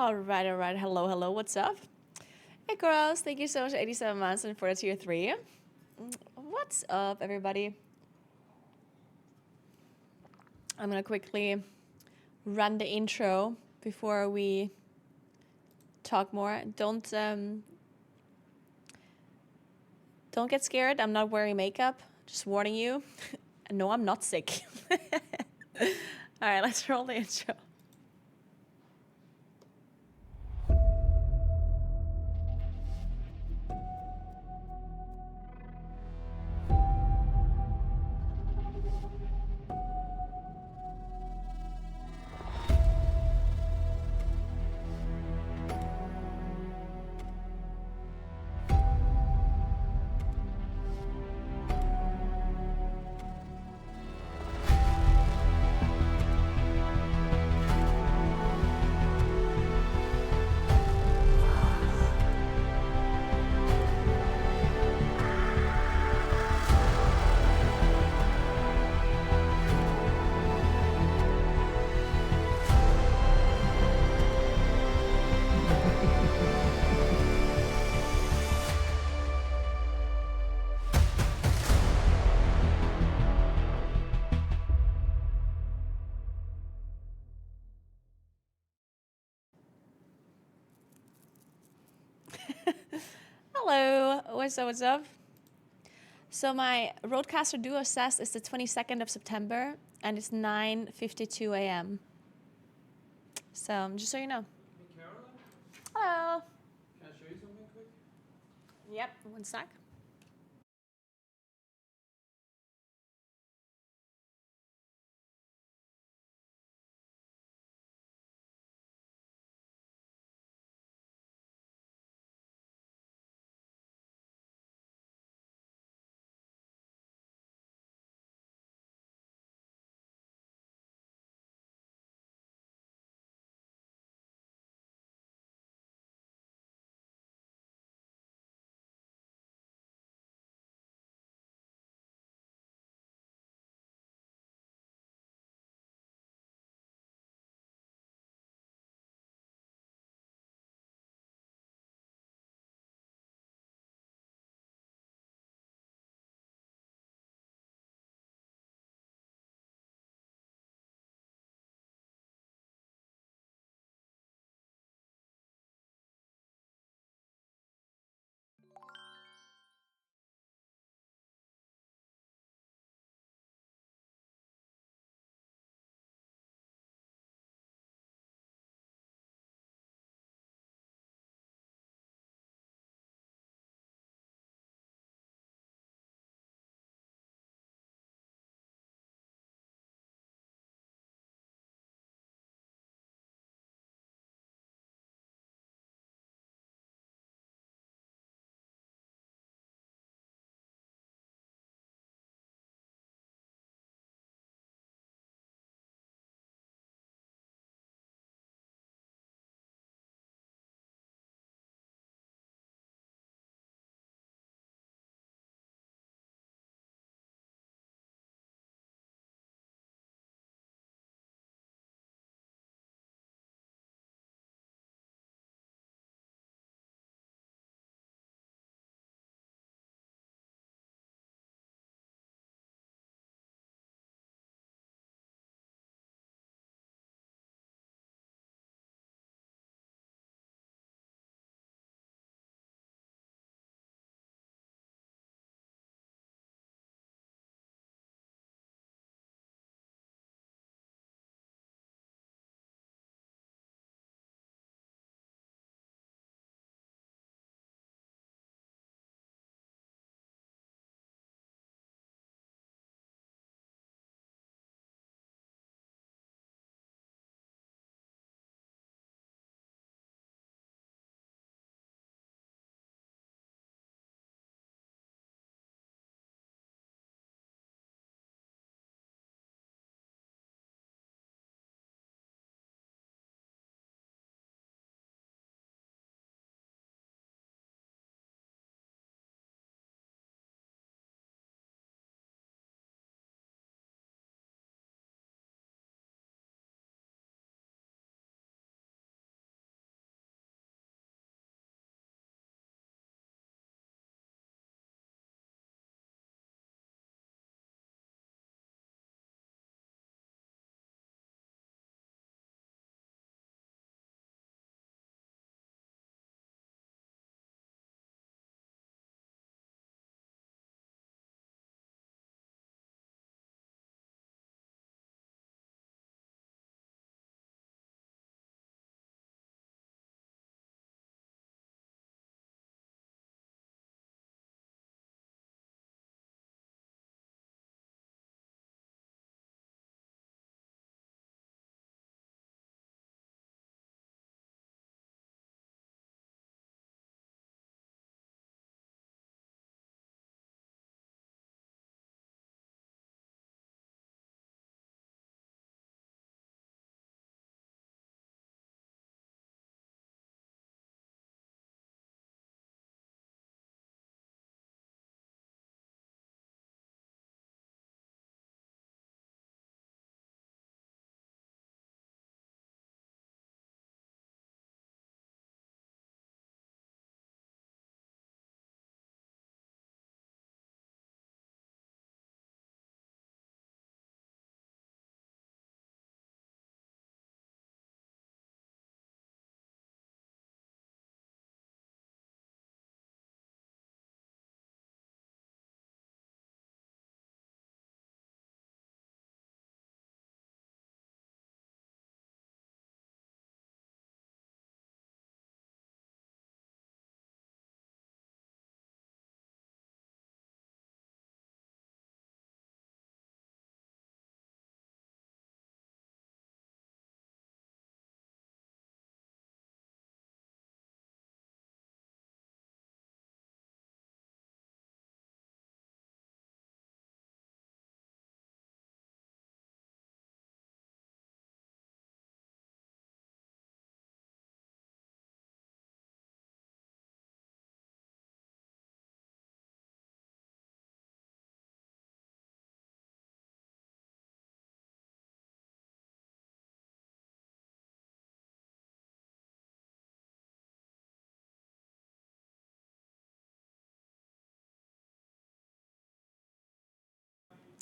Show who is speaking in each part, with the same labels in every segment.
Speaker 1: All right, all right. Hello, hello. What's up? Hey, girls. Thank you so much, 87 months and for the tier 3. What's up, everybody? I'm going to quickly run the intro before we talk more. Don't get scared. I'm not wearing makeup. Just warning you. No, I'm not sick. All right, let's roll the intro. Hello. What's up? What's up? So my Roadcaster Duo Assess is the 22nd of September, and it's 9:52 a.m. So just so you know.
Speaker 2: Hey, Caroline,
Speaker 1: Hello.
Speaker 2: can I show you something quick?
Speaker 1: Yep. One sec.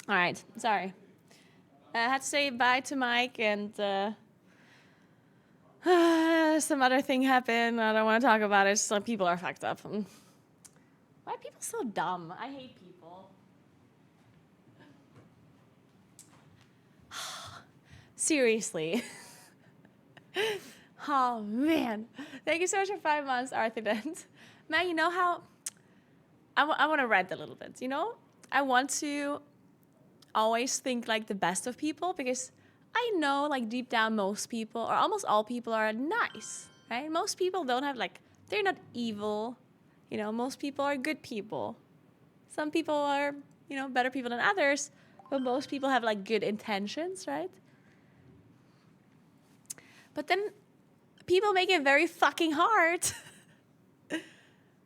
Speaker 1: All right, sorry. I had to say bye to Mike, and some other thing happened. I don't want to talk about it. Some people are fucked up. Why are people so dumb? I hate people. Seriously. Oh, man. Thank you so much for 5 months, Arthur Dent. Man, you know how... I want to rant a little bit, you know? I want to always think, like, the best of people, because I know, like, deep down most people, or almost all people, are nice, right? Most people don't have, like... They're not evil. You know, most people are good people. Some people are, you know, better people than others, but most people have, like, good intentions, right? But then people make it very fucking hard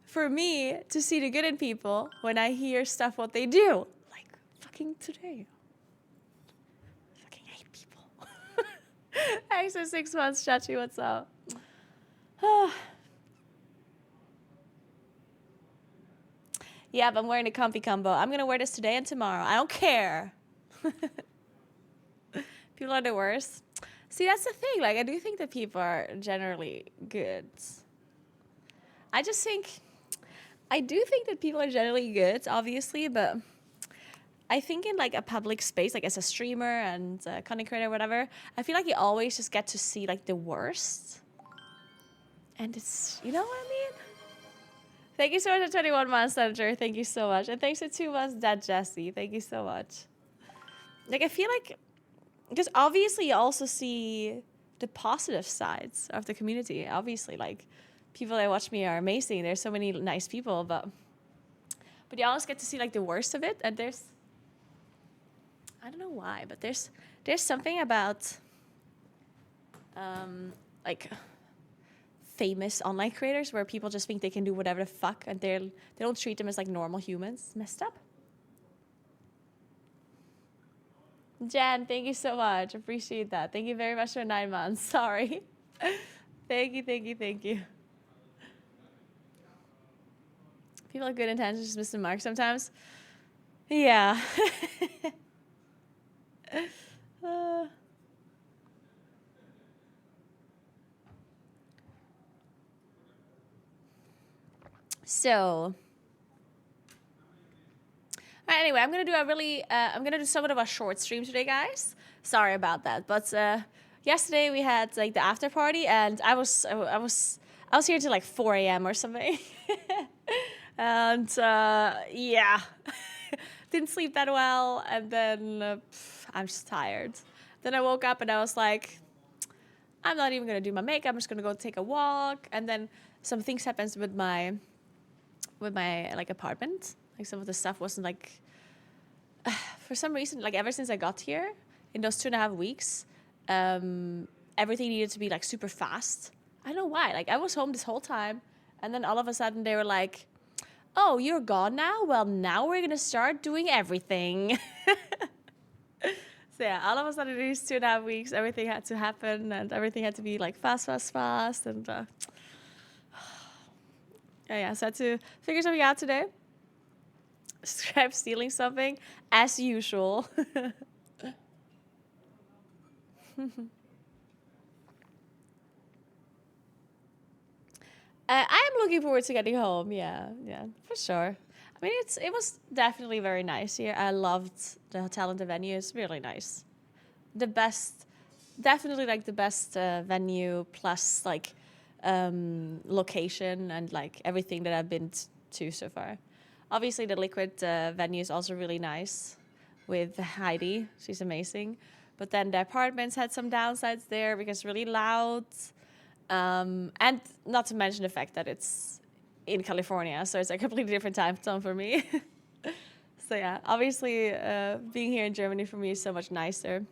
Speaker 1: for me to see the good in people when I hear stuff what they do. Like fucking today. Fucking hate people. Thanks for 6 months, Chachi, what's up? Yeah, but I'm wearing a comfy combo. I'm gonna wear this today and tomorrow. I don't care. People are the worst. See, that's the thing. Like, I do think that people are generally good. I do think that people are generally good, obviously, but I think in, like, a public space, like as a streamer and a content creator or whatever, I feel like you always just get to see, like, the worst. And it's, you know what I mean? Thank you so much for 21 months, Senator. Thank you so much. And thanks for 2 months, Dad Jesse. Thank you so much. Like, I feel like... Because obviously you also see the positive sides of the community. Obviously, like, people that watch me are amazing. There's so many nice people, but you always get to see, like, the worst of it. And there's, I don't know why, but there's something about, like, famous online creators where people just think they can do whatever the fuck, and they don't treat them as, like, normal humans. It's messed up. Jan, thank you so much. Appreciate that. Thank you very much for 9 months. Sorry. Thank you. People have good intentions, just miss the mark sometimes. Yeah. So... Anyway, I'm gonna do somewhat of a short stream today, guys. Sorry about that, but yesterday we had, like, the after party, and I was here till like 4 a.m. or something, and yeah, didn't sleep that well, and then I'm just tired. Then I woke up and I was like, I'm not even gonna do my makeup. I'm just gonna go take a walk, and then some things happened with my like apartment. Like, some of the stuff wasn't, like, for some reason, like, ever since I got here, in those 2.5 weeks, everything needed to be, like, super fast. I don't know why. Like, I was home this whole time, and then all of a sudden they were like, oh, you're gone now? Well, now we're gonna start doing everything. So yeah, all of a sudden these 2.5 weeks, everything had to happen, and everything had to be, like, fast, and yeah, so I had to figure something out today. Describe stealing something as usual. I am looking forward to getting home. Yeah, for sure. I mean, it was definitely very nice here. I loved the hotel and the venue. It's really nice. The best, definitely, like, the best venue, plus, like, location and, like, everything that I've been to so far. Obviously, the Liquid venue is also really nice with Heidi. She's amazing. But then the apartments had some downsides there because it's really loud. And not to mention the fact that it's in California, so it's a completely different time zone for me. So yeah, obviously being here in Germany for me is so much nicer.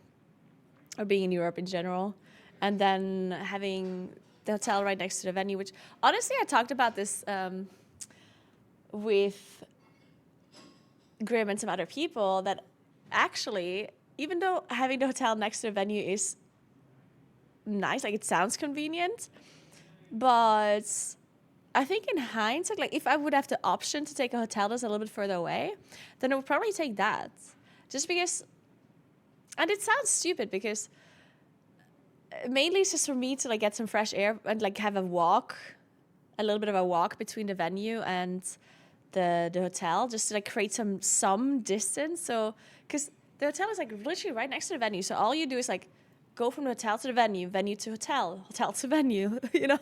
Speaker 1: Or being in Europe in general. And then having the hotel right next to the venue, which honestly I talked about this with Grim and some other people, that actually, even though having the hotel next to the venue is nice, like, it sounds convenient, but I think in hindsight, like, if I would have the option to take a hotel that's a little bit further away, then I would probably take that. just because, and it sounds stupid because mainly it's just for me to like get some fresh air and like have a little bit of a walk between the venue and the hotel, just to like create some distance. So, because the hotel is like literally right next to the venue, so all you do is like go from the hotel to the venue, venue to hotel, hotel to venue. You know,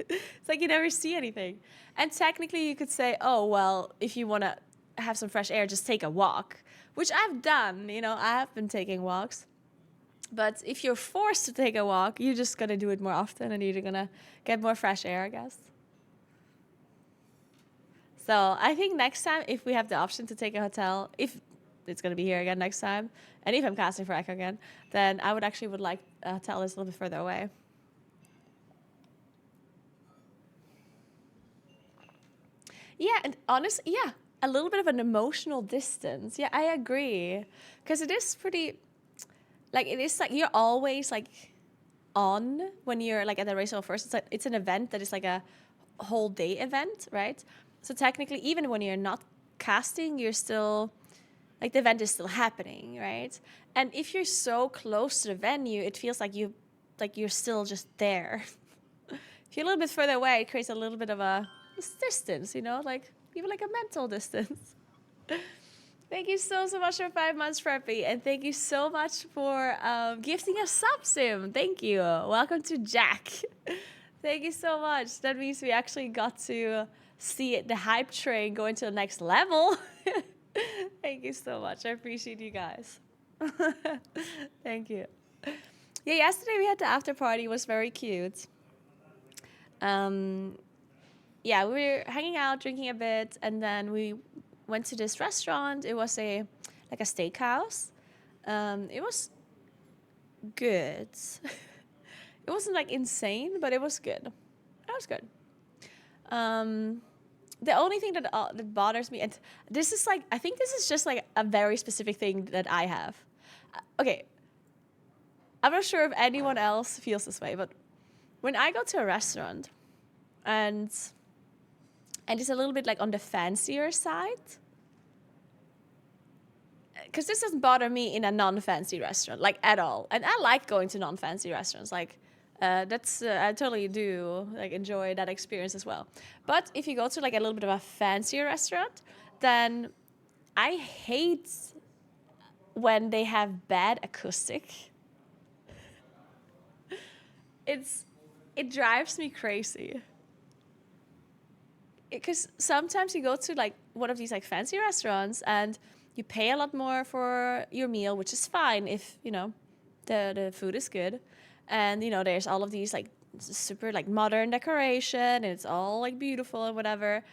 Speaker 1: it's like you never see anything. And technically, you could say, oh well, if you want to have some fresh air, just take a walk, which I've done. You know, I have been taking walks. But if you're forced to take a walk, you're just gonna do it more often, and you're gonna get more fresh air, I guess. So I think next time, if we have the option to take a hotel, if it's going to be here again next time, and if I'm casting for Echo again, then I would like a hotel that's a little bit further away. Yeah, and honestly, yeah, a little bit of an emotional distance. Yeah, I agree. Because it is pretty, like, it is like you're always like on when you're like at the race first. It's an event that is like a whole day event, right? So technically, even when you're not casting, you're still, like the event is still happening, right? And if you're so close to the venue, it feels like you're still just there. If you're a little bit further away, it creates a little bit of a distance, you know, like even like a mental distance. Thank you so much for 5 months, Preppy, and thank you so much for gifting a sub sim. Thank you. Welcome to Jack. Thank you so much. That means we actually got to see the hype train going to the next level. Thank you so much. I appreciate you guys. Thank you. Yeah, yesterday we had the after party. It was very cute. Yeah, we were hanging out, drinking a bit, and then we went to this restaurant. It was like a steakhouse. It was good. It wasn't like insane, but it was good. It was good. The only thing that bothers me, and this is like, I think this is just like a very specific thing that I have. Okay, I'm not sure if anyone else feels this way, but when I go to a restaurant and it's a little bit like on the fancier side, because this doesn't bother me in a non-fancy restaurant, like at all. And I like going to non-fancy restaurants, like I totally do like enjoy that experience as well. But if you go to like a little bit of a fancier restaurant, then I hate when they have bad acoustic. It drives me crazy. Because sometimes you go to like one of these like fancy restaurants and you pay a lot more for your meal, which is fine if, you know, the food is good. And, you know, there's all of these like super like modern decoration and it's all like beautiful and whatever.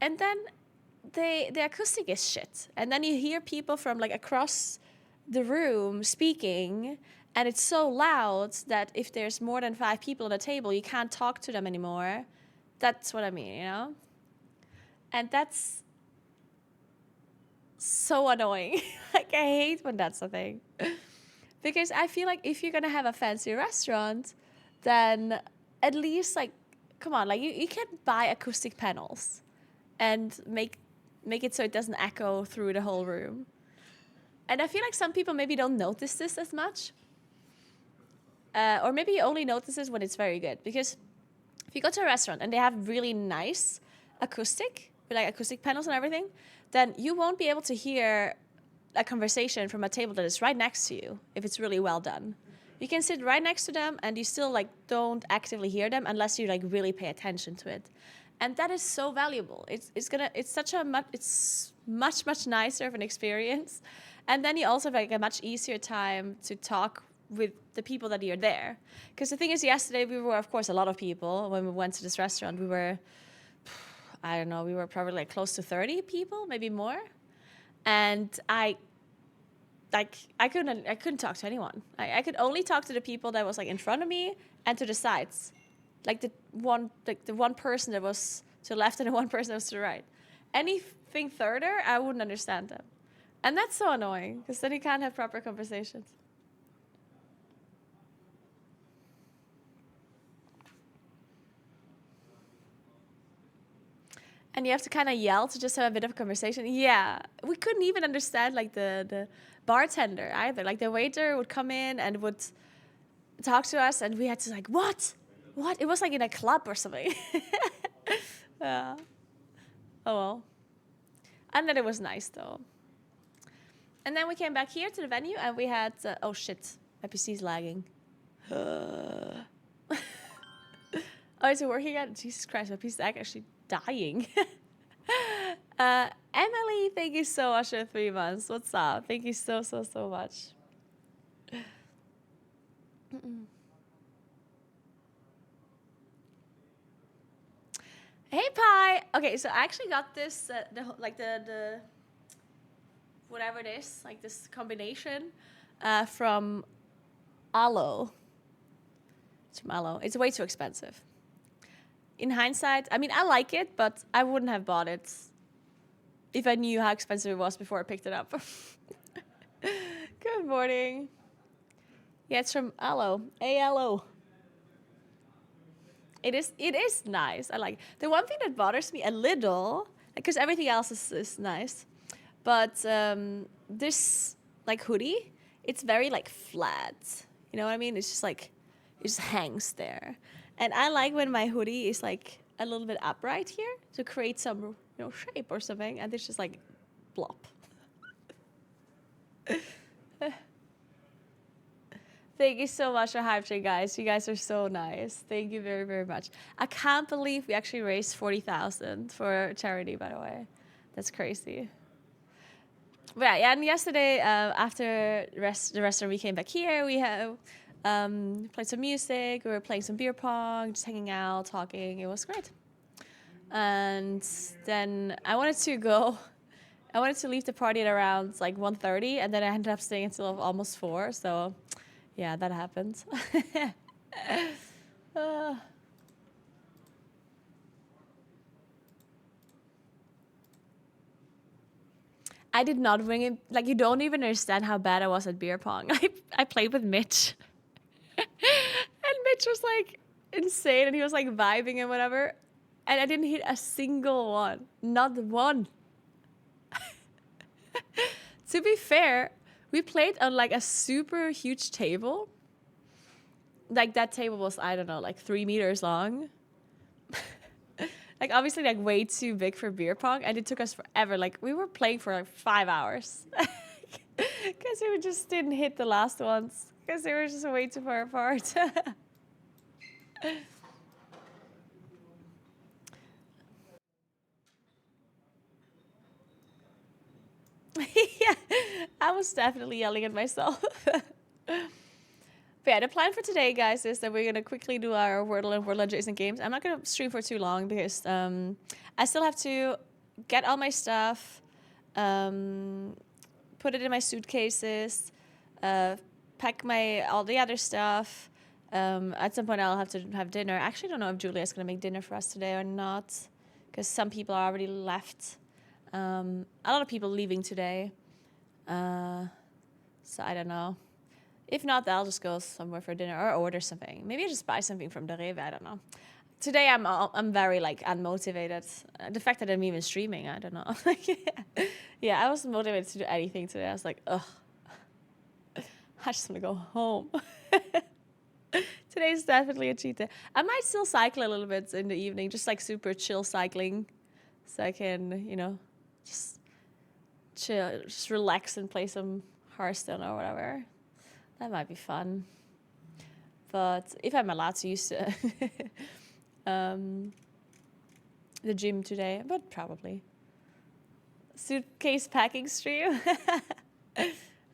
Speaker 1: And then the acoustic is shit. And then you hear people from like across the room speaking, and it's so loud that if there's more than 5 people at a table, you can't talk to them anymore. That's what I mean, you know? And that's so annoying. Like, I hate when that's a thing. Because I feel like if you're going to have a fancy restaurant, then at least, like, come on, like, you can buy acoustic panels and make it so it doesn't echo through the whole room. And I feel like some people maybe don't notice this as much. Or maybe you only notice this when it's very good. Because if you go to a restaurant and they have really nice acoustic, like acoustic panels and everything, then you won't be able to hear a conversation from a table that is right next to you if it's really well done. You can sit right next to them and you still like don't actively hear them unless you like really pay attention to it. And that is so valuable. It's much nicer of an experience. And then you also have like a much easier time to talk with the people that you're there. Because the thing is, yesterday we were, of course, a lot of people. When we went to this restaurant, we were, I don't know, we were probably like close to 30 people, maybe more. And I couldn't talk to anyone. I could only talk to the people that was like in front of me and to the sides. Like the one person that was to the left and the one person that was to the right. Anything further, I wouldn't understand them. And that's so annoying, because then you can't have proper conversations. And you have to kind of yell to just have a bit of a conversation. Yeah, we couldn't even understand like the bartender either. Like the waiter would come in and would talk to us, and we had to like, what? It was like in a club or something. Yeah. Oh well. And then it was nice though. And then we came back here to the venue, and we had oh shit, my PC's lagging. Oh, is it working again? Jesus Christ, my PC's actually dying. Emily, thank you so much for 3 months. What's up? Thank you so much. Hey, Pi. Okay, so I actually got this, the whatever it is, like this combination from Aloe. It's from Aloe. It's way too expensive. In hindsight, I mean, I like it, but I wouldn't have bought it if I knew how expensive it was before I picked it up. Good morning. Yeah, it's from Aloe. A-L-O. It is nice. I like it. The one thing that bothers me a little, because everything else is nice, but this like hoodie, it's very like flat. You know what I mean? It's just like, it just hangs there. And I like when my hoodie is like a little bit upright here to create some, shape or something, and it's just like blop. Thank you so much for Hype Train, guys. You guys are so nice. Thank you very, very much. I can't believe we actually raised 40,000 for charity, by the way. That's crazy. But yeah, and yesterday, after the restaurant, we came back here. We have played some music. We were playing some beer pong, just hanging out, talking. It was great. And then I wanted to leave the party at around like 1:30, and then I ended up staying until almost 4. So yeah, that happened. I did not win it. Like, you don't even understand how bad I was at beer pong. I played with Mitch. And Mitch was like insane, and he was like vibing and whatever. And I didn't hit a single one. Not one. To be fair, we played on like a super huge table. Like that table was, I don't know, like 3 meters long. Like obviously like way too big for beer pong, and it took us forever. Like we were playing for like 5 hours. Because we just didn't hit the last ones. Because they were just way too far apart. Yeah, I was definitely yelling at myself. But yeah, the plan for today, guys, is that we're going to quickly do our Wordle and Wordle adjacent games. I'm not going to stream for too long because I still have to get all my stuff, put it in my suitcases, pack all the other stuff. At some point, I'll have to have dinner. I actually don't know if Julia's going to make dinner for us today or not, because some people are already left. A lot of people leaving today. So I don't know. If not, I'll just go somewhere for dinner or order something. Maybe I'll just buy something from the Rewe. I don't know. Today I'm very like unmotivated. The fact that I'm even streaming, I don't know. Yeah, I wasn't motivated to do anything today. I was like, ugh, I just want to go home. Today's definitely a cheat day. I might still cycle a little bit in the evening, just like super chill cycling, so I can, just chill, just relax and play some Hearthstone or whatever. That might be fun. But if I'm allowed to use the gym today, but probably. Suitcase packing stream.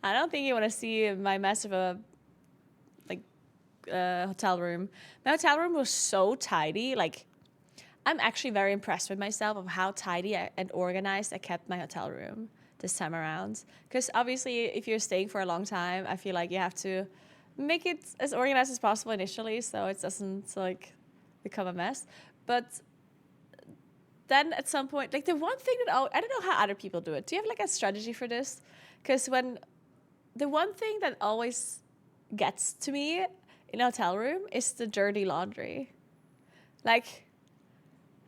Speaker 1: I don't think you want to see my mess of a hotel room. My hotel room was so tidy. Like, I'm actually very impressed with myself of how tidy and organized I kept my hotel room this time around. Because obviously, if you're staying for a long time, I feel like you have to make it as organized as possible initially, so it doesn't like become a mess. But then at some point, like the one thing that I don't know how other people do it. Do you have like a strategy for this? Because the one thing that always gets to me in a hotel room is the dirty laundry. Like,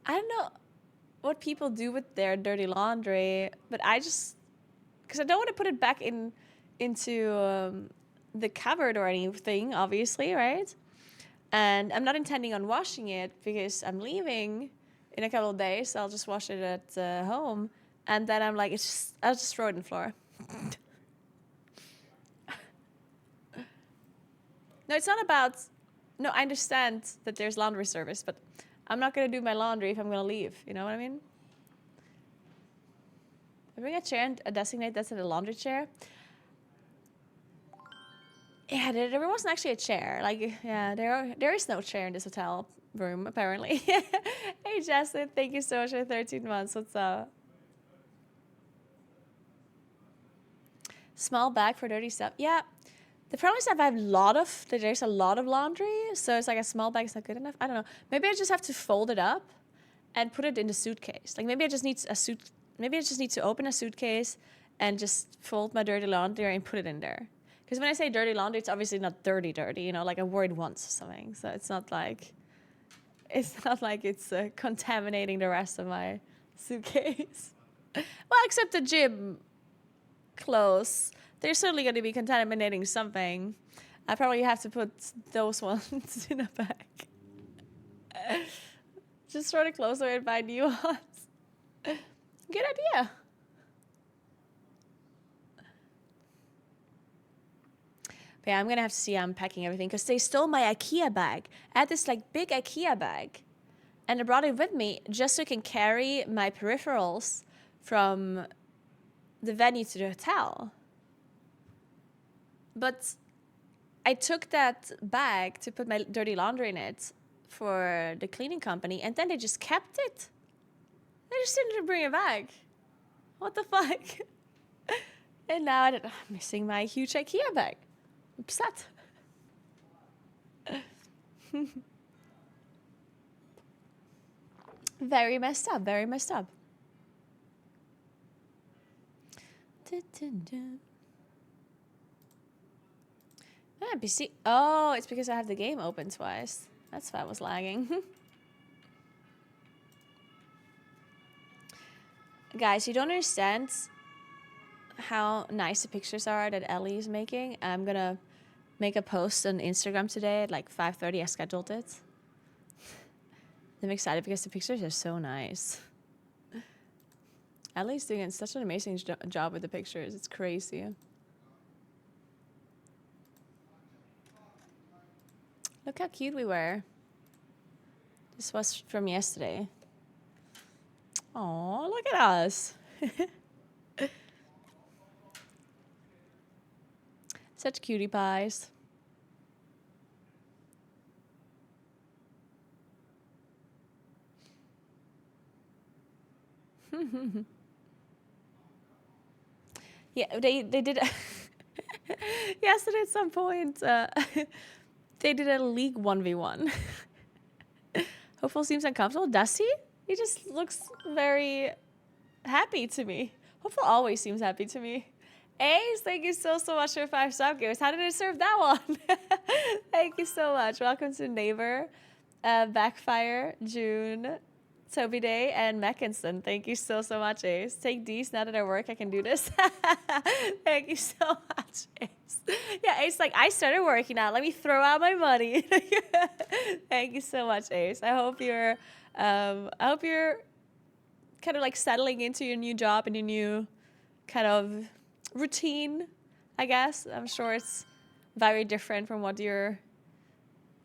Speaker 1: I don't know what people do with their dirty laundry, but because I don't want to put it back in into the cupboard or anything, obviously, right? And I'm not intending on washing it because I'm leaving in a couple of days. So I'll just wash it at home. And then I'm like, I'll just throw it on the floor. No, it's not about... No, I understand that there's laundry service, but I'm not going to do my laundry if I'm going to leave. You know what I mean? I bring a chair and designate that's a laundry chair. Yeah, there wasn't actually a chair. Like, yeah, there is no chair in this hotel room, apparently. Hey, Justin, thank you so much for 13 months. What's up? Small bag for dirty stuff. Yeah. The problem is that there's a lot of laundry, so it's like a small bag is not good enough. I don't know. Maybe I just have to fold it up and put it in the suitcase. Like maybe I just need to open a suitcase and just fold my dirty laundry and put it in there. Because when I say dirty laundry, it's obviously not dirty, you know, like I wore it once or something. So it's not like it's contaminating the rest of my suitcase. Well, except the gym clothes. They're certainly going to be contaminating something. I probably have to put those ones in a bag. Just throw the clothes away and buy new ones. Good idea. But yeah, I'm going to have to see how I'm packing everything because they stole my IKEA bag. I had this like big IKEA bag and I brought it with me just so I can carry my peripherals from the venue to the hotel. But I took that bag to put my dirty laundry in it for the cleaning company, and then they just kept it. They just didn't bring it back. What the fuck? And now I'm missing my huge IKEA bag. Upset. Very messed up, very messed up. PC. Oh, it's because I have the game open twice. That's why I was lagging. Guys, you don't understand how nice the pictures are that Ellie is making. I'm gonna make a post on Instagram today at like 5:30. I scheduled it. I'm excited because the pictures are so nice. Ellie's doing such an amazing job with the pictures. It's crazy. Look how cute we were. This was from yesterday. Oh, look at us. Such cutie pies. Yeah, they did. Yesterday at some point, they did a League 1v1. Hopeful seems uncomfortable. Does he? He just looks very happy to me. Hopeful always seems happy to me. Ace, thank you so much for 5 subgivers. How did I serve that one? Thank you so much. Welcome to Neighbor, Backfire, June, Toby Day, and Mackinson. Thank you so much, Ace. Take these. Now that I work, I can do this. Thank you so much, Ace. Yeah, Ace, like, I started working out. Let me throw out my money. Thank you so much, Ace. I hope you're kind of like settling into your new job and your new kind of routine, I guess. I'm sure it's very different from what you're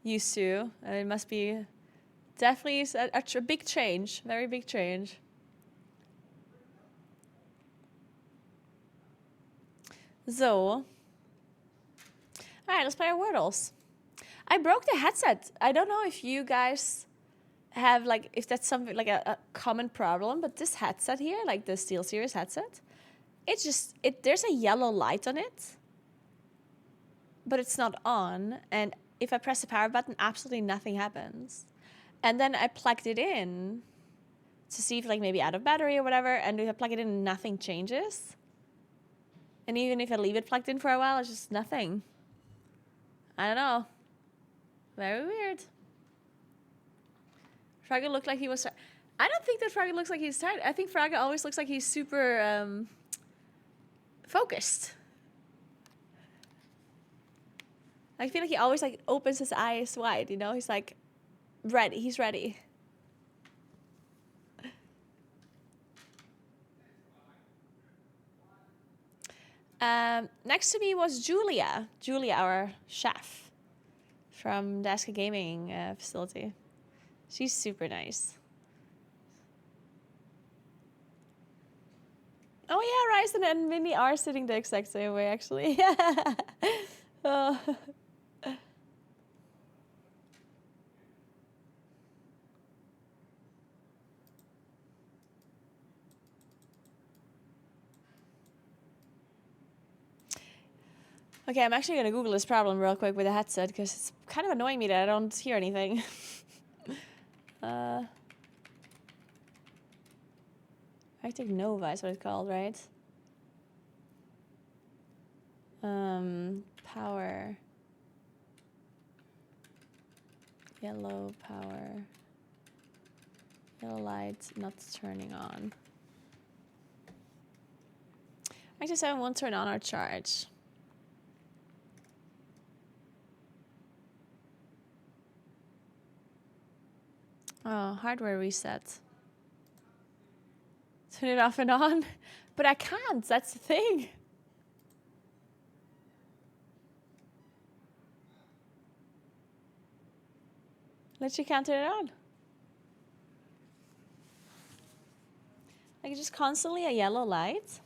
Speaker 1: used to. It must be definitely a big change, very big change. So, all right, let's play our Wordles. I broke the headset. I don't know if you guys have, like, if that's something like a common problem, but this headset here, like the SteelSeries headset, it's just, there's a yellow light on it, but it's not on. And if I press the power button, absolutely nothing happens. And then I plugged it in to see if, like, maybe out of battery or whatever, and if I plug it in, nothing changes. And even if I leave it plugged in for a while, it's just nothing. I don't know. Very weird. Fraga looked like he was... I don't think that Fraga looks like he's tired. I think Fraga always looks like he's super focused. I feel like he always like opens his eyes wide, you know? He's like ready. He's ready. Next to me was Julia. Julia, our chef from the Aska Gaming facility. She's super nice. Oh yeah, Ryzen and Minnie are sitting the exact same way, actually. Oh. Okay, I'm actually gonna Google this problem real quick with the headset because it's kind of annoying me that I don't hear anything. Arctic Nova is what it's called, right? Power. Yellow power. Yellow light not turning on. Active 7 won't turn on our charge. Oh, hardware reset. Turn it off and on? But I can't, that's the thing. Literally can't turn it on. Like just constantly a yellow light.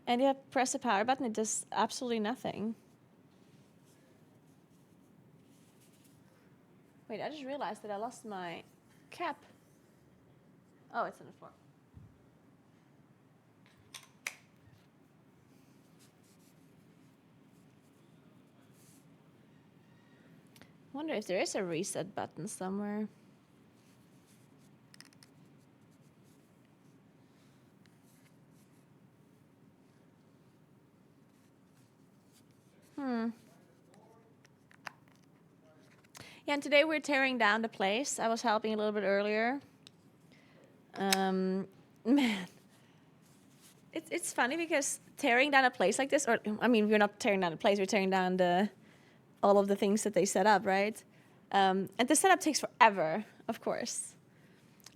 Speaker 1: And you press the power button, it does absolutely nothing. Wait, I just realized that I lost my cap. Oh, it's on the floor. I wonder if there is a reset button somewhere. Yeah, and today we're tearing down the place. I was helping a little bit earlier. Man, it's funny because tearing down a place like this, or I mean, we're not tearing down a place. We're tearing down all of the things that they set up, right? And the setup takes forever, of course.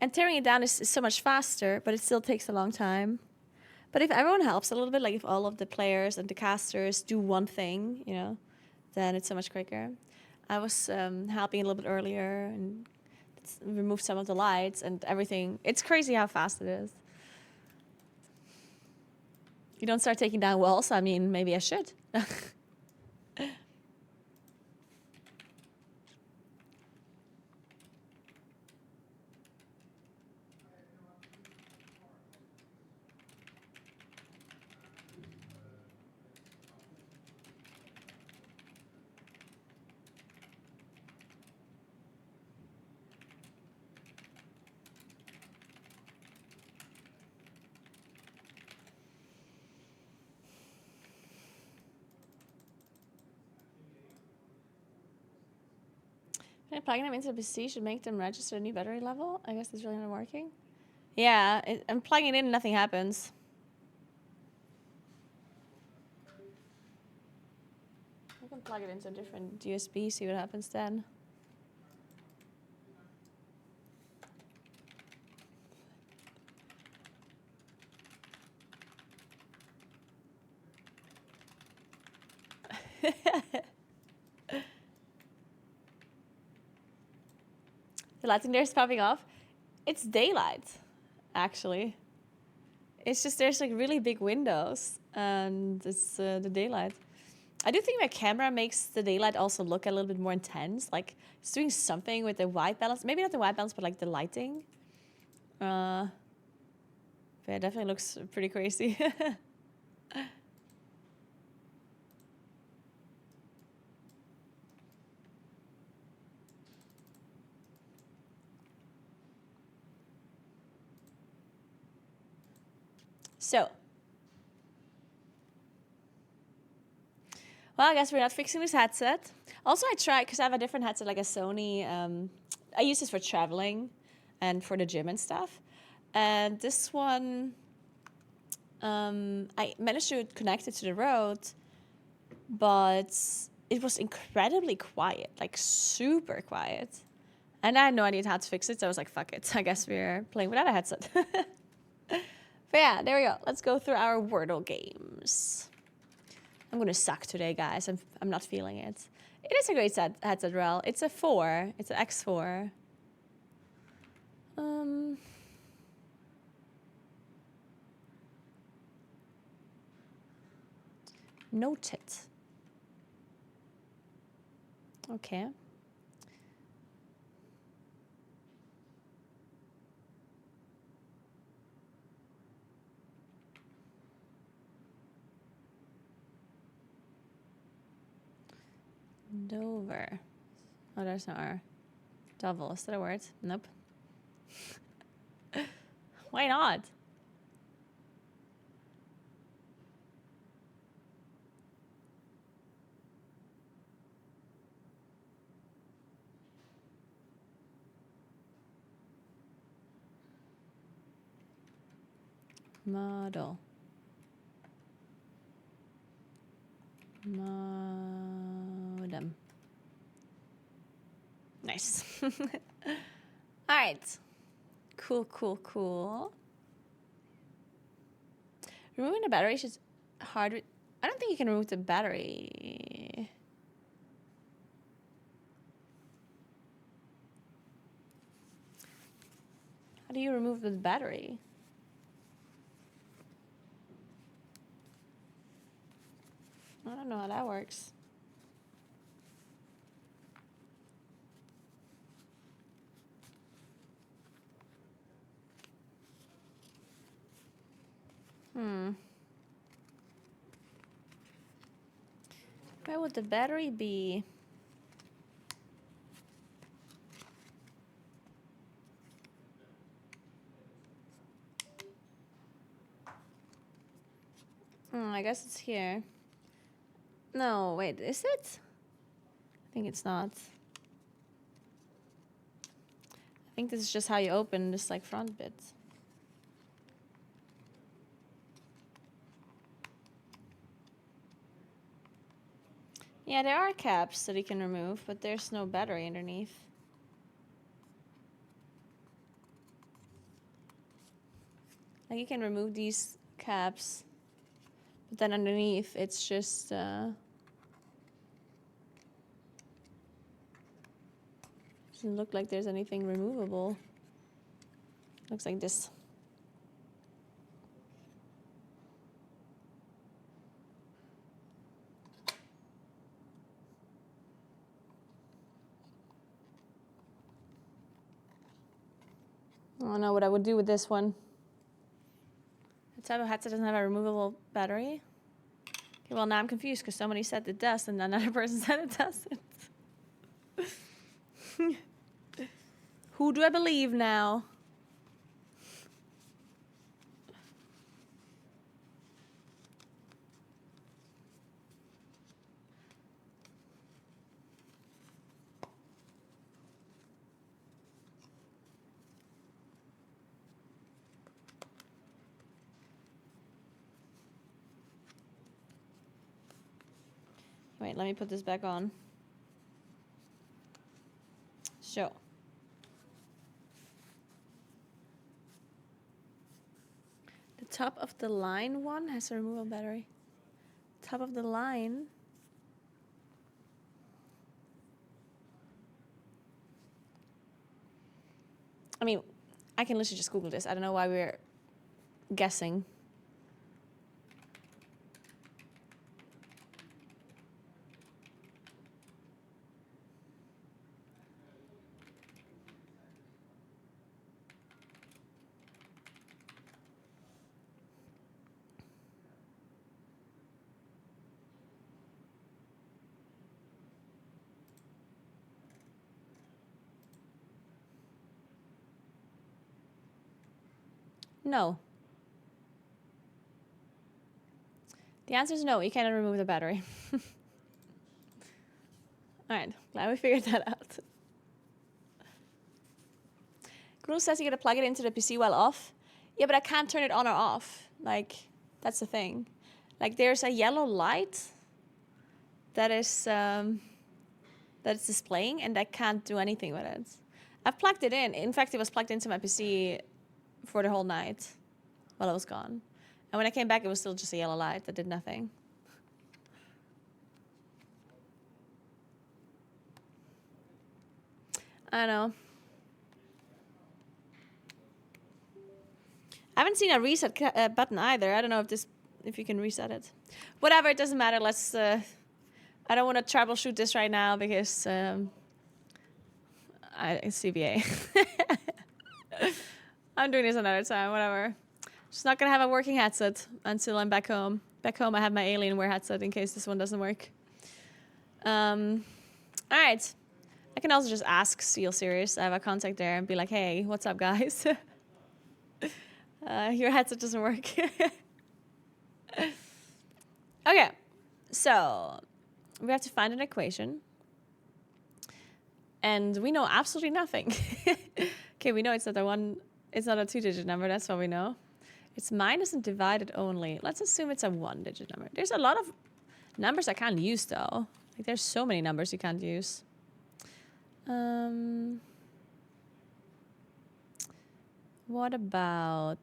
Speaker 1: And tearing it down is so much faster, but it still takes a long time. But if everyone helps a little bit, like if all of the players and the casters do one thing, you know, then it's so much quicker. I was helping a little bit earlier and removed some of the lights and everything. It's crazy how fast it is. You don't start taking down walls. I mean, maybe I should. Plugging them into the PC should make them register a new battery level. I guess it's really not working. Yeah, I'm plugging it in and nothing happens. I can plug it into a different USB, see what happens then. The lighting there is popping off. It's daylight, actually. It's just there's like really big windows and it's the daylight. I do think my camera makes the daylight also look a little bit more intense. Like it's doing something with the white balance. Maybe not the white balance, but like the lighting. But it definitely looks pretty crazy. So, well, I guess we're not fixing this headset. Also, I tried, because I have a different headset, like a Sony. I use this for traveling and for the gym and stuff. And this one, I managed to connect it to the road, but it was incredibly quiet, like super quiet. And I had no idea how to fix it, so I was like, fuck it. I guess we're playing without a headset. But yeah, there we go. Let's go through our Wordle games. I'm gonna suck today, guys. I'm not feeling it. It is a great headset, Rel. It's a 4. It's an X4. Noted. Okay. Dover. Oh, there's no R. Double. Is that a word? Nope. Why not? Model. Modem. Nice. All right. Cool, cool, cool. Removing the battery is hard. I don't think you can remove the battery. How do you remove the battery? I don't know how that works. Where would the battery be? I guess it's here. No, wait, is it? I think it's not. I think this is just how you open this like front bit. Yeah, there are caps that you can remove, but there's no battery underneath. Like you can remove these caps, but then underneath it's just doesn't look like there's anything removable. Looks like this. I don't know what I would do with this one. The type of headset doesn't have a removable battery. Okay, well now I'm confused because somebody said it does and another person said it doesn't. Who do I believe now? Wait, let me put this back on. So. The top of the line one has a removable battery. Top of the line. I mean, I can literally just Google this. I don't know why we're guessing. No. The answer is no, you cannot remove the battery. Alright, glad we figured that out. Grul says you gotta plug it into the PC while off. Yeah, but I can't turn it on or off. Like, that's the thing. Like, there's a yellow light that is displaying, and I can't do anything with it. I've plugged it in. In fact, it was plugged into my PC for the whole night while I was gone. And when I came back, it was still just a yellow light that did nothing. I don't know. I haven't seen a reset button either. I don't know if you can reset it. Whatever, it doesn't matter. Let's. I don't want to troubleshoot this right now because it's CBA. I'm doing this another time. Whatever. Just not gonna have a working headset until I'm back home. Back home, I have my Alienware headset in case this one doesn't work. All right. I can also just ask Seal Series. I have a contact there and be like, hey, what's up, guys? Your headset doesn't work. Okay, so we have to find an equation. And we know absolutely nothing. Okay, we know it's not a two-digit number, that's what we know. It's minus and divided only. Let's assume it's a one-digit number. There's a lot of numbers I can't use, though. Like, there's so many numbers you can't use. What about...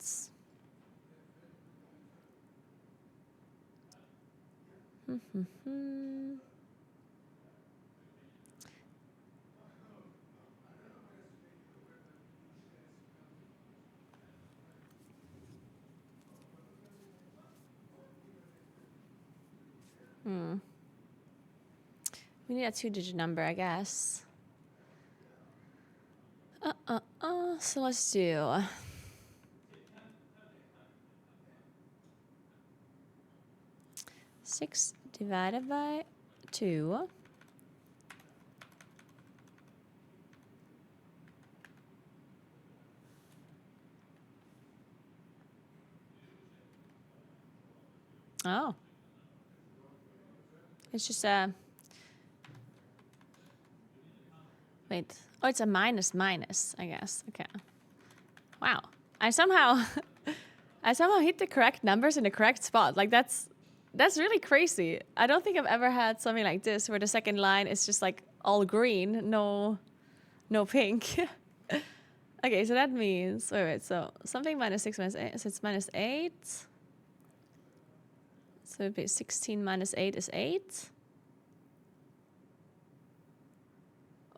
Speaker 1: We need a two-digit number, I guess. So let's do... 6 divided by 2. Oh. It's just a... Wait. Oh, it's a minus, I guess. Okay. Wow. I somehow hit the correct numbers in the correct spot. Like, that's really crazy. I don't think I've ever had something like this where the second line is just like all green, no pink. Okay, so that means... Wait. So something minus 6 minus 8. So it's minus 8. So it'd be 16 minus 8 is 8.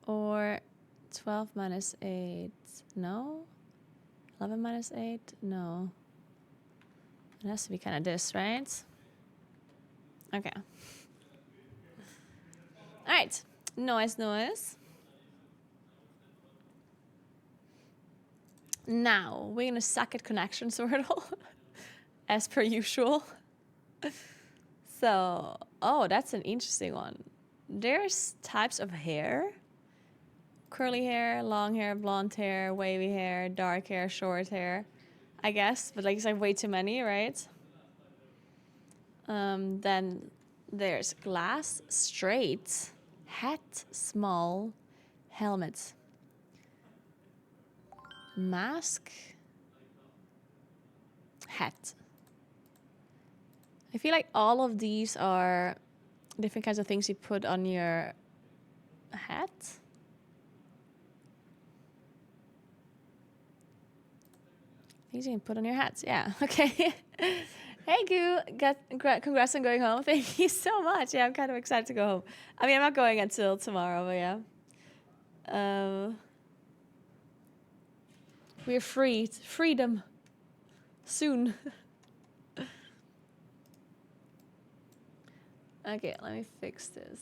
Speaker 1: Or 12 minus 8. No. 11 minus 8. No. It has to be kind of this, right? Okay. All right. Noise. Now, we're going to suck at connection Wordle, as per usual. So, oh, that's an interesting one. There's types of hair. Curly hair, long hair, blonde hair, wavy hair, dark hair, short hair, I guess. But like, it's like way too many, right? Then there's glass, straight, hat, small, helmet, mask, hat. I feel like all of these are different kinds of things you put on your hat. Things you can put on your hats, yeah. Okay. Hey, Goo, congrats on going home. Thank you so much. Yeah, I'm kind of excited to go home. I mean, I'm not going until tomorrow, but yeah. We're free. Freedom. Soon. Okay, let me fix this.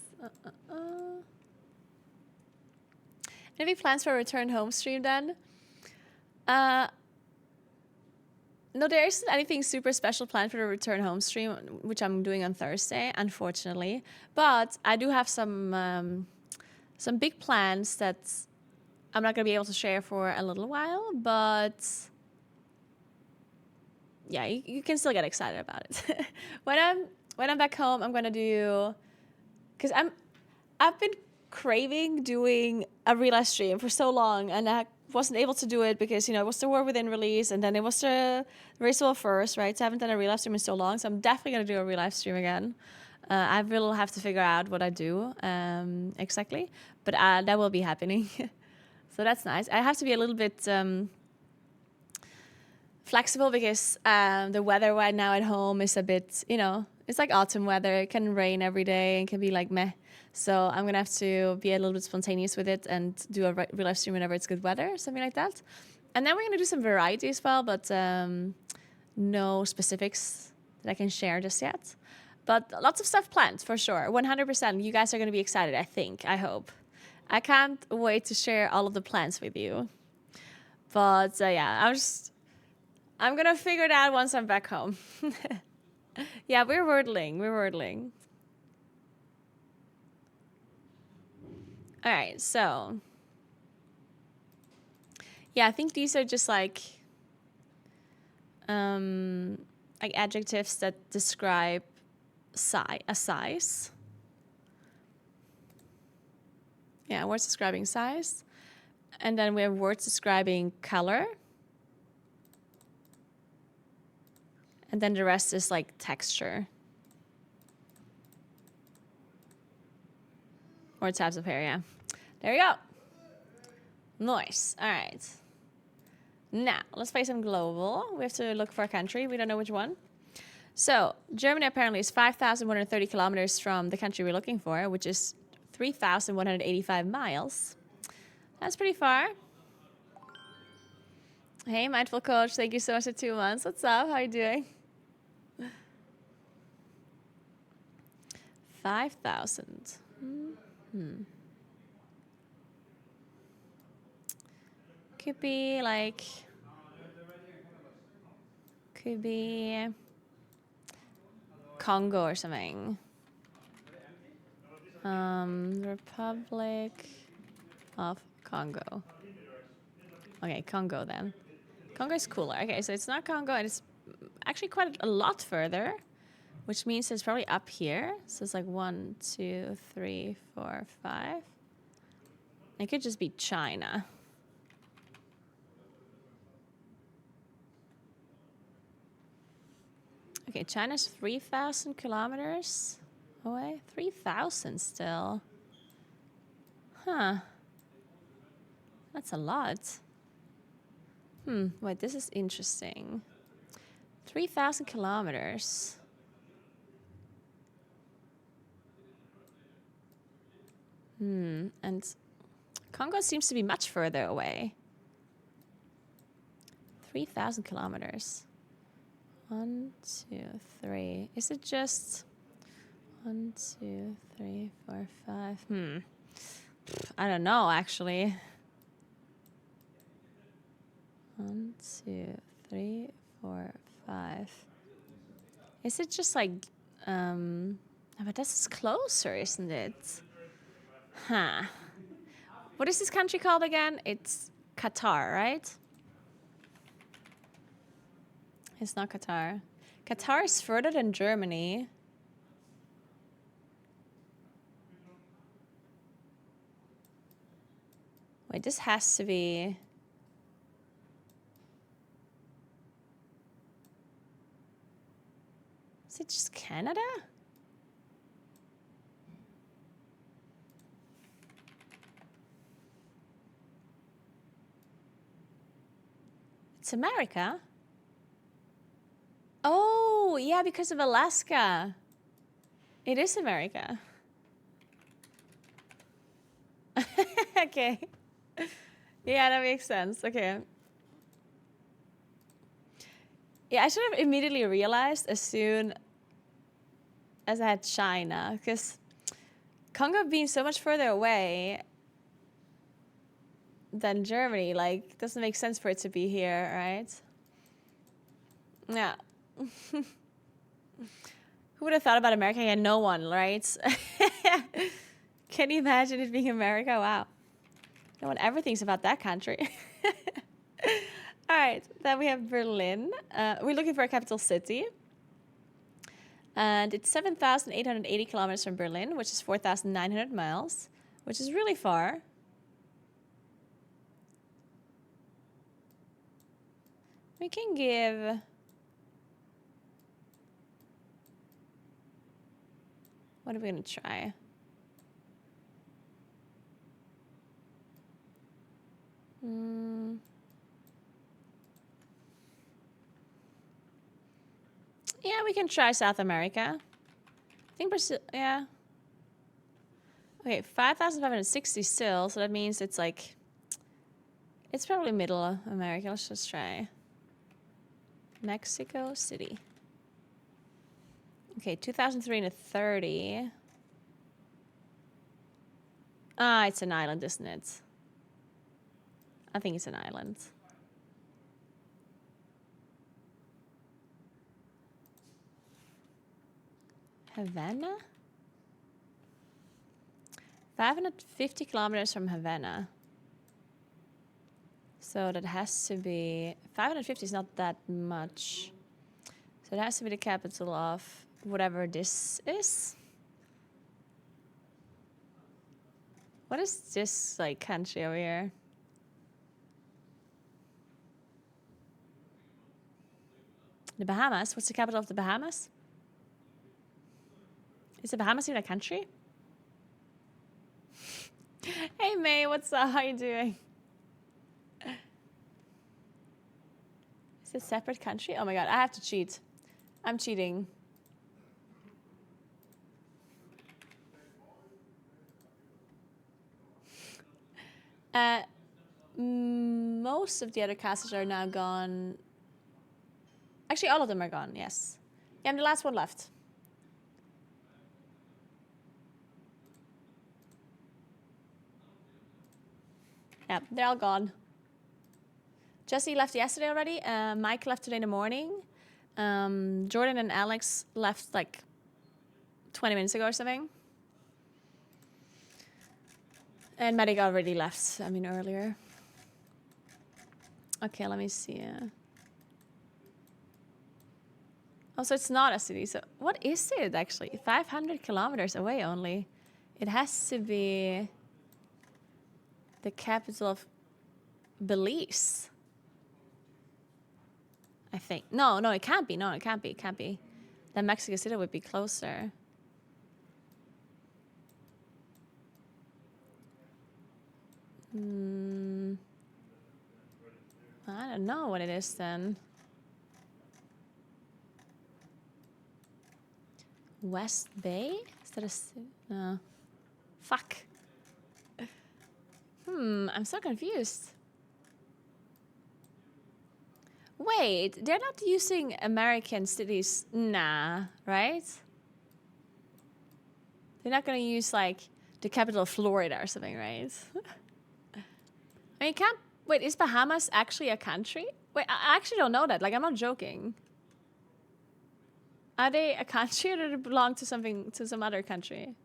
Speaker 1: Any plans for a return home stream then? No, there isn't anything super special planned for the return home stream, which I'm doing on Thursday, unfortunately. But I do have some big plans that I'm not going to be able to share for a little while. But yeah, you can still get excited about it. When I'm back home, I'm going to do... Because I've been craving doing a real life stream for so long, and I wasn't able to do it because, you know, it was the War Within release, and then it was the Race of First, right? So I haven't done a real life stream in so long, so I'm definitely going to do a real life stream again. I will have to figure out what I do exactly, but that will be happening. So that's nice. I have to be a little bit flexible because the weather right now at home is a bit, it's like autumn weather. It can rain every day and can be like meh. So I'm going to have to be a little bit spontaneous with it and do a real live stream whenever it's good weather, something like that. And then we're going to do some variety as well, but no specifics that I can share just yet. But lots of stuff planned for sure. 100%. You guys are going to be excited, I think. I hope. I can't wait to share all of the plans with you. But yeah, I'm going to figure it out once I'm back home. Yeah, we're wordling. All right, so. Yeah, I think these are just like adjectives that describe a size. Yeah, words describing size. And then we have words describing color. And then the rest is like texture. Or types of hair, yeah. There we go. Nice. All right. Now, let's play some global. We have to look for a country. We don't know which one. So, Germany apparently is 5,130 kilometers from the country we're looking for, which is 3,185 miles. That's pretty far. Hey, Mindful Coach. Thank you so much for 2 months. What's up? How are you doing? 5,000. Could be like... Could be... Congo or something. Republic of Congo. Okay, Congo then. Congo is cooler. Okay, so it's not Congo, and it's actually quite a lot further, which means it's probably up here. So it's like 1, 2, 3, 4, 5. It could just be China. Okay, China's 3,000 kilometers away. 3,000 still. Huh. That's a lot. Wait, this is interesting. 3,000 kilometers. And Congo seems to be much further away. 3,000 kilometers. 1, 2, 3. Is it just 1, 2, 3, 4, 5? I don't know, actually. 1, 2, 3, 4, 5. Is it just like, but this is closer, isn't it? Huh. What is this country called again? It's Qatar, right? It's not Qatar. Qatar is further than Germany. Wait, this has to be... Is it just Canada? It's America? Oh, yeah, because of Alaska. It is America. Okay. Yeah, that makes sense. Okay. Yeah, I should have immediately realized as soon as I had China, because Congo being so much further away than Germany, like, doesn't make sense for it to be here, right? Yeah. Who would have thought about America? Yeah, no one, right? Can you imagine it being America? Wow. No one ever thinks about that country. All right, then we have Berlin. We're looking for a capital city. And it's 7,880 kilometers from Berlin, which is 4,900 miles, which is really far. We can give... What are we gonna try? Yeah, we can try South America. I think Brazil, yeah. Okay, 5,560 still, so that means it's like, it's probably middle America. Let's just try Mexico City. Okay, 2,330. Ah, it's an island, isn't it? I think it's an island. Havana? 550 kilometers from Havana. So that has to be... 550 is not that much. So it has to be the capital of whatever this is. What is this, like, country over here? The Bahamas? What's the capital of the Bahamas? Is the Bahamas even a country? Hey May, what's up? How you doing? Is it a separate country? Oh my god, I have to cheat. I'm cheating. Most of the other castles are now gone. Actually, all of them are gone, yes. Yeah, I'm the last one left. Yeah, they're all gone. Jesse left yesterday already. Mike left today in the morning. Jordan and Alex left like 20 minutes ago or something. And Medic already left, I mean, earlier. Okay, let me see. Oh, so it's not a city. So what is it, actually? 500 kilometers away only. It has to be the capital of Belize. I think. No, it can't be. No, it can't be. It can't be. Then Mexico City would be closer. I don't know what it is then. West Bay? Is that a city? No. Fuck. I'm so confused. Wait, they're not using American cities. Nah, right? They're not gonna use like the capital of Florida or something, right? I mean, can't. Wait, is Bahamas actually a country? Wait, I actually don't know that. Like, I'm not joking. Are they a country or do they belong to something, to some other country?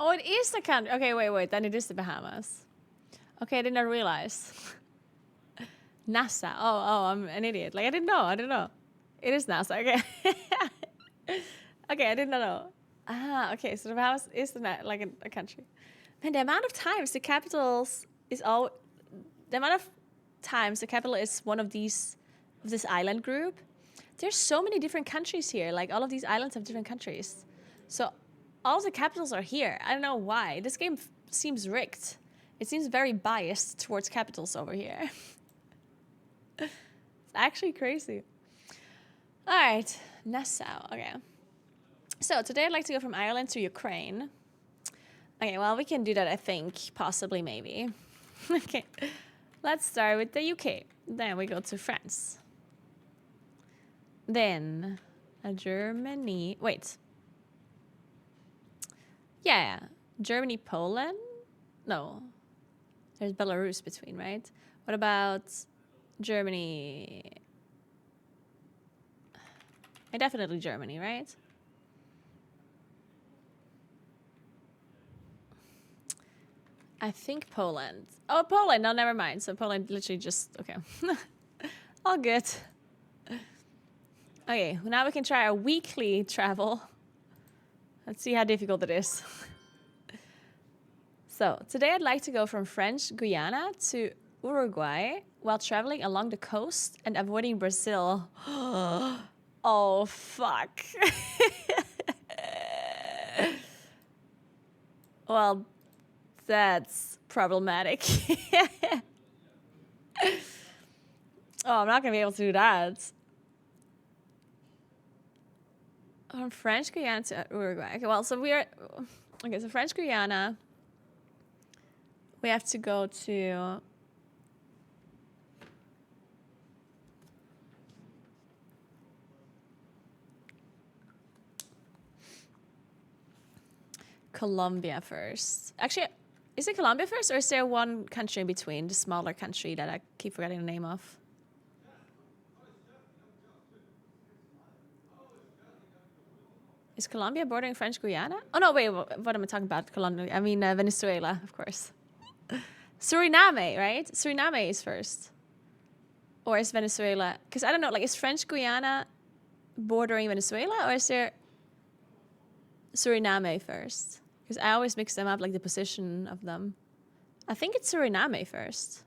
Speaker 1: Oh, it is the country. Okay, wait. Then it is the Bahamas. Okay, I did not realize. NASA. Oh, I'm an idiot. Like, I didn't know. It is NASA. Okay. Okay, I did not know. Ah, okay. So the Bahamas is like a country. Man, the amount of times the capitals is all... The amount of times the capital is one of these... Of this island group. There's so many different countries here. Like, all of these islands have different countries. So... all the capitals are here. I don't know why. This game seems rigged. It seems very biased towards capitals over here. It's actually crazy. All right, Nassau. Okay. So today I'd like to go from Ireland to Ukraine. Okay, well, we can do that, I think. Possibly, maybe. Okay. Let's start with the UK. Then we go to France. Then Germany. Wait. Yeah, Germany, Poland? No. There's Belarus between, right? What about Germany? Definitely Germany, right? I think Poland. Oh, Poland. No, never mind. So Poland literally just... Okay. All good. Okay, now we can try our weekly travel. Let's see how difficult it is. So, today I'd like to go from French Guiana to Uruguay while traveling along the coast and avoiding Brazil. Oh, fuck. Well, that's problematic. Oh, I'm not going to be able to do that. From French Guiana to Uruguay. Okay, well, so so French Guiana. We have to go to... Colombia first. Actually, is it Colombia first, or is there one country in between, the smaller country that I keep forgetting the name of? Is Colombia bordering French Guiana? Oh, no, wait, what am I talking about? Colombia. I mean, Venezuela, of course. Suriname, right? Suriname is first. Or is Venezuela? Because I don't know, like, is French Guiana bordering Venezuela, or is there Suriname first? Because I always mix them up, like the position of them. I think it's Suriname first.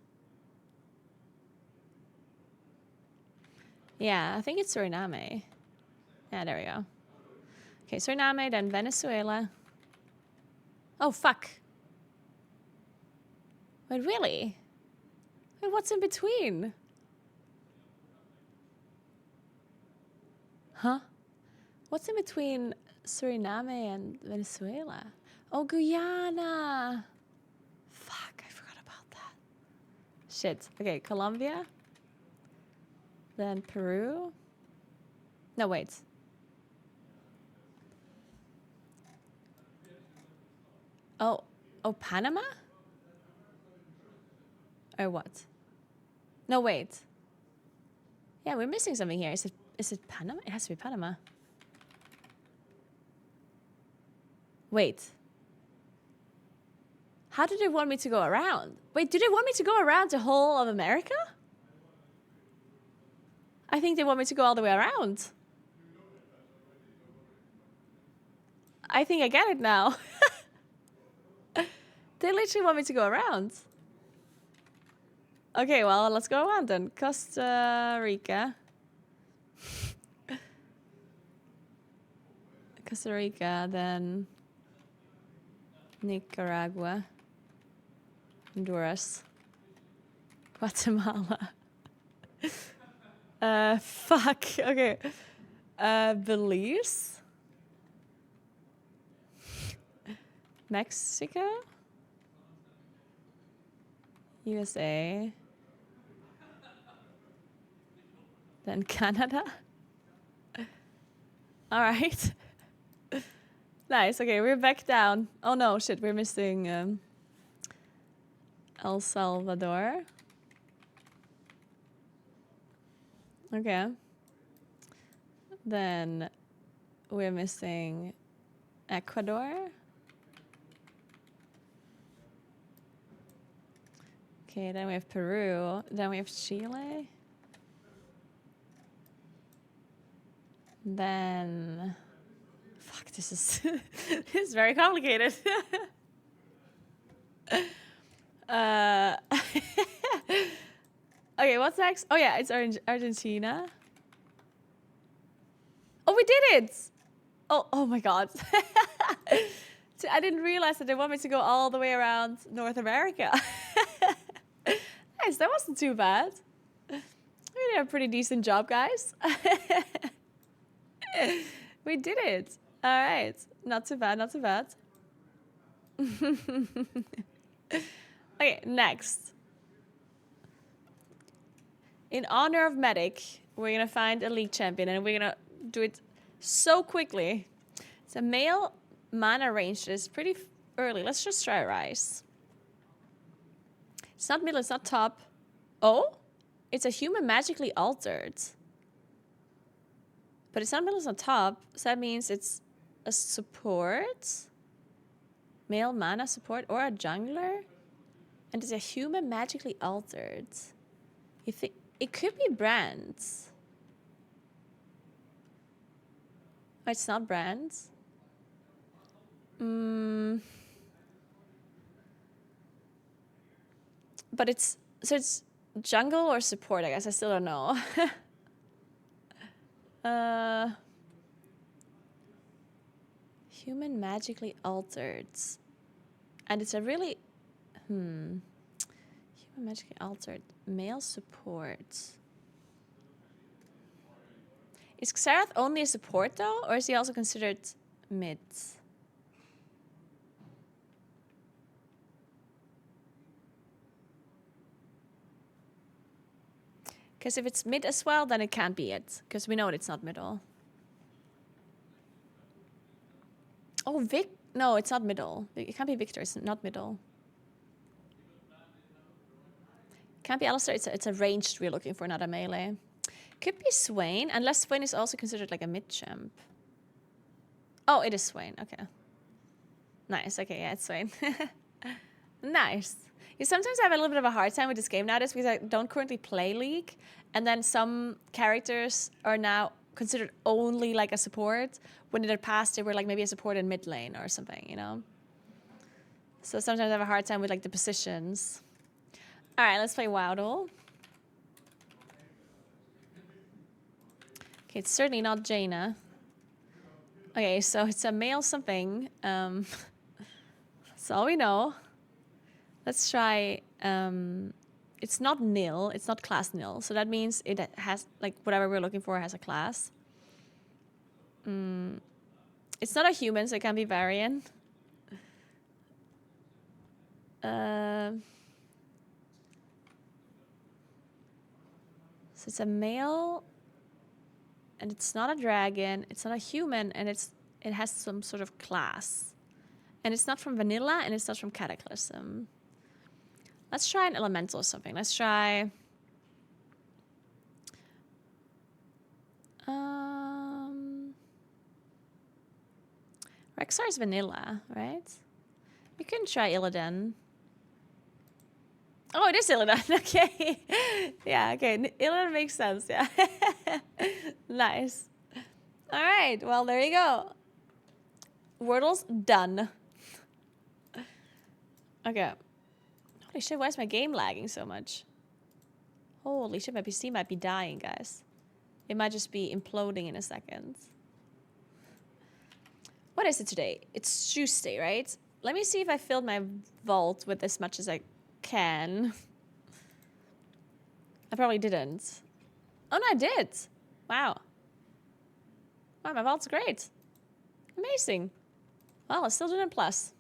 Speaker 1: Yeah, I think it's Suriname. Yeah, there we go. Okay, Suriname, then Venezuela. Oh, fuck. Wait, really? Wait, what's in between? Huh? What's in between Suriname and Venezuela? Oh, Guyana. Fuck, I forgot about that. Shit. Okay, Colombia. Then Peru. No, wait. Oh, Panama? Or what? No, wait. Yeah, we're missing something here. Is it Panama? It has to be Panama. Wait. How do they want me to go around? Wait, do they want me to go around the whole of America? I think they want me to go all the way around. I think I get it now. They literally want me to go around. Okay, well, let's go around then. Costa Rica. Costa Rica, then Nicaragua, Honduras, Guatemala. Fuck. Okay. Belize, Mexico, USA, then Canada. All right. Nice. Okay, we're back down. Oh no, shit, we're missing El Salvador. Okay. Then we're missing Ecuador. Okay, then we have Peru. Then we have Chile. Then... Fuck, this is this is very complicated. Okay, what's next? Oh yeah, it's Argentina. Oh, we did it! Oh my god. I didn't realize that they want me to go all the way around North America. Nice, that wasn't too bad. We did a pretty decent job, guys. We did it. All right. Not too bad, not too bad. Okay, next. In honor of Medic, we're going to find a league champion, and we're going to do it so quickly. It's a male mana range. It's pretty early. Let's just try Rise. It's not middle, it's not top. Oh? It's a human magically altered. But it's not middle, it's not top. So that means it's a support. Male mana support or a jungler. And it's a human magically altered. You think it could be brands. Oh, it's not brands. But it's So it's jungle or support, I guess. I still don't know. Human magically altered. And it's a really... Human magically altered. Male support. Is Xerath only a support, though? Or is he also considered mid? Because if it's mid as well, then it can't be it. Because we know it's not middle. Oh, Vic... No, it's not middle. It can't be Victor. It's not middle. Can't be Alistair. It's a ranged we're looking for, not a melee. Could be Swain, unless Swain is also considered like a mid-champ. Oh, it is Swain. Okay. Nice. Okay, yeah, it's Swain. Nice. You sometimes have a little bit of a hard time with this game nowadays because I don't currently play League. And then some characters are now considered only like a support, when in the past they were like maybe a support in mid lane or something, you know? So sometimes I have a hard time with like the positions. All right, let's play Wowdle. Okay, it's certainly not Jaina. Okay, so it's a male something. That's all we know. Let's try... it's not nil. It's not class nil. So that means it has, like, whatever we're looking for has a class. It's not a human, so it can be variant. So it's a male, and it's not a dragon. It's not a human, and it has some sort of class. And it's not from Vanilla, and it's not from Cataclysm. Let's try an elemental or something. Let's try... Rexar is vanilla, right? We can try Illidan. Oh, it is Illidan. Okay. Yeah, okay. Illidan makes sense, yeah. Nice. All right, well, there you go. Wordle's done. Okay. Holy shit, why is my game lagging so much? Holy shit, my PC might be dying, guys. It might just be imploding in a second. What is it today? It's Tuesday, right? Let me see if I filled my vault with as much as I can. I probably didn't. Oh, no, I did. Wow. Wow, my vault's great. Amazing. Well, I still didn't plus.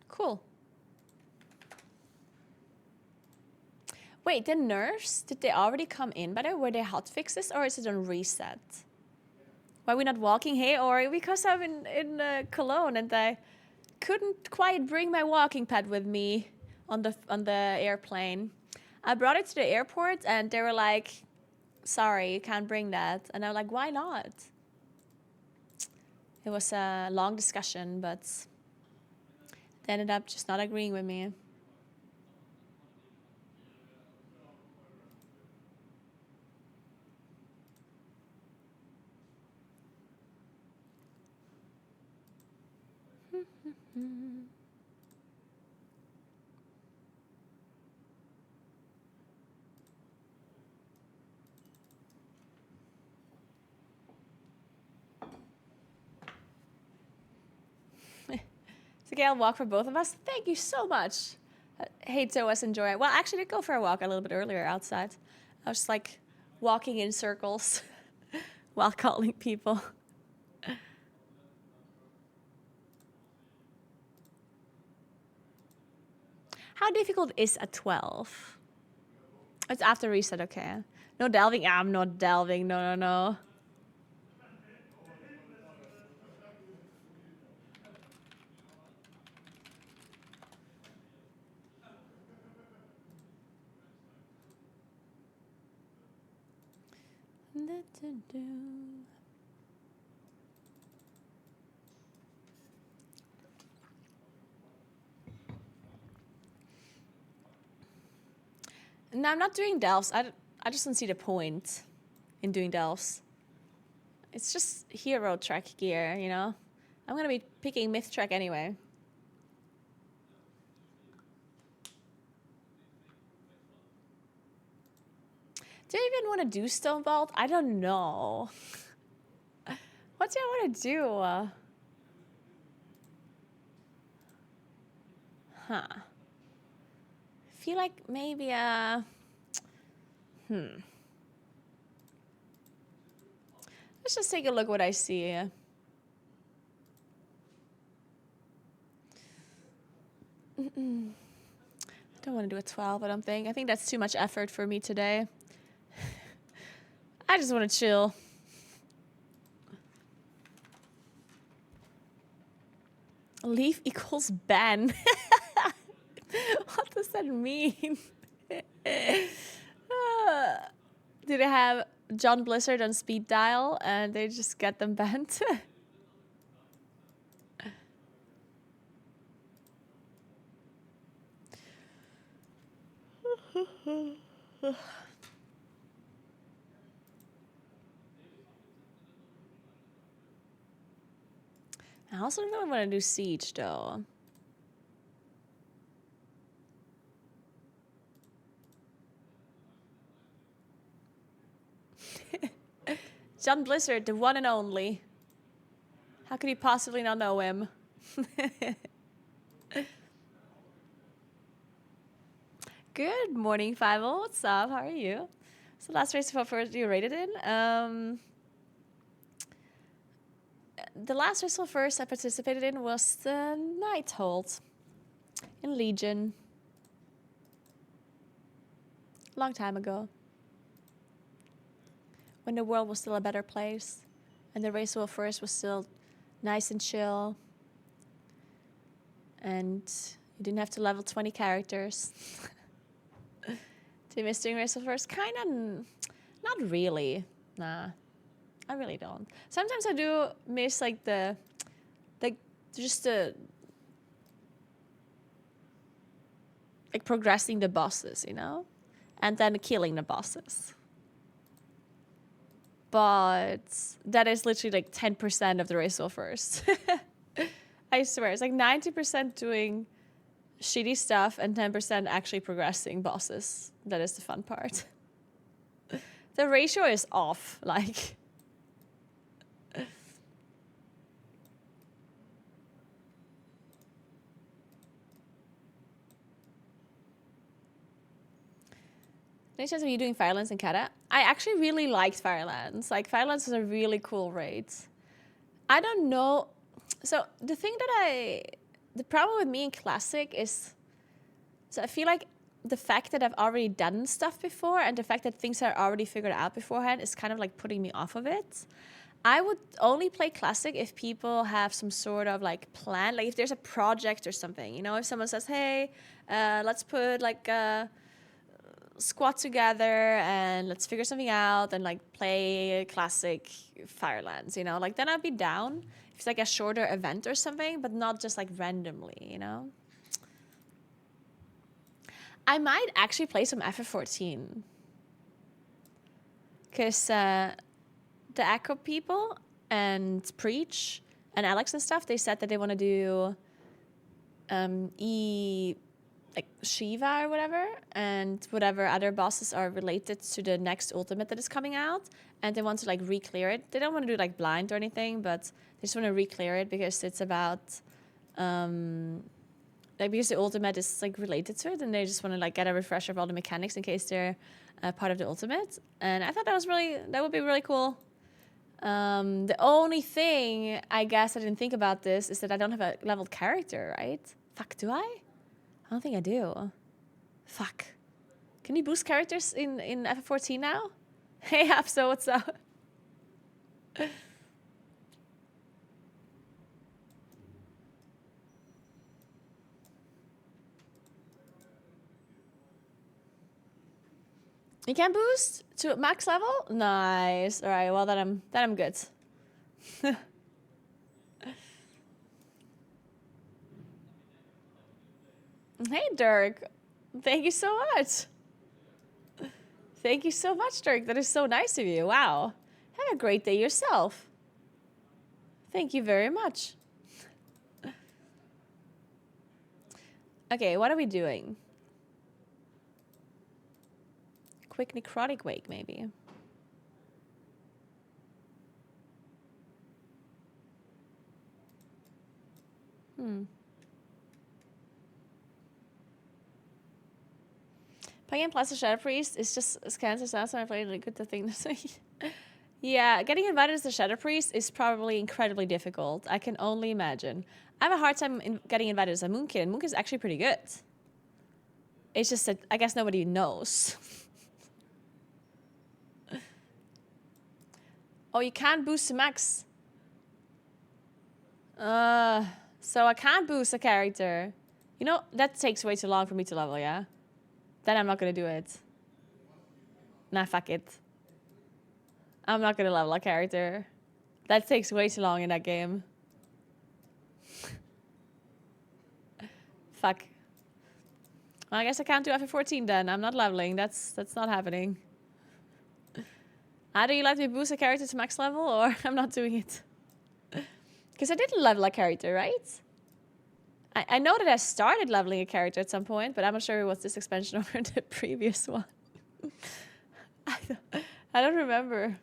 Speaker 1: Cool. Wait, the nerfs, did they already come in by the way? Were they hot fixes or is it on reset? Why are we not walking here? Or because I'm in Cologne and I couldn't quite bring my walking pad with me on the airplane. I brought it to the airport and they were like, sorry, you can't bring that. And I'm like, why not? It was a long discussion, but they ended up just not agreeing with me. It's okay, I'll walk for both of us. Thank you so much. Hate to us enjoy it. Well, I actually did go for a walk a little bit earlier outside. I was just like walking in circles while calling people. How difficult is a 12? It's after reset, okay. No delving? Yeah, I'm not delving. No, no, no. No, I'm not doing delves. I just don't see the point in doing delves. It's just hero track gear, you know? I'm gonna be picking myth track anyway. Do I even want to do Stone Vault? I don't know. What do I want to do? Huh. I feel like maybe Let's just take a look what I see here. I don't want to do a 12, I don't think. I think that's too much effort for me today. I just want to chill. Leaf equals ban. What does that mean? Do they have John Blizzard on speed dial and they just get them banned? I also don't want to do Siege though. John Blizzard, the one and only. How could you possibly not know him? Good morning, Fivel. What's up? How are you? So last race for first you rated in. The last race for first I participated in was the Night Hold in Legion. Long time ago. When the world was still a better place. And the race for first was still nice and chill. And you didn't have to level 20 characters. Do you miss doing race for first? Kinda, not really. Nah, I really don't. Sometimes I do miss like like progressing the bosses, you know? And then killing the bosses. But that is literally like 10% of the race for first. I swear, it's like 90% doing shitty stuff and 10% actually progressing bosses. That is the fun part. The ratio is off, like. Any chance of you doing Firelands and Kata? I actually really liked Firelands. Like, Firelands was a really cool raid. I don't know. So, the thing that the problem with me in Classic is, so I feel like the fact that I've already done stuff before and the fact that things are already figured out beforehand is kind of like putting me off of it. I would only play Classic if people have some sort of like plan, like if there's a project or something, you know, if someone says, hey, let's put like a squad together and let's figure something out and like play Classic Firelands, you know, like then I'd be down if it's like a shorter event or something, but not just like randomly, you know. I might actually play some FF14 because the Echo people and Preach and Alex and stuff, they said that they want to do like Shiva or whatever, and whatever other bosses are related to the next ultimate that is coming out, and they want to like re-clear it. They don't want to do like blind or anything, but they just want to re-clear it because it's about like because the ultimate is like related to it, and they just want to like get a refresher of all the mechanics in case they're part of the ultimate. And I thought that would be really cool. The only thing I guess I didn't think about this is that I don't have a leveled character, right? Fuck, do I? I don't think I do. Fuck. Can you boost characters in FF14 now? Hey, Apso, what's up? You can boost to max level? Nice. All right, well then I'm good. Hey, Dirk. Thank you so much. Thank you so much, Dirk. That is so nice of you. Wow. Have a great day yourself. Thank you very much. Okay, what are we doing? quick necrotic wake, maybe. Playing plus a Shadow Priest is just scans as last time I played. Like, good to think this way. Yeah, getting invited as the Shadow Priest is probably incredibly difficult. I can only imagine. I have a hard time getting invited as a Moonkid, and Moonkid is actually pretty good. It's just that I guess nobody knows. Oh, you can't boost to max. So I can't boost a character. You know, that takes way too long for me to level, yeah? Then I'm not gonna do it. Nah, fuck it. I'm not gonna level a character. That takes way too long in that game. Fuck. Well, I guess I can't do FF14 then. I'm not leveling. That's not happening. Either you let me boost a character to max level, or I'm not doing it. Because I didn't level a character, right? I know that I started leveling a character at some point, but I'm not sure it was this expansion or the previous one. I don't remember.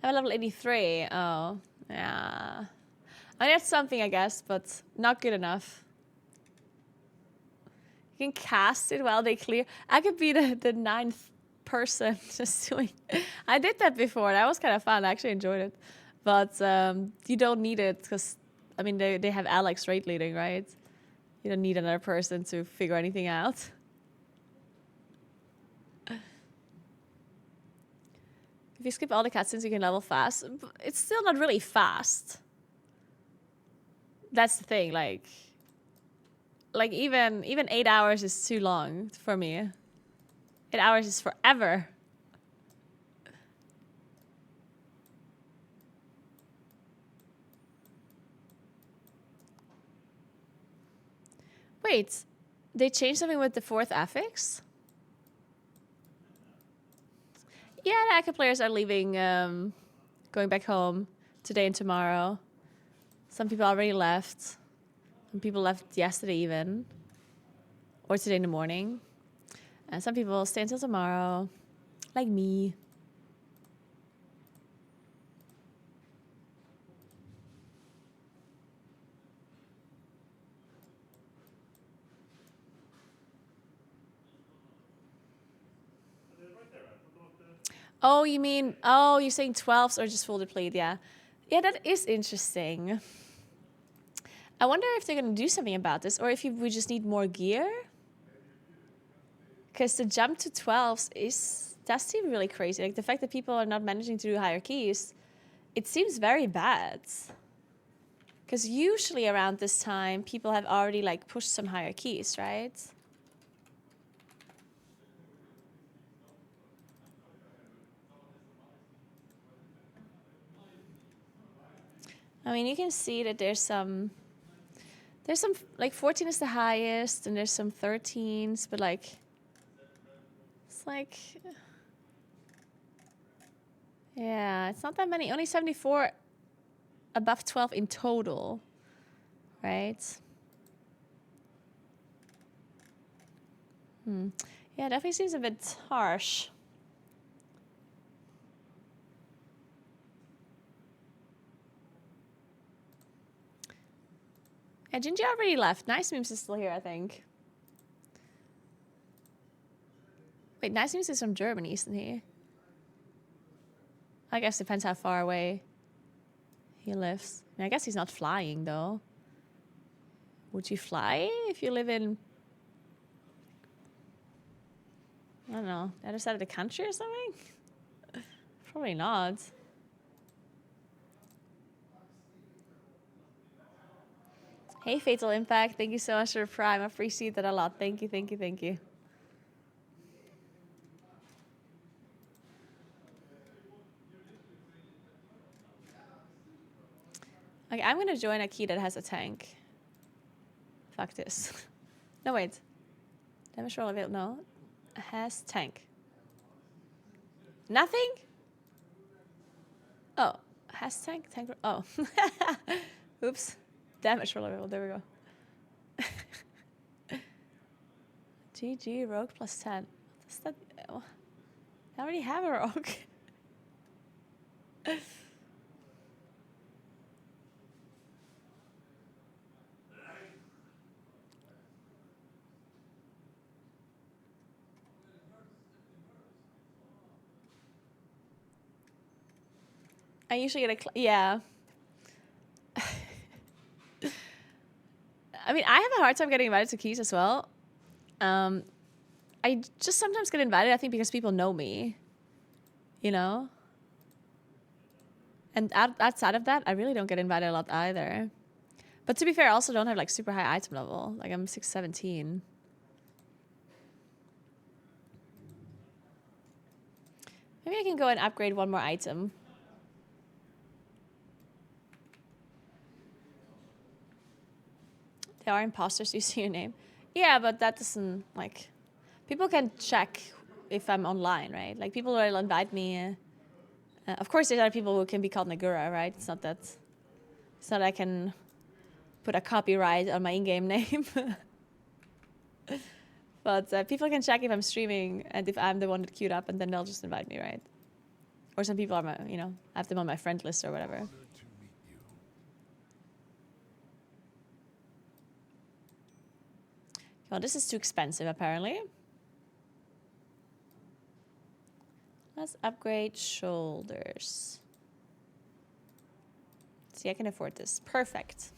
Speaker 1: I'm level 83. Oh, yeah. I mean, that's something, I guess, but not good enough. You can cast it while they clear. I could be the ninth person just doing. I did that before. That was kind of fun. I actually enjoyed it. But you don't need it because, I mean, they have Alex rate leading, right? You don't need another person to figure anything out. If you skip all the cutscenes, you can level fast. It's still not really fast. That's the thing, like even 8 hours is too long for me. 8 hours is forever. Wait, they changed something with the 4th affix? Yeah, the active players are leaving, going back home today and tomorrow. Some people already left. Some people left yesterday even. Or today in the morning. And some people stay until tomorrow. Like me. Oh, you mean, oh, you're saying 12s or just full depleted, yeah. Yeah, that is interesting. I wonder if they're going to do something about this, or if we just need more gear. Because the jump to 12s does seem really crazy. Like, the fact that people are not managing to do higher keys, it seems very bad. Because usually around this time, people have already, like, pushed some higher keys, right? I mean, you can see that there's some, like, 14 is the highest, and there's some 13s, but, like, it's like, yeah, it's not that many. Only 74 above 12 in total, right? Yeah, definitely seems a bit harsh. Yeah, Ginger already left. Nice Memes is still here, I think. Wait, Nice Memes is from Germany, isn't he? I guess it depends how far away he lives. I mean, I guess he's not flying, though. Would you fly if you live in, I don't know, the other side of the country or something? Probably not. Hey, Fatal Impact. Thank you so much for the Prime. I appreciate that a lot. Thank you, thank you, thank you. Okay, I'm going to join a key that has a tank. Fuck this. No, wait. Damage roll available. No. Has tank. Nothing? Oh. Has tank? Oh. Oops. Damage roller level. There we go. GG, rogue plus 10. Does that... Oh. I already have a rogue. I usually get a... Yeah. I mean, I have a hard time getting invited to keys as well. I just sometimes get invited, I think, because people know me. You know? And outside of that, I really don't get invited a lot either. But to be fair, I also don't have like super high item level. Like I'm 617. Maybe I can go and upgrade one more item. There are imposters using your name. Yeah, but that doesn't, like... People can check if I'm online, right? Like, people will invite me. Of course, there's other people who can be called Naguura, right? It's not that... It's not that I can put a copyright on my in-game name. But people can check if I'm streaming and if I'm the one that queued up, and then they'll just invite me, right? Or some people are, my, you know, I have them on my friend list or whatever. Well, this is too expensive, apparently. Let's upgrade shoulders. See, I can afford this. Perfect.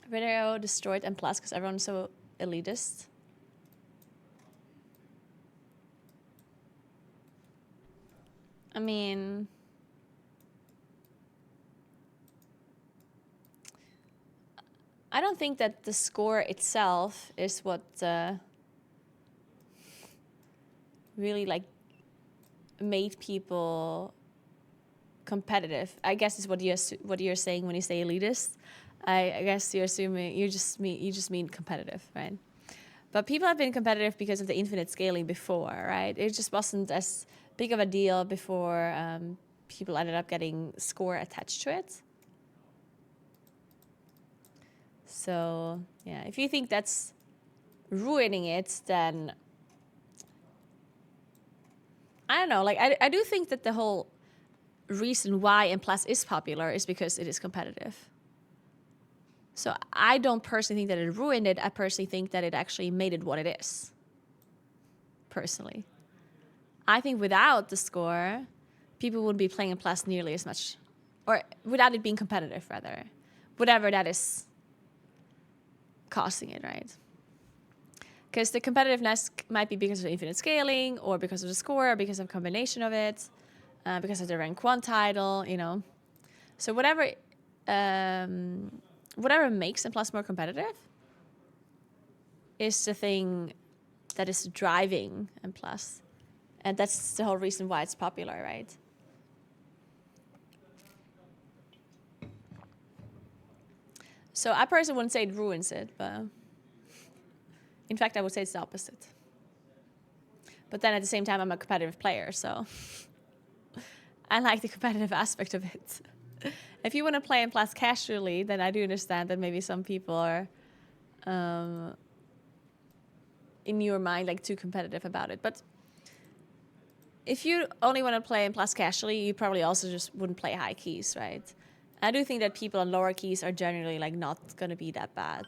Speaker 1: Video destroyed and plus because everyone's so elitist. I mean... I don't think that the score itself is what really like made people competitive. I guess is what you're saying when you say elitist. I guess you're assuming you just mean competitive, right? But people have been competitive because of the infinite scaling before, right? It just wasn't as big of a deal before people ended up getting score attached to it. So, yeah, if you think that's ruining it, then I don't know. Like, I do think that the whole reason why M+ is popular is because it is competitive. So I don't personally think that it ruined it. I personally think that it actually made it what it is. Personally. I think without the score, people wouldn't be playing M+ nearly as much. Or without it being competitive, rather. Whatever that is causing it, right? Because the competitiveness might be because of infinite scaling, or because of the score, or because of a combination of it, because of the rank 1 title, you know. So whatever makes M+ more competitive is the thing that is driving M+. And that's the whole reason why it's popular, right? So I personally wouldn't say it ruins it, but in fact, I would say it's the opposite. But then at the same time, I'm a competitive player, so I like the competitive aspect of it. If you want to play M+ casually, then I do understand that maybe some people are, in your mind, like too competitive about it. But if you only want to play M+ casually, you probably also just wouldn't play high keys, right? I do think that people on lower keys are generally like not gonna be that bad.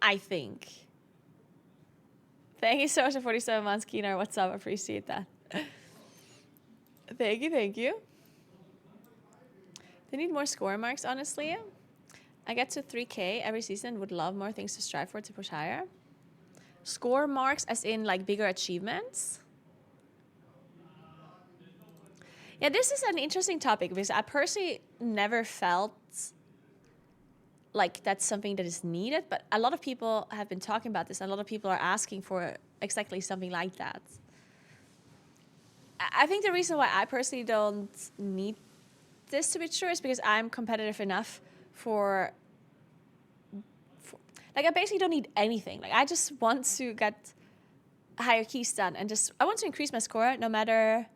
Speaker 1: I think. Thank you so much for 47 months, Keener. What's up? Appreciate that. Thank you, thank you. They need more score marks, honestly. I get to 3K every season. Would love more things to strive for to push higher. Score marks as in like bigger achievements. Yeah, this is an interesting topic because I personally never felt like that's something that is needed, but a lot of people have been talking about this. And a lot of people are asking for exactly something like that. I think the reason why I personally don't need this to be true is because I'm competitive enough for like I basically don't need anything. Like I just want to get higher keys done and I want to increase my score no matter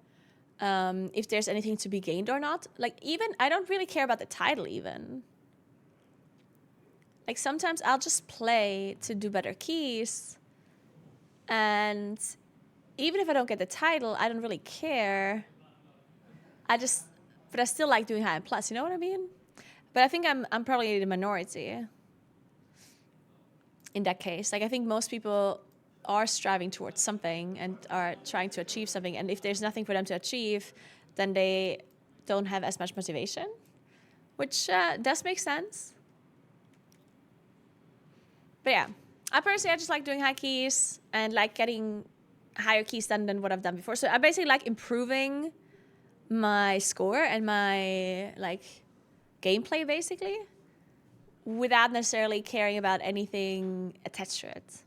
Speaker 1: if there's anything to be gained or not. Like, even, I don't really care about the title even. Like, sometimes I'll just play to do better keys. And even if I don't get the title, I don't really care. But I still like doing high and plus, you know what I mean? But I think I'm probably the minority in that case. Like, I think most people are striving towards something and are trying to achieve something. And if there's nothing for them to achieve, then they don't have as much motivation, which does make sense. But yeah, I personally, I just like doing high keys and like getting higher keys done than what I've done before. So I basically like improving my score and my like gameplay basically without necessarily caring about anything attached to it.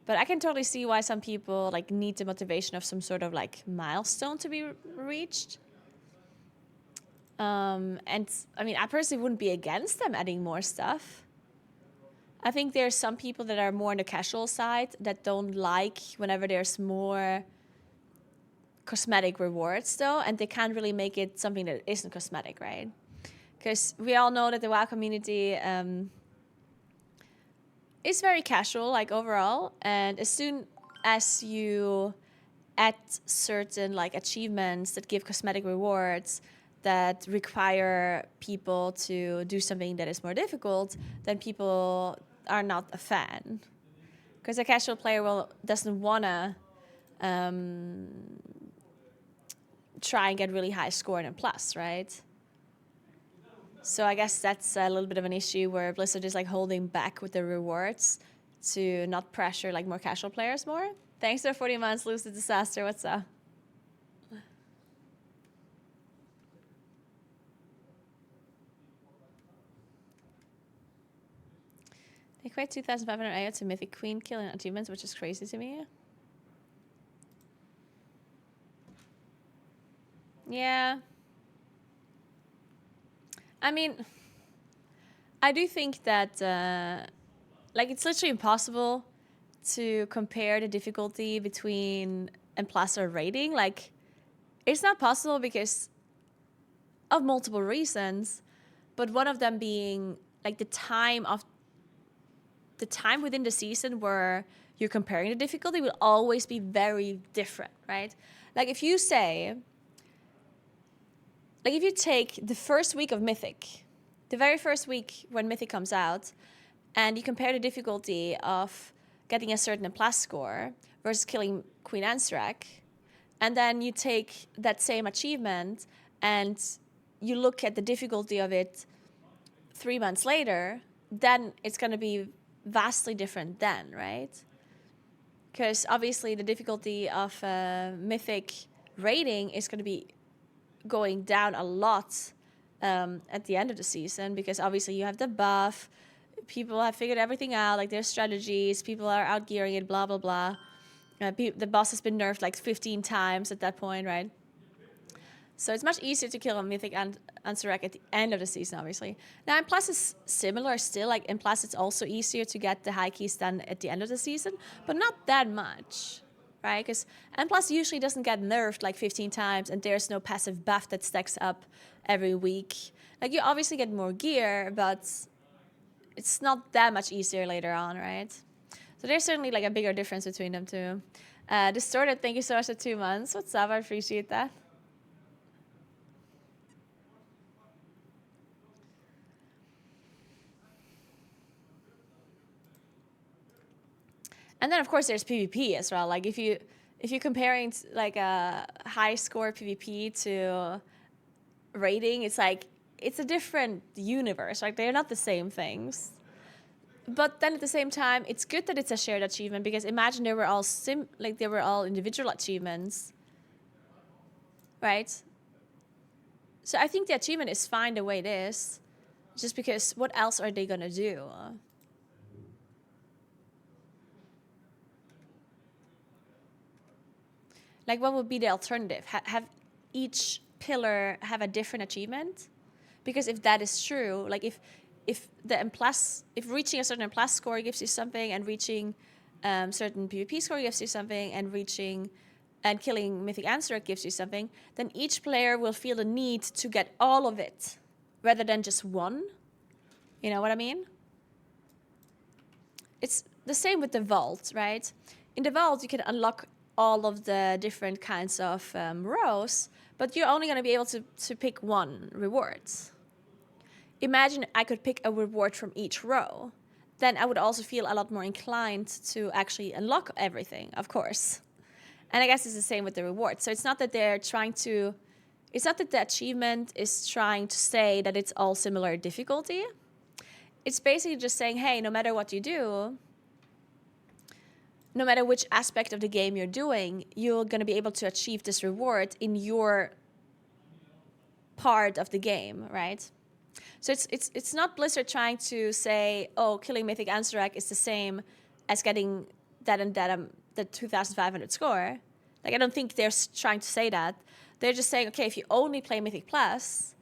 Speaker 1: But I can totally see why some people like need the motivation of some sort of like milestone to be reached. And I mean, I personally wouldn't be against them adding more stuff. I think there's some people that are more on the casual side that don't like whenever there's more cosmetic rewards though, and they can't really make it something that isn't cosmetic, right? Because we all know that the WoW community is very casual, like overall, and as soon as you add certain like achievements that give cosmetic rewards that require people to do something that is more difficult, then people are not a fan. Because a casual player doesn't wanna try and get really high score in a plus, right? So I guess that's a little bit of an issue where Blizzard is like holding back with the rewards to not pressure like more casual players more. Thanks for 40 months, Lucid Disaster. What's up? They equate 2,500 AO to Mythic Queen killing achievements, which is crazy to me. Yeah. I mean, I do think that, like, it's literally impossible to compare the difficulty between M+ or rating. Like, it's not possible because of multiple reasons, but one of them being, like, the time within the season where you're comparing the difficulty will always be very different, right? Like, if you say... Like, if you take the first week of Mythic, the very first week when Mythic comes out, and you compare the difficulty of getting a certain M+ score versus killing Queen Anstrack, and then you take that same achievement and you look at the difficulty of it 3 months later, then it's going to be vastly different then, right? Because obviously the difficulty of Mythic rating is going to be going down a lot at the end of the season, because obviously you have the buff, people have figured everything out, like their strategies, people are out gearing it, blah blah blah. The boss has been nerfed like 15 times at that point, right? So it's much easier to kill a Mythic and Ansarak at the end of the season, obviously. Now, M+ is similar still. Like, M+ it's also easier to get the high keys done at the end of the season, but not that much. Right? Because M+ usually doesn't get nerfed like 15 times, and there's no passive buff that stacks up every week. Like, you obviously get more gear, but it's not that much easier later on, right? So there's certainly like a bigger difference between them two. Distorted, thank you so much for 2 months. What's up? I appreciate that. And then, of course, there's PvP as well. Like, if you're comparing like a high score PvP to rating, it's like it's a different universe. Like, they're not the same things. But then at the same time, it's good that it's a shared achievement, because imagine they were all individual achievements, right? So I think the achievement is fine the way it is, just because what else are they gonna do? Like, what would be the alternative? Have each pillar have a different achievement? Because if that is true, like if reaching a certain M+ score gives you something, and reaching certain PvP score gives you something, and reaching and killing Mythic Answer gives you something, then each player will feel the need to get all of it rather than just one. You know what I mean? It's the same with the vault, right? In the vault, you can unlock all of the different kinds of rows, but you're only going to be able to pick one reward. Imagine I could pick a reward from each row. Then I would also feel a lot more inclined to actually unlock everything, of course. And I guess it's the same with the rewards. So it's not that they're trying to... It's not that the achievement is trying to say that it's all similar difficulty. It's basically just saying, hey, no matter what you do, no matter which aspect of the game you're doing, you're going to be able to achieve this reward in your part of the game, right? So it's not Blizzard trying to say, oh, killing Mythic Ansorak is the same as getting that and that the 2,500 score. Like, I don't think they're trying to say that. They're just saying, okay, if you only play Mythic Plus,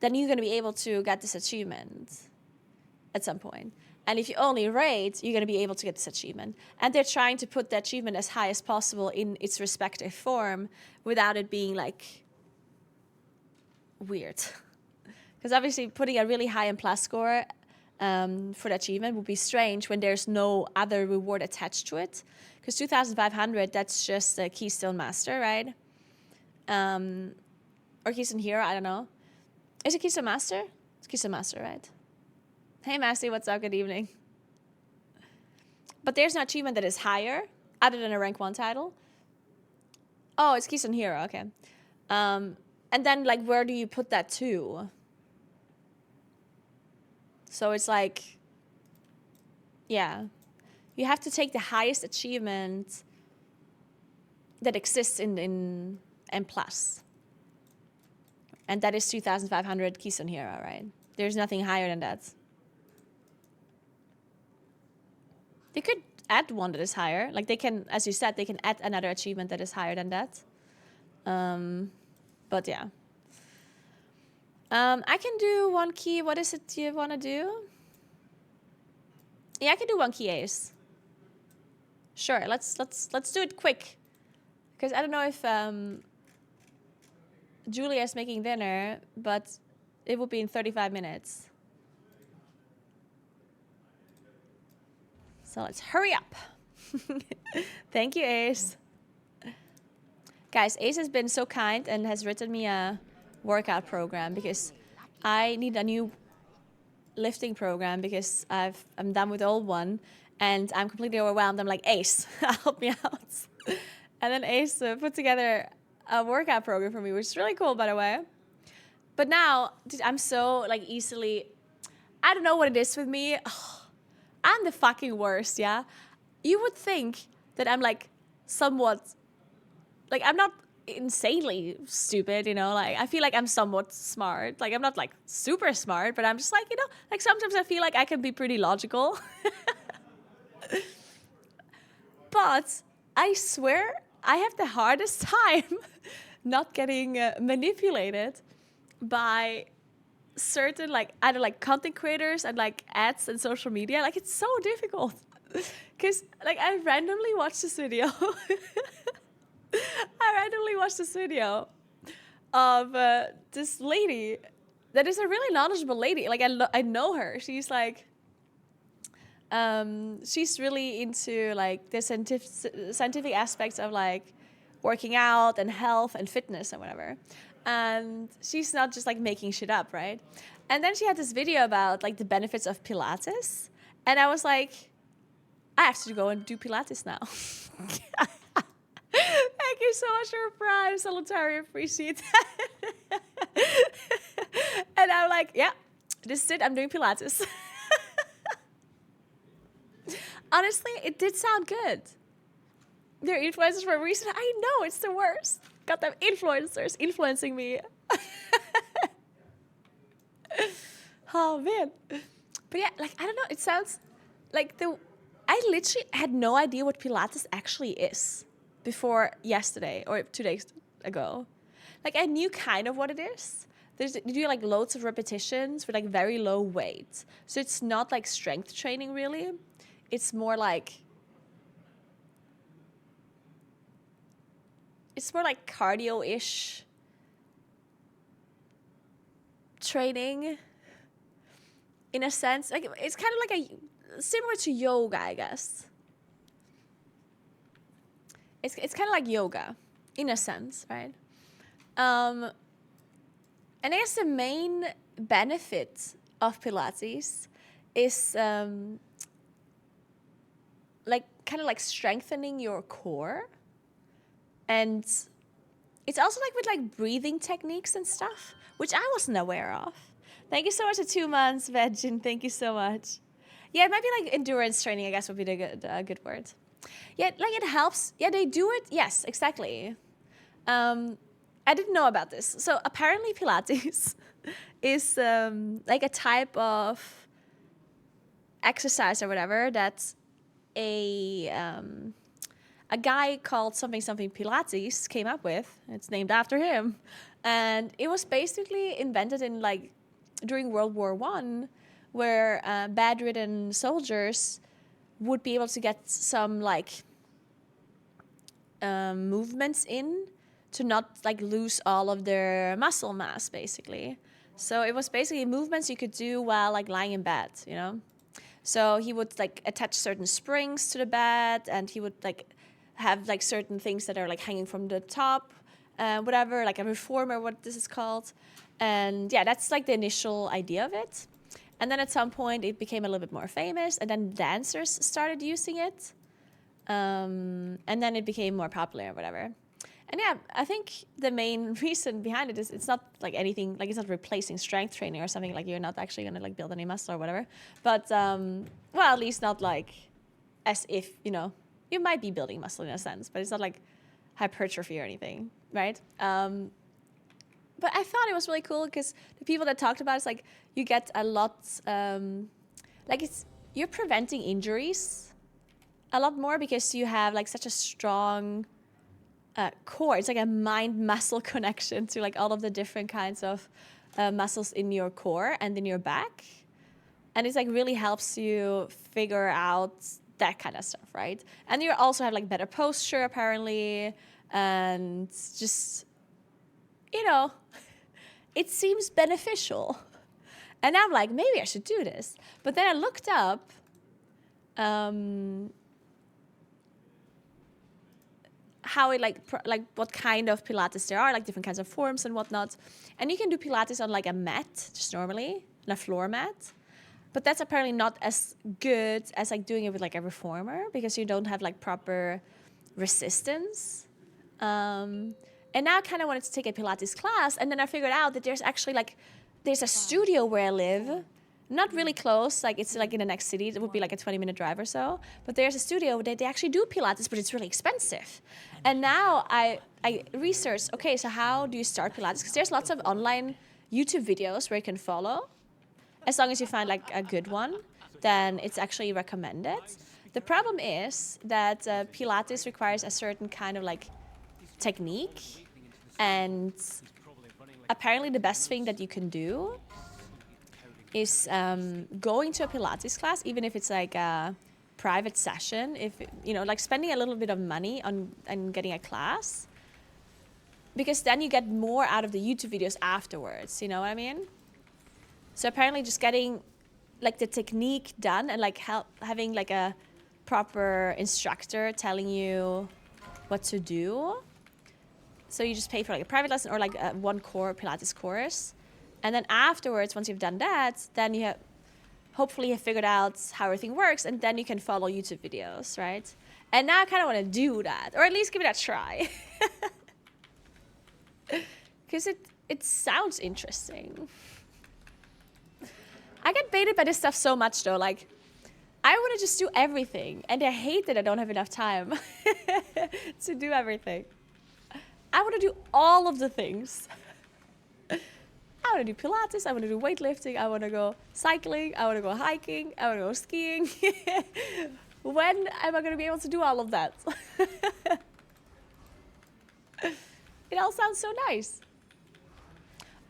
Speaker 1: then you're going to be able to get this achievement at some point. And if you only raid, you're going to be able to get this achievement. And they're trying to put the achievement as high as possible in its respective form without it being, like, weird. Because obviously putting a really high plus score for the achievement would be strange when there's no other reward attached to it. Because 2,500, that's just a Keystone Master, right? Or Keystone Hero, I don't know. Is it Keystone Master? It's Keystone Master, right? Hey, Massey, what's up? Good evening. But there's no achievement that is higher, other than a rank 1 title. Oh, it's Keystone Hero, okay. And then, like, where do you put that to? So it's like, yeah. You have to take the highest achievement that exists in M+. And that is 2,500 Keystone Hero, right? There's nothing higher than that. They could add one that is higher. Like, they can, as you said, they can add another achievement that is higher than that. But yeah. I can do one key. What is it you want to do? Yeah, I can do one key ace. Sure, let's do it quick. Because I don't know if Julia is making dinner, but it will be in 35 minutes. So let's hurry up. Thank you, Ace. Guys, Ace has been so kind and has written me a workout program because I need a new lifting program because I'm done with the old one and I'm completely overwhelmed. I'm like, Ace, help me out. And then Ace put together a workout program for me, which is really cool, by the way. But now, I'm so, like, easily... I don't know what it is with me. Oh, I'm the fucking worst, yeah? You would think that I'm, like, somewhat... Like, I'm not insanely stupid, you know? Like, I feel like I'm somewhat smart. Like, I'm not, like, super smart, but I'm just, like, you know... Like, sometimes I feel like I can be pretty logical. But I swear I have the hardest time not getting manipulated by certain, like, either, like, content creators and, like, ads and social media. Like, it's so difficult. Because, like, I randomly watched this video. I randomly watched this video of this lady that is a really knowledgeable lady. Like, I know her. She's, like... she's really into, like, the scientific aspects of, like, working out and health and fitness and whatever. And she's not just, like, making shit up, right? And then she had this video about, like, the benefits of Pilates. And I was like, I have to go and do Pilates now. Thank you so much for your prime, Solitary. Appreciate that. And I'm like, yeah, this is it. I'm doing Pilates. Honestly, it did sound good. They're influencers for a reason. I know, it's the worst. Got them influencers influencing me. Oh, man. But yeah, like, I don't know. It sounds like I literally had no idea what Pilates actually is before yesterday or 2 days ago. Like, I knew kind of what it is. You do, like, loads of repetitions with, like, very low weight. So it's not, like, strength training, really. It's more like... it's more like cardio-ish training in a sense. Like it's kind of like similar to yoga, I guess. It's kind of like yoga in a sense, right? And I guess the main benefit of Pilates is like kind of like strengthening your core, and it's also like with like breathing techniques and stuff, which I wasn't aware of. Thank you so much for 2 months, Vegin. Thank you so much. Yeah, it might be like endurance training, I guess would be the good word. Yeah, like it helps. Yeah, they do it. Yes, exactly. I didn't know about this. So apparently Pilates is like a type of exercise or whatever that a guy called something Pilates came up with. It's named after him. And it was basically invented in like during World War I, where bedridden soldiers would be able to get some like movements in to not like lose all of their muscle mass, basically. So it was basically movements you could do while like lying in bed, you know? So he would like attach certain springs to the bed, and he would like have like certain things that are like hanging from the top, whatever, like a reformer, what this is called. And yeah, that's like the initial idea of it. And then at some point it became a little bit more famous, and then dancers started using it. And then it became more popular or whatever. And yeah, I think the main reason behind it is it's not like anything, like it's not replacing strength training or something, like you're not actually gonna like build any muscle or whatever. But, well, at least not like as if, you know, you might be building muscle in a sense, but it's not like hypertrophy or anything, right? But I thought it was really cool because the people that talked about it's like you get a lot, like you're preventing injuries a lot more because you have like such a strong core. It's like a mind-muscle connection to like all of the different kinds of muscles in your core and in your back. And it's like really helps you figure out that kind of stuff, right? And you also have like better posture apparently, and just, you know, it seems beneficial. And I'm like, maybe I should do this. But then I looked up how it like what kind of Pilates there are, like different kinds of forms and whatnot. And you can do Pilates on like a mat, just normally, on a floor mat. But that's apparently not as good as like doing it with like a reformer, because you don't have like proper resistance. And now I kind of wanted to take a Pilates class, and then I figured out that there's actually like, there's a studio where I live, not really close, like it's like in the next city, it would be like a 20-minute drive or so, but there's a studio where they actually do Pilates, but it's really expensive. And now I researched, okay, so how do you start Pilates? Because there's lots of online YouTube videos where you can follow. As long as you find like a good one, then it's actually recommended. The problem is that Pilates requires a certain kind of like technique, and apparently the best thing that you can do is going to a Pilates class, even if it's like a private session, if you know, like spending a little bit of money on getting a class, because then you get more out of the YouTube videos afterwards, you know what I mean? So apparently just getting like the technique done and like having like a proper instructor telling you what to do. So you just pay for like a private lesson or like a one core Pilates course. And then afterwards, once you've done that, then you have hopefully have figured out how everything works, and then you can follow YouTube videos, right? And now I kind of want to do that, or at least give it a try. Because it sounds interesting. I get baited by this stuff so much though, like I want to just do everything, and I hate that I don't have enough time to do everything. I want to do all of the things. I want to do Pilates, I want to do weightlifting, I want to go cycling, I want to go hiking, I want to go skiing. When am I going to be able to do all of that? It all sounds so nice.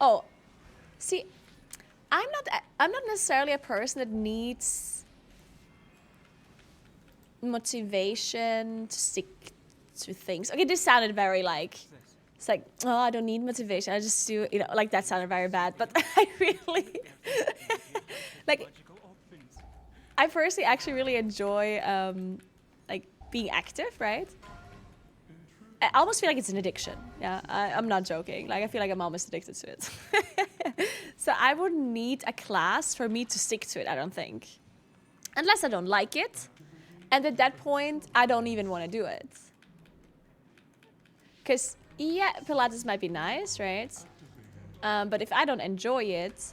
Speaker 1: Oh, see, I'm not necessarily a person that needs motivation to stick to things. Okay, this sounded very like, it's like, oh, I don't need motivation. I just do, you know, like that sounded very bad. But I really, like, I personally actually really enjoy like being active, right? I almost feel like it's an addiction. Yeah, I'm not joking. Like, I feel like I'm almost addicted to it. So I wouldn't need a class for me to stick to it, I don't think. Unless I don't like it. And at that point, I don't even want to do it. Because, yeah, Pilates might be nice, right? But if I don't enjoy it,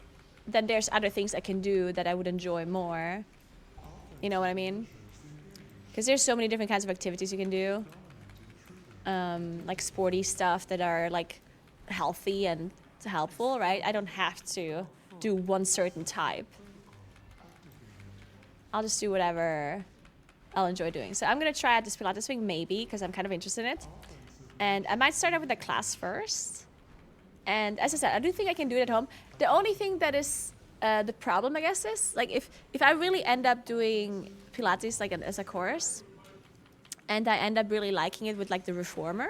Speaker 1: then there's other things I can do that I would enjoy more. You know what I mean? Because there's so many different kinds of activities you can do. Like sporty stuff that are like healthy and helpful, right? I don't have to do one certain type. I'll just do whatever I'll enjoy doing. So I'm gonna try out this Pilates thing maybe because I'm kind of interested in it. And I might start out with a class first. And as I said, I do think I can do it at home. The only thing that is the problem, I guess, is like if I really end up doing Pilates like as a course, and I end up really liking it with like the reformer,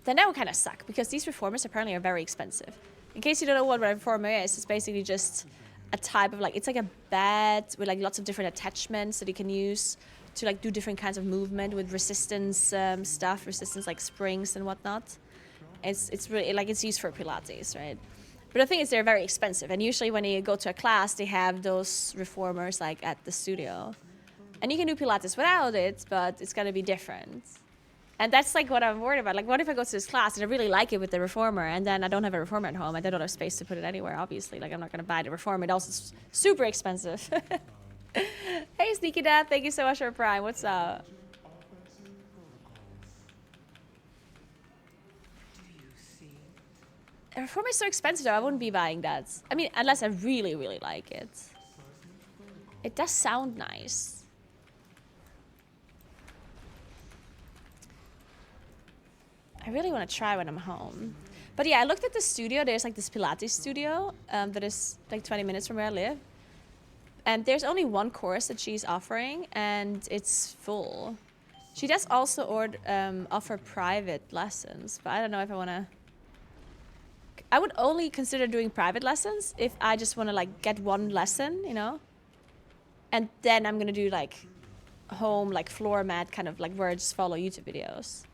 Speaker 1: then that would kind of suck because these reformers apparently are very expensive. In case you don't know what a reformer is, it's basically just a type of like, it's like a bed with like lots of different attachments that you can use to like do different kinds of movement with resistance stuff, resistance like springs and whatnot. It's really like it's used for Pilates, right? But the thing is they're very expensive. And usually when you go to a class, they have those reformers like at the studio. And you can do Pilates without it, but it's going to be different. And that's like what I'm worried about. Like, what if I go to this class and I really like it with the reformer, and then I don't have a reformer at home and I don't have space to put it anywhere, obviously. Like, I'm not going to buy the reformer. It also is super expensive. Hey, Sneaky Dad, thank you so much for Prime. What's up? A reformer is so expensive, though. I wouldn't be buying that. I mean, unless I really, really like it. It does sound nice. I really want to try when I'm home. But yeah, I looked at the studio. There's like this Pilates studio that is like 20 minutes from where I live. And there's only one course that she's offering, and it's full. She does also offer private lessons, but I don't know if I want to... I would only consider doing private lessons if I just want to like get one lesson, you know? And then I'm going to do like home, like floor mat kind of like where I just follow YouTube videos.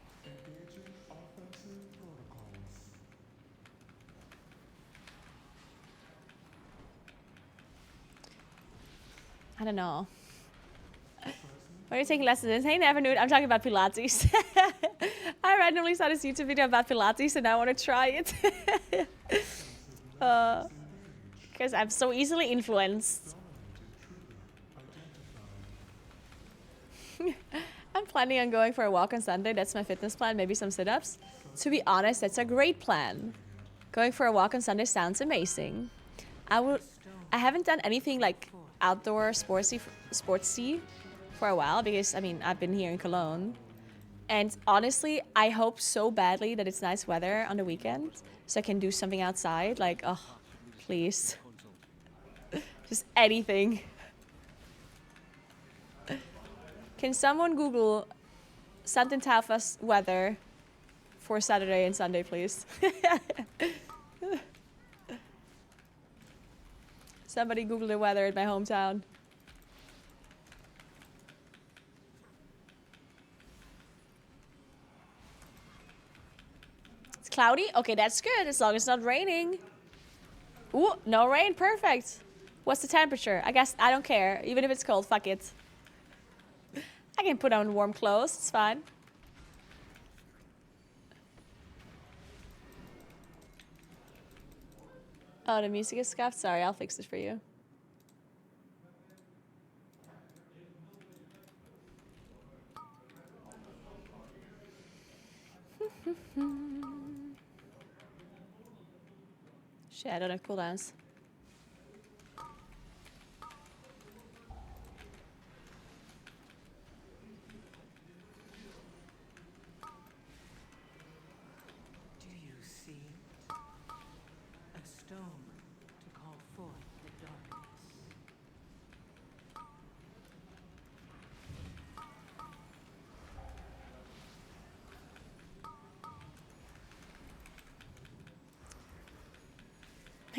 Speaker 1: I don't know. Why are you taking lessons? Hey, never knew it. I'm talking about Pilates. I randomly saw this YouTube video about Pilates and I want to try it. Because I'm so easily influenced. I'm planning on going for a walk on Sunday. That's my fitness plan. Maybe some sit-ups. To be honest, that's a great plan. Going for a walk on Sunday sounds amazing. I haven't done anything like outdoor sportsy for a while because, I mean, I've been here in Cologne. And honestly, I hope so badly that it's nice weather on the weekend so I can do something outside. Like, oh, please. Just anything. Can someone Google Sant'Intalfa's weather for Saturday and Sunday, please? Somebody Google the weather in my hometown. It's cloudy? Okay, that's good, as long as it's not raining. Ooh, no rain, perfect. What's the temperature? I guess I don't care, even if it's cold, fuck it. I can put on warm clothes, it's fine. Oh, the music is scuffed? Sorry, I'll fix it for you. Shit, I don't have cooldowns.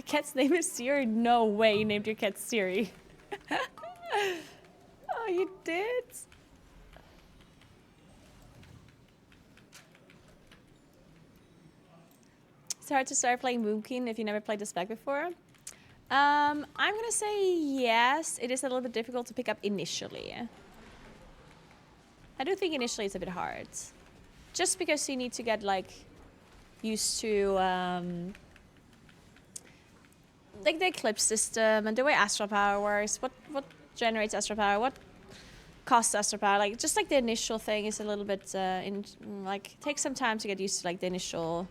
Speaker 1: My cat's name is Siri. No way you named your cat Siri. Oh, you did? It's hard to start playing Moonkin if you never played the spec before. I'm gonna say yes. It is a little bit difficult to pick up initially. I do think initially it's a bit hard. Just because you need to get like used to like the eclipse system and the way astral power works. What generates astral power? What costs astral power? Like just like the initial thing is a little bit like takes some time to get used to like the initial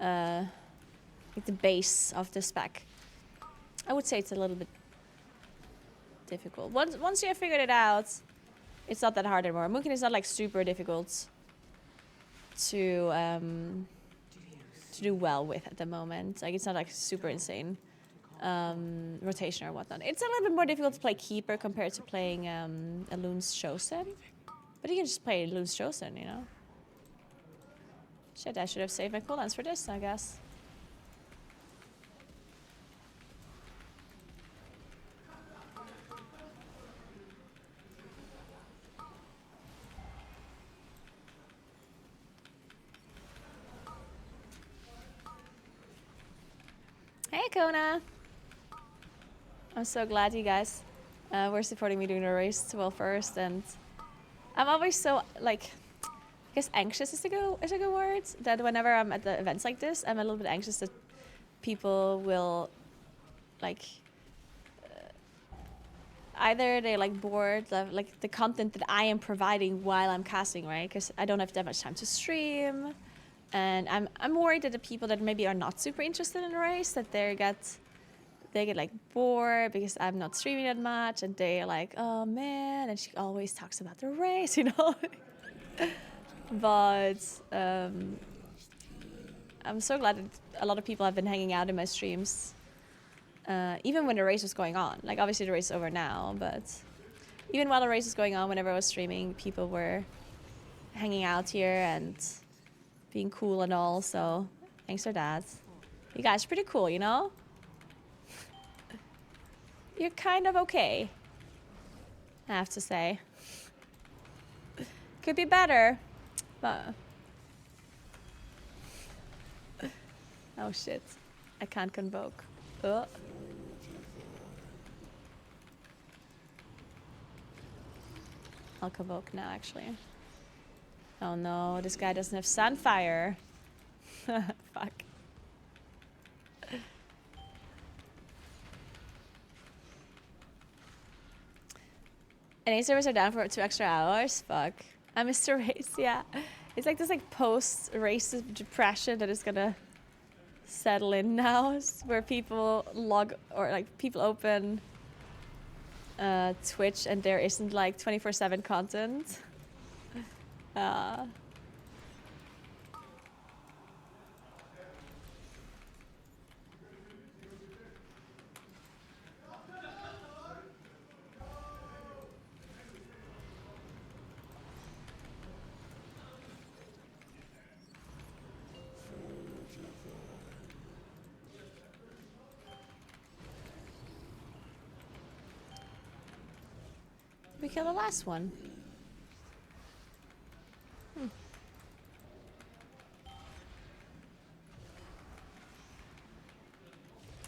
Speaker 1: like the base of the spec. I would say it's a little bit difficult. Once you have figured it out, it's not that hard anymore. Mookin is not like super difficult to do well with at the moment. Like it's not like super insane rotation or whatnot. It's a little bit more difficult to play Keeper compared to playing a Loon's Chosen. But you can just play Loon's Chosen, you know? Shit, I should have saved my cooldowns for this, I guess. Hey, Kona! I'm so glad you guys were supporting me during the race well first, and I'm always so, like, I guess anxious is a good word, that whenever I'm at the events like this, I'm a little bit anxious that people will, like, either they're, like, bored of, like, the content that I am providing while I'm casting, right? Because I don't have that much time to stream, and I'm worried that the people that maybe are not super interested in the race, that they get like bored because I'm not streaming that much, and they're like, oh man, and she always talks about the race, you know. But I'm so glad that a lot of people have been hanging out in my streams, even when the race was going on. Like obviously the race is over now, but even while the race was going on, whenever I was streaming, people were hanging out here and being cool and all. So thanks for that. You guys are pretty cool, you know. You're kind of okay, I have to say. Could be better, but... Oh shit, I can't convoke. Oh. I'll convoke now, actually. Oh no, this guy doesn't have Sunfire. Fuck. And A servers are down for 2 extra hours? Fuck. I missed a race, yeah. It's like this like post-race depression that is gonna settle in now, where people log, or like people open Twitch and there isn't like 24/7 content. We killed the last one.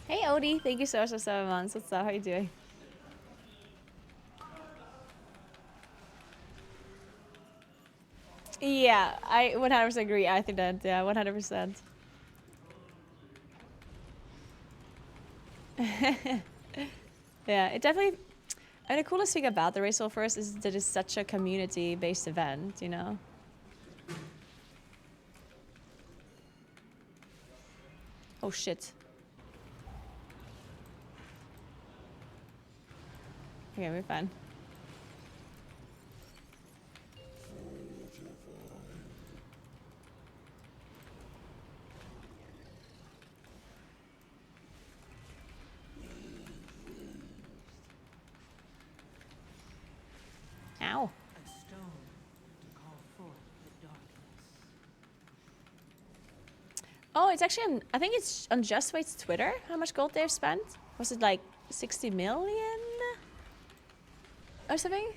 Speaker 1: Hey Odie, thank you so much for 7 months. What's up? How you doing? Yeah, I 100% agree. I think that, yeah, 100%. Yeah, it definitely... And the coolest thing about the Race All First is that it's such a community-based event, you know? Oh shit. Okay, we're fine. Ow.
Speaker 3: A stone to call forth the darkness.
Speaker 1: Oh, it's actually on, I think it's on Just Wait's Twitter, how much gold they've spent. Was it like 60 million? Or something?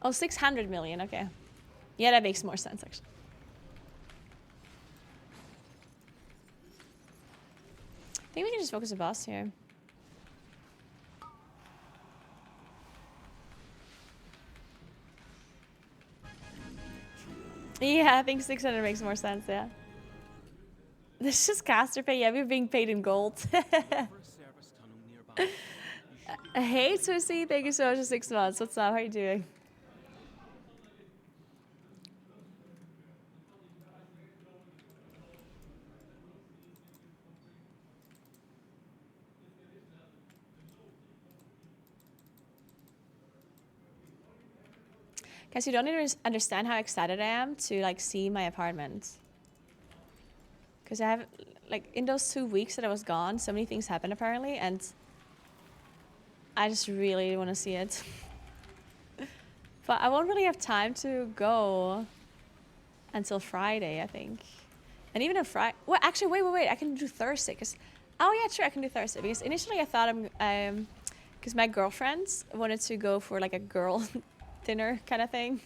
Speaker 1: Oh, 600 million, okay. Yeah, that makes more sense, actually. I think we can just focus the boss here. Yeah, I think 600 makes more sense, yeah. This is just caster pay. Yeah, we're being paid in gold. Hey, Susie, thank you so much for 6 months. What's up? How are you doing? Guys, you don't even understand how excited I am to like see my apartment. Because I have, like, in those 2 weeks that I was gone, so many things happened apparently, and I just really want to see it. But I won't really have time to go until Friday, I think. And even on Friday, well, actually, wait, I can do Thursday, because, oh yeah, sure, I can do Thursday, because initially I thought because my girlfriends wanted to go for like a girl dinner kind of thing.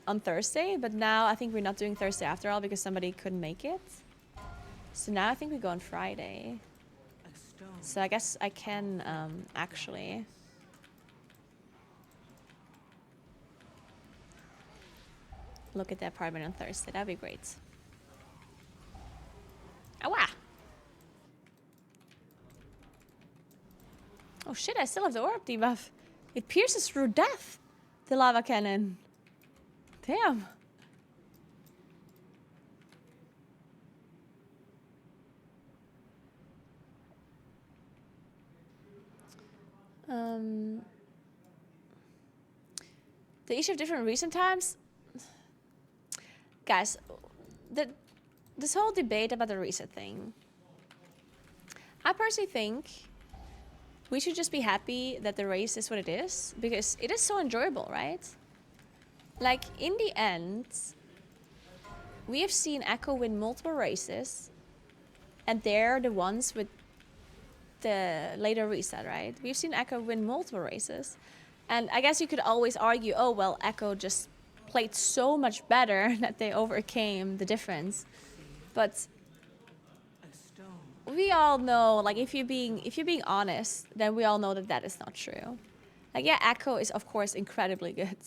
Speaker 1: On Thursday, but now I think we're not doing Thursday after all because somebody couldn't make it. So now I think we go on Friday. So I guess I can actually look at the apartment on Thursday. That'd be great. Awa! Oh shit, I still have the orb debuff. It pierces through death, the lava cannon. Damn. The issue of different recent times? Guys, this whole debate about the reset thing. I personally think we should just be happy that the race is what it is, because it is so enjoyable, right? Like, in the end, we have seen Echo win multiple races, and they're the ones with the later reset, right? We've seen Echo win multiple races, and I guess you could always argue, oh, well, Echo just played so much better that they overcame the difference. But we all know, like, if you're being honest, then we all know that that is not true. Like, yeah, Echo is, of course, incredibly good.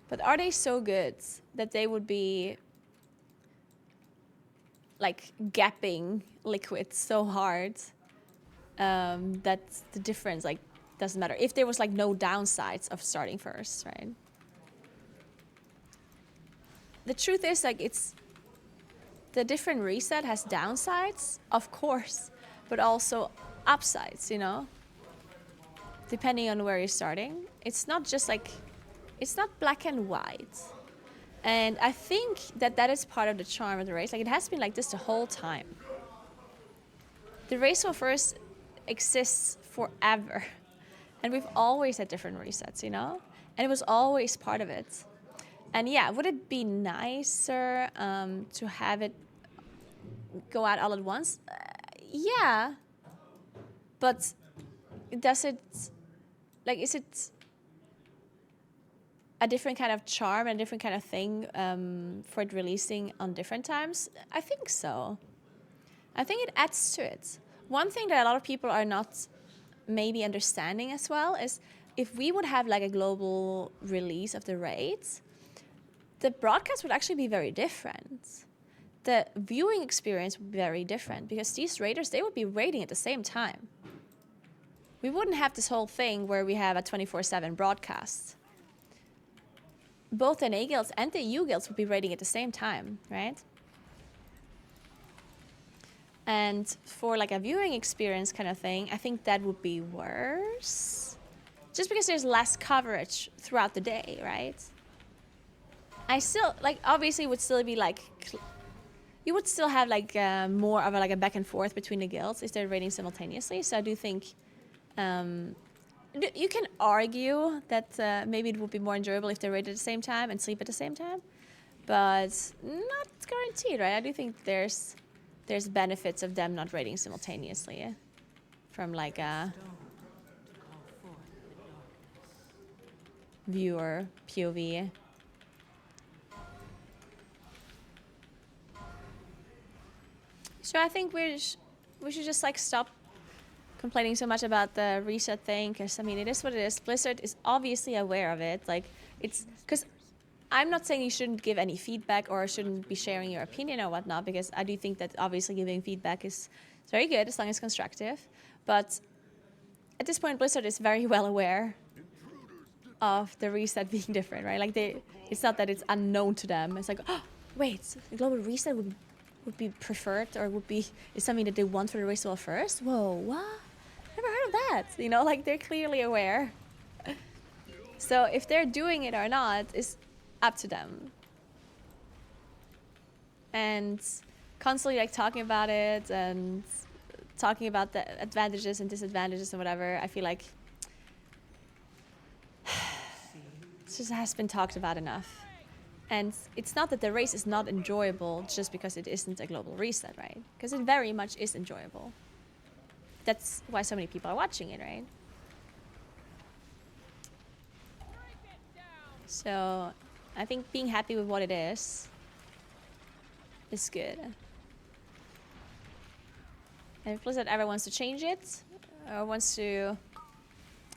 Speaker 1: But are they so good that they would be, like, gapping Liquid so hard that the difference, like, doesn't matter? If there was, like, no downsides of starting first, right? The truth is, like, it's... The different reset has downsides, of course, but also upsides, you know? Depending on where you're starting. It's not just, like... It's not black and white. And I think that that is part of the charm of the race. Like, it has been like this the whole time. The race will first exists forever. And we've always had different resets, you know? And it was always part of it. And yeah, would it be nicer to have it go out all at once? Yeah. But does it... Like, is it... a different kind of charm and a different kind of thing for it releasing on different times? I think so. I think it adds to it. One thing that a lot of people are not maybe understanding as well is if we would have like a global release of the raids, the broadcast would actually be very different. The viewing experience would be very different because these raiders, they would be raiding at the same time. We wouldn't have this whole thing where we have a 24/7 broadcast. Both the NA guilds and the EU guilds would be raiding at the same time, right? And for like a viewing experience kind of thing, I think that would be worse. Just because there's less coverage throughout the day, right? I still, like, obviously would still be like, you would still have like more of a back and forth between the guilds if they're raiding simultaneously. So I do think you can argue that maybe it would be more enjoyable if they raid at the same time and sleep at the same time. but not guaranteed, right? I do think there's benefits of them not raiding simultaneously from like a viewer POV. So I think we should just like stop complaining so much about the reset thing, because I mean it is what it is. Blizzard is obviously aware of it. Like it's because I'm not saying you shouldn't give any feedback or shouldn't be sharing your opinion or whatnot, because I do think that obviously giving feedback is very good as long as constructive. But at this point, Blizzard is very well aware of the reset being different, right? Like it's not that it's unknown to them. It's like, oh, wait, the global reset would be preferred, or is something that they want for the race to first? Whoa, what? Never heard of that. You know, like they're clearly aware. So if they're doing it or not is up to them. And constantly like talking about it and talking about the advantages and disadvantages and whatever, I feel like it just has been talked about enough. And it's not that the race is not enjoyable just because it isn't a global reset, right? Because it very much is enjoyable. That's why so many people are watching it, right? So I think being happy with what it is good. And if Blizzard ever wants to change it or wants to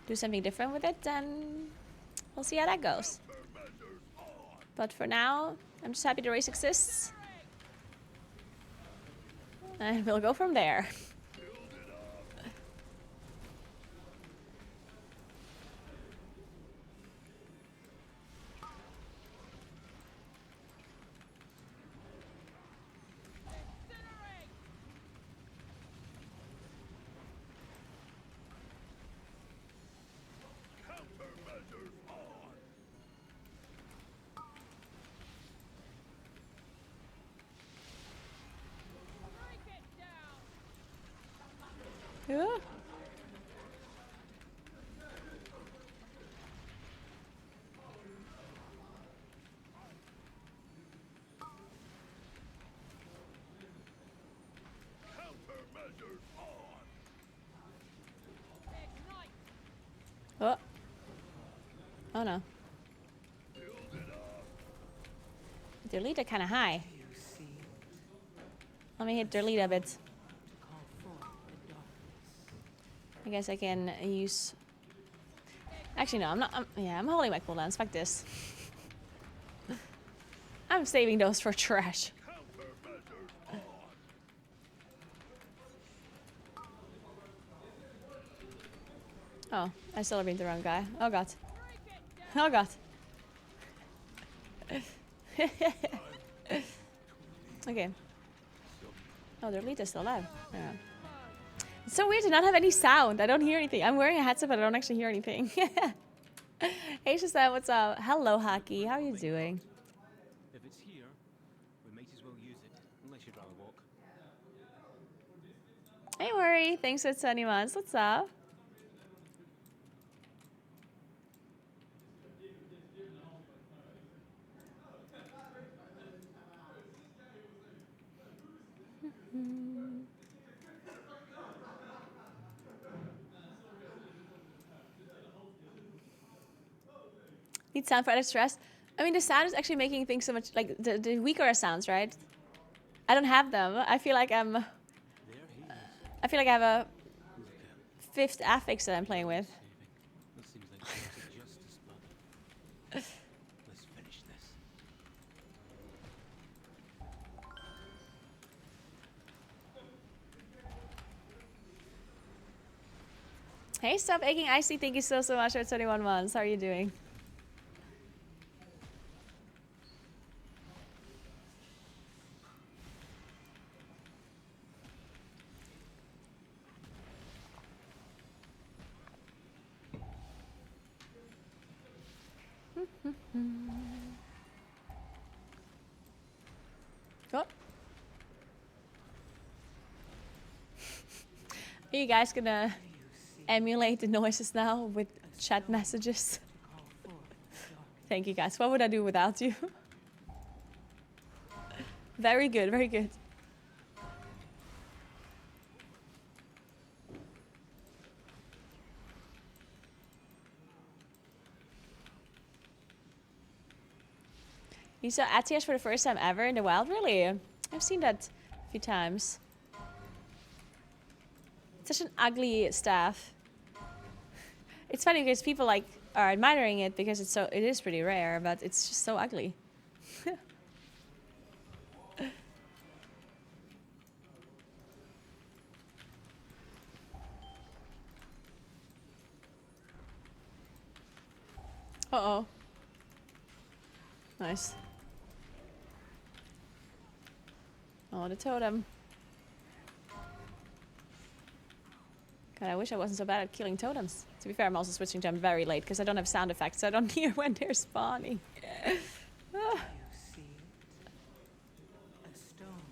Speaker 1: do something different with it, then we'll see how that goes. But for now, I'm just happy the race exists. And we'll go from there. Yeah. Oh. Oh no. Delete it kind of high. Let me hit delete a bit. I guess I can use... Actually, no, I'm not... I'm holding my cooldowns. Fuck this. I'm saving those for trash. Oh, I still beat the wrong guy. Oh god. Oh god. Okay. Oh, their lead is still alive. Yeah. It's so weird to not have any sound. I don't hear anything. I'm wearing a headset, but I don't actually hear anything. Hey, Shazam, what's up? Hello, Hockey. How are you doing?
Speaker 2: If it's here, we might as well use it, unless you'd rather walk.
Speaker 1: Hey, Worry. Thanks for 20 months. What's up? Need sound for added stress. I mean, the sound is actually making things so much like the weaker sounds, right? I don't have them. I feel like I have a fifth affix that I'm playing with.
Speaker 2: That seems like chaotic justice, but let's finish this.
Speaker 1: Hey, stop aching icy. Thank you so much for 21 months. How are you doing? Oh. Are you guys gonna emulate the noises now with chat messages? Thank you guys. What would I do without you? Very good, very good. You saw Atiash for the first time ever in the wild? Really? I've seen that a few times. It's such an ugly staff. It's funny because people like are admiring it because it is pretty rare, but it's just so ugly. Uh-oh. Nice. Oh, the totem. God, I wish I wasn't so bad at killing totems. To be fair, I'm also switching to them very late because I don't have sound effects, so I don't hear when they're spawning.
Speaker 3: You see it? A stone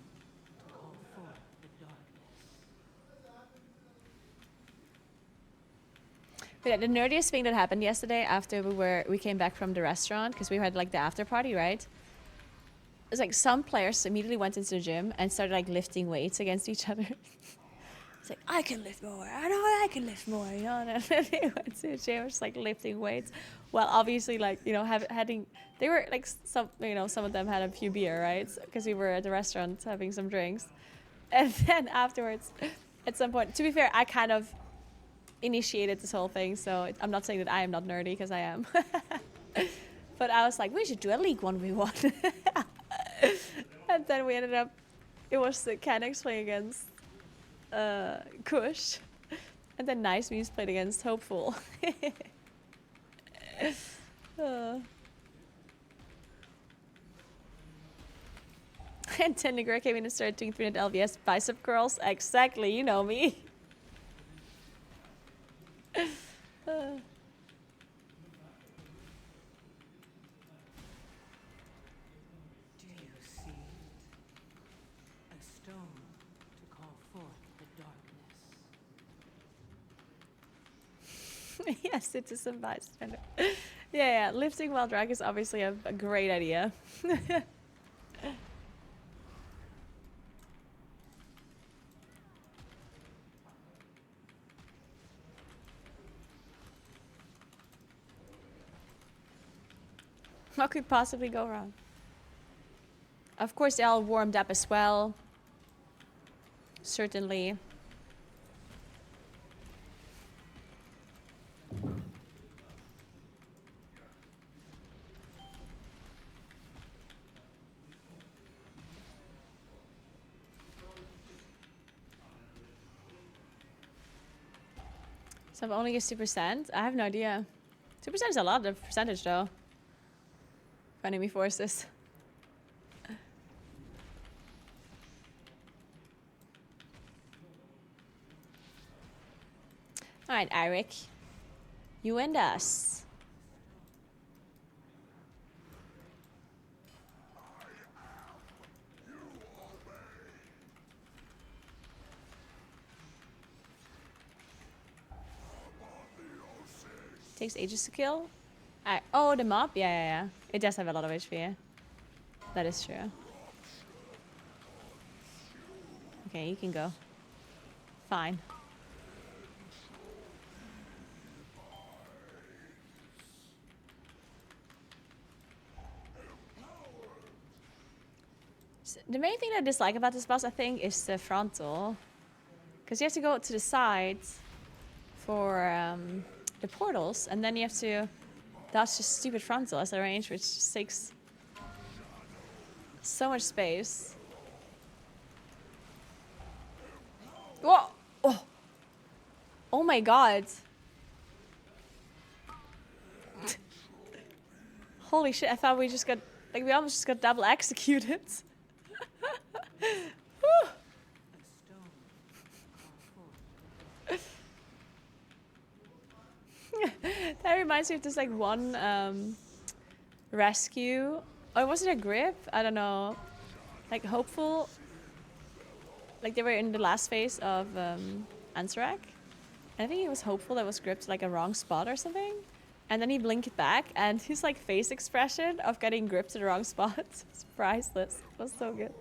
Speaker 3: to call forth the darkness.
Speaker 1: But yeah, the nerdiest thing that happened yesterday after we came back from the restaurant, because we had like the after party, right? It's like some players immediately went into the gym and started like lifting weights against each other. It's like, I can lift more. I know I can lift more. You know, and then they went to the gym, just like lifting weights. Well, obviously, like, you know, they were like some of them had a few beer, right? Because we were at the restaurant having some drinks, and then afterwards, at some point, to be fair, I kind of initiated this whole thing, so I'm not saying that I am not nerdy because I am. But I was like, we should do a League 1v1. And then we ended up, it was the Canucks playing against Kush, and then Nice Muse played against Hopeful. And then Naguura came in and started doing 300 LVS bicep curls. Exactly, you know me.
Speaker 3: Do you see it? A stone to call forth the darkness.
Speaker 1: Yes, citizen bystander. Yeah, lifting while drunk is obviously a great idea. What could possibly go wrong? Of course, they all warmed up as well. Certainly. So I'm only a 2%? I have no idea. 2% is a lot of percentage though. For enemy forces. Alright, Eric. You and us. Takes ages to kill. Oh, the mob? Yeah. It does have a lot of HP. Yeah. That is true. Okay, you can go. Fine. So the main thing I dislike about this boss, I think, is the frontal. Because you have to go to the sides for the portals, and then you have to dodge the stupid frontal as a range, which just takes so much space. Whoa! Oh my god. Holy shit, I thought we just got, like, we almost just got double executed. That reminds me of this, like, one rescue. Or was it a grip? I don't know. Like, Hopeful. Like, they were in the last phase of Ansarak. And I think it was Hopeful that was gripped, like, a wrong spot or something. And then he blinked back, and his, like, face expression of getting gripped to the wrong spot is priceless. It was so good.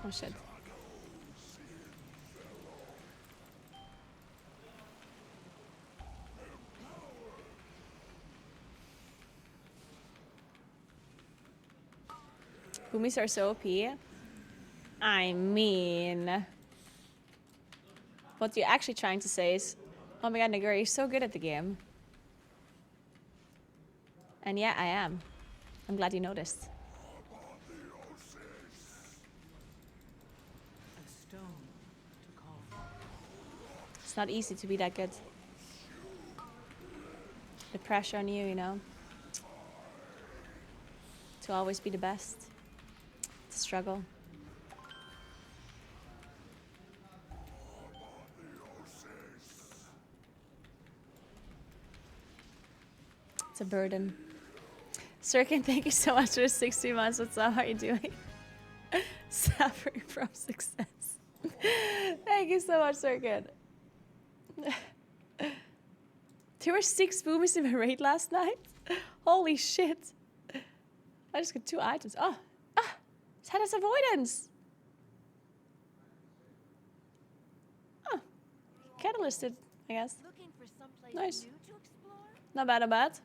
Speaker 1: Oh shit. Boomies are so OP. I mean, what you're actually trying to say is, oh my god, Naguura, you're so good at the game. And yeah, I am. I'm glad you noticed.
Speaker 3: A stone to call forth.
Speaker 1: It's not easy to be that good. The pressure on you, you know? To always be the best. It's a struggle. It's a burden. Sirkin, thank you so much for the 60 months. What's up? How are you doing? Suffering from success. Thank you so much, Sirkin. There were 6 boomies in my raid last night. Holy shit. I just got 2 items. Oh, status avoidance. Oh, catalysted, I guess.
Speaker 4: Looking for someplace
Speaker 1: Nice.
Speaker 4: new to explore?
Speaker 1: Not bad, not bad.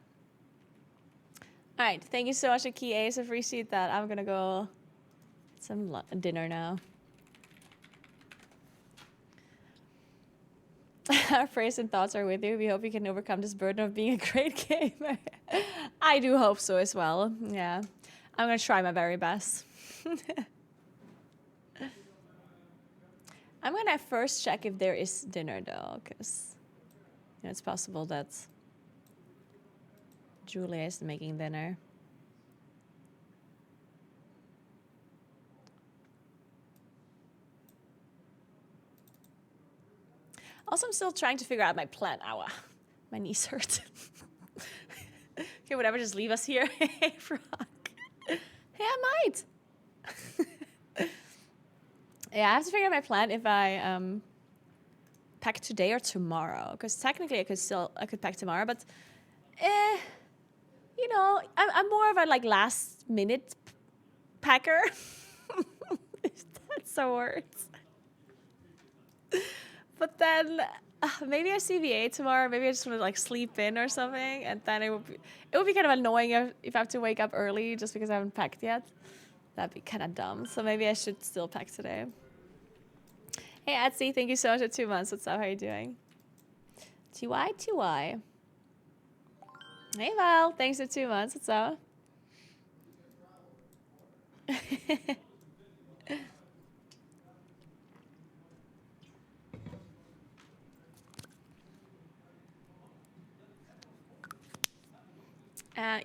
Speaker 1: All right, thank you so much, Aki Ace. I appreciate that. I'm gonna go get some dinner now. Our prayers and thoughts are with you. We hope you can overcome this burden of being a great gamer. I do hope so as well. Yeah, I'm gonna try my very best. I'm gonna first check if there is dinner though, because it's possible that Julia is making dinner. Also, I'm still trying to figure out my plan. Ow, my knees hurt. Okay, whatever, just leave us here. Hey, Frog. Hey, I might. Yeah, I have to figure out my plan if I pack today or tomorrow. Because technically I could pack tomorrow, but you know, I'm more of a like last minute packer. If that's a word. But then maybe I CVA tomorrow. Maybe I just want to like sleep in or something, and then it would be kind of annoying if I have to wake up early just because I haven't packed yet. That'd be kind of dumb. So maybe I should still pack today. Hey Etsy, thank you so much for 2 months. What's up? How are you doing? TY. Hey Val, thanks for 2 months. What's up?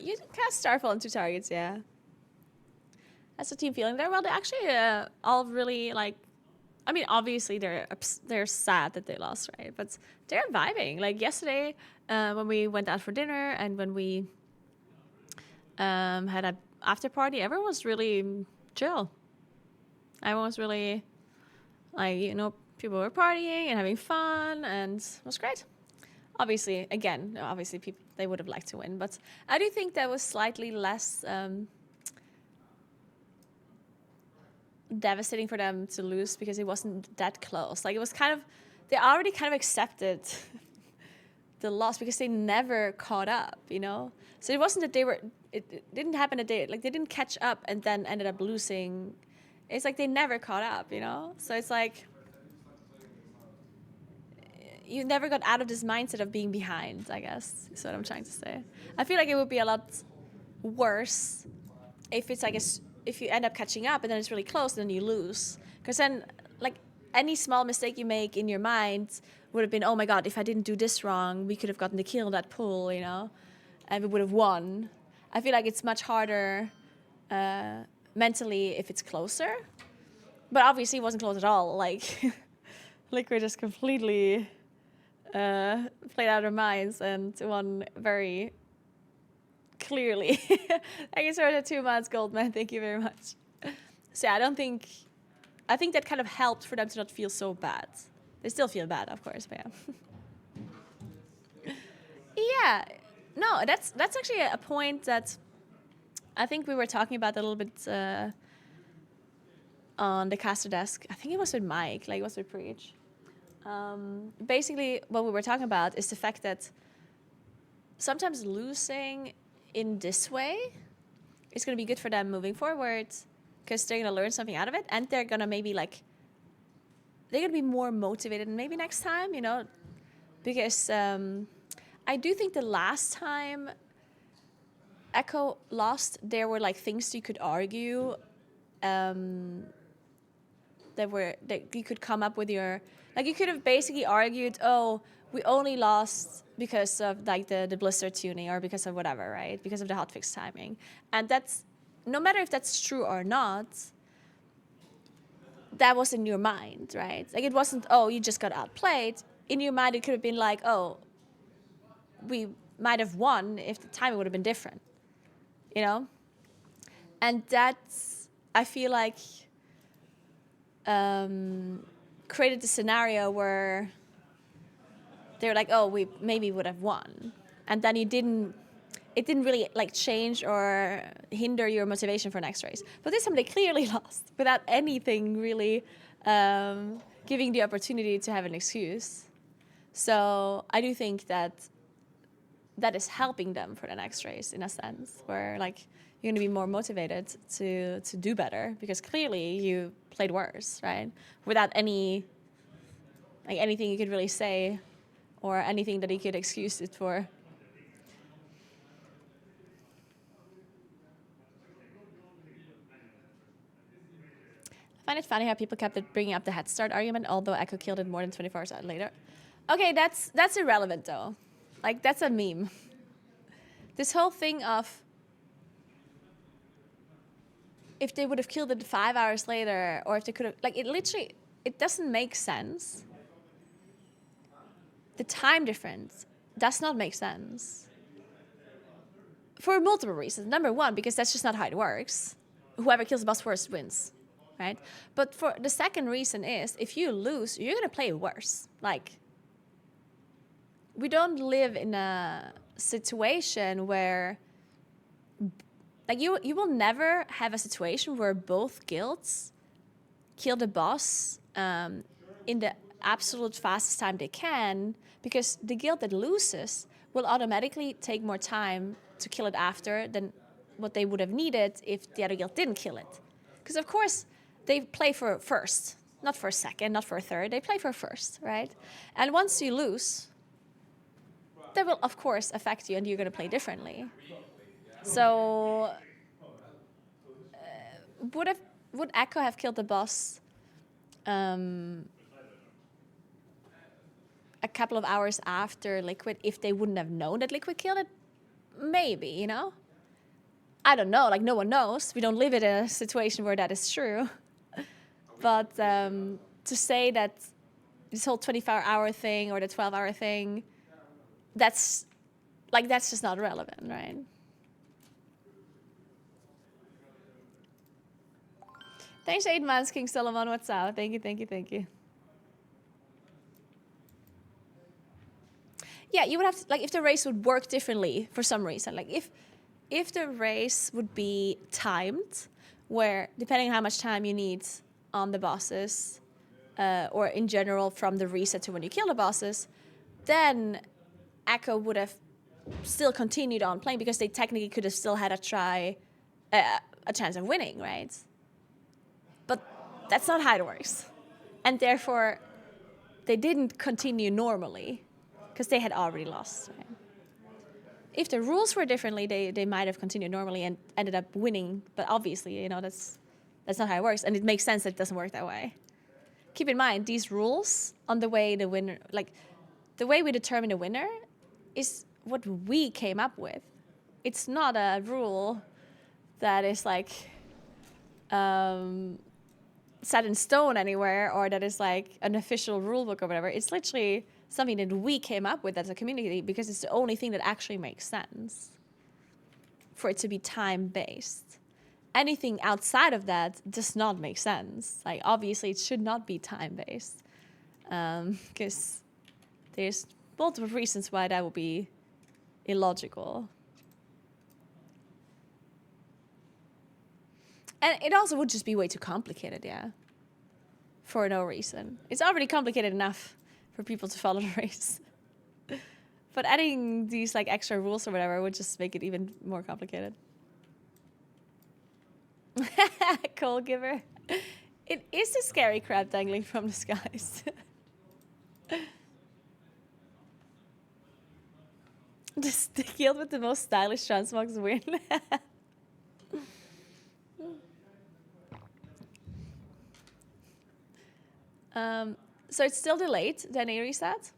Speaker 1: You cast Starfall into targets, yeah. That's the team feeling there. Well, they actually all really like. I mean, obviously they're sad that they lost, right? But they're vibing. Like yesterday, when we went out for dinner and when we had an after party, everyone was really chill. Everyone was really like, you know, people were partying and having fun, and it was great. Obviously, again, people they would have liked to win, but I do think that was slightly less devastating for them to lose because it wasn't that close. Like it was kind of, they already kind of accepted the loss because they never caught up, you know? So it wasn't that it didn't happen that they didn't catch up and then ended up losing. It's like they never caught up, you know? So it's like, you never got out of this mindset of being behind, I guess, is what I'm trying to say. I feel like it would be a lot worse if it's like if you end up catching up and then it's really close and then you lose. Because then, like, any small mistake you make in your mind would have been, oh my god, if I didn't do this wrong, we could have gotten the kill in that pool, you know? And we would have won. I feel like it's much harder mentally if it's closer. But obviously it wasn't close at all. Like, Liquid just completely played out of their minds and won very clearly. Thank you for the 2 months, Goldman. Thank you very much. So yeah, I don't think I think that kind of helped for them to not feel so bad. They still feel bad, of course, but yeah. Yeah, no, that's actually a point that I think we were talking about a little bit on the caster desk. I think it was with Mike, like it was with Preach. Basically, what we were talking about is the fact that sometimes losing in this way is going to be good for them moving forward because they're going to learn something out of it, and they're going to maybe like, they're going to be more motivated maybe next time, you know, because I do think the last time Echo lost, there were like things you could argue that you could come up with your, like you could have basically argued, oh, we only lost because of like the blister tuning or because of whatever, right? Because of the hotfix timing. And that's, no matter if that's true or not, that was in your mind, right? Like it wasn't, oh, you just got outplayed. In your mind, it could have been like, oh, we might have won if the timing would have been different, you know? And that's, I feel like, created the scenario where they're like, oh, we maybe would have won. And then it didn't really like change or hinder your motivation for next race. But this time they clearly lost without anything really giving the opportunity to have an excuse. So I do think that is helping them for the next race in a sense, where like you're going to be more motivated to do better because clearly you played worse, right? Without any, like anything you could really say or anything that you could excuse it for. I find it funny how people kept bringing up the head start argument, although Echo killed it more than 24 hours later. Okay, that's irrelevant though. Like that's a meme. This whole thing of if they would have killed it 5 hours later, or if they could have, like it literally, it doesn't make sense. The time difference does not make sense. For multiple reasons. Number one, because that's just not how it works. Whoever kills the boss first wins, right? But for the second reason is, if you lose, you're gonna play worse. Like, we don't live in a situation where, like you will never have a situation where both guilds kill the boss in the absolute fastest time they can, because the guild that loses will automatically take more time to kill it after than what they would have needed if the other guild didn't kill it. Because of course they play for first, not for second, not for third, they play for first, right? And once you lose, that will of course affect you and you're going to play differently. So would Echo have killed the boss a couple of hours after Liquid if they wouldn't have known that Liquid killed it? Maybe, you know? I don't know, like no one knows. We don't live in a situation where that is true. But to say that this whole 24-hour thing or the 12-hour thing, that's just not relevant, right? Thanks, 8 months, King Solomon. What's up? Thank you. Yeah, you would have to, like, if the race would work differently for some reason, like if the race would be timed, where depending on how much time you need on the bosses, or in general from the reset to when you kill the bosses, then Echo would have still continued on playing because they technically could have still had a chance of winning, right? But that's not how it works. And therefore, they didn't continue normally because they had already lost. Right? If the rules were differently, they might have continued normally and ended up winning. But obviously, you know, that's not how it works. And it makes sense that it doesn't work that way. Keep in mind, these rules on the way the winner, like the way we determine a winner is what we came up with. It's not a rule that is like set in stone anywhere, or that is like an official rule book or whatever. It's literally something that we came up with as a community because it's the only thing that actually makes sense for it to be time-based. anything outside of that does not make sense. Like, obviously, it should not be time-based. Because there's multiple reasons why that would be illogical. And it also would just be way too complicated, yeah. For no reason. It's already complicated enough for people to follow the race. But adding these like extra rules or whatever would just make it even more complicated. Coal giver. It is a scary crab dangling from the skies. Just the guild with the most stylish transmogs win. So it's still delayed, then a reset.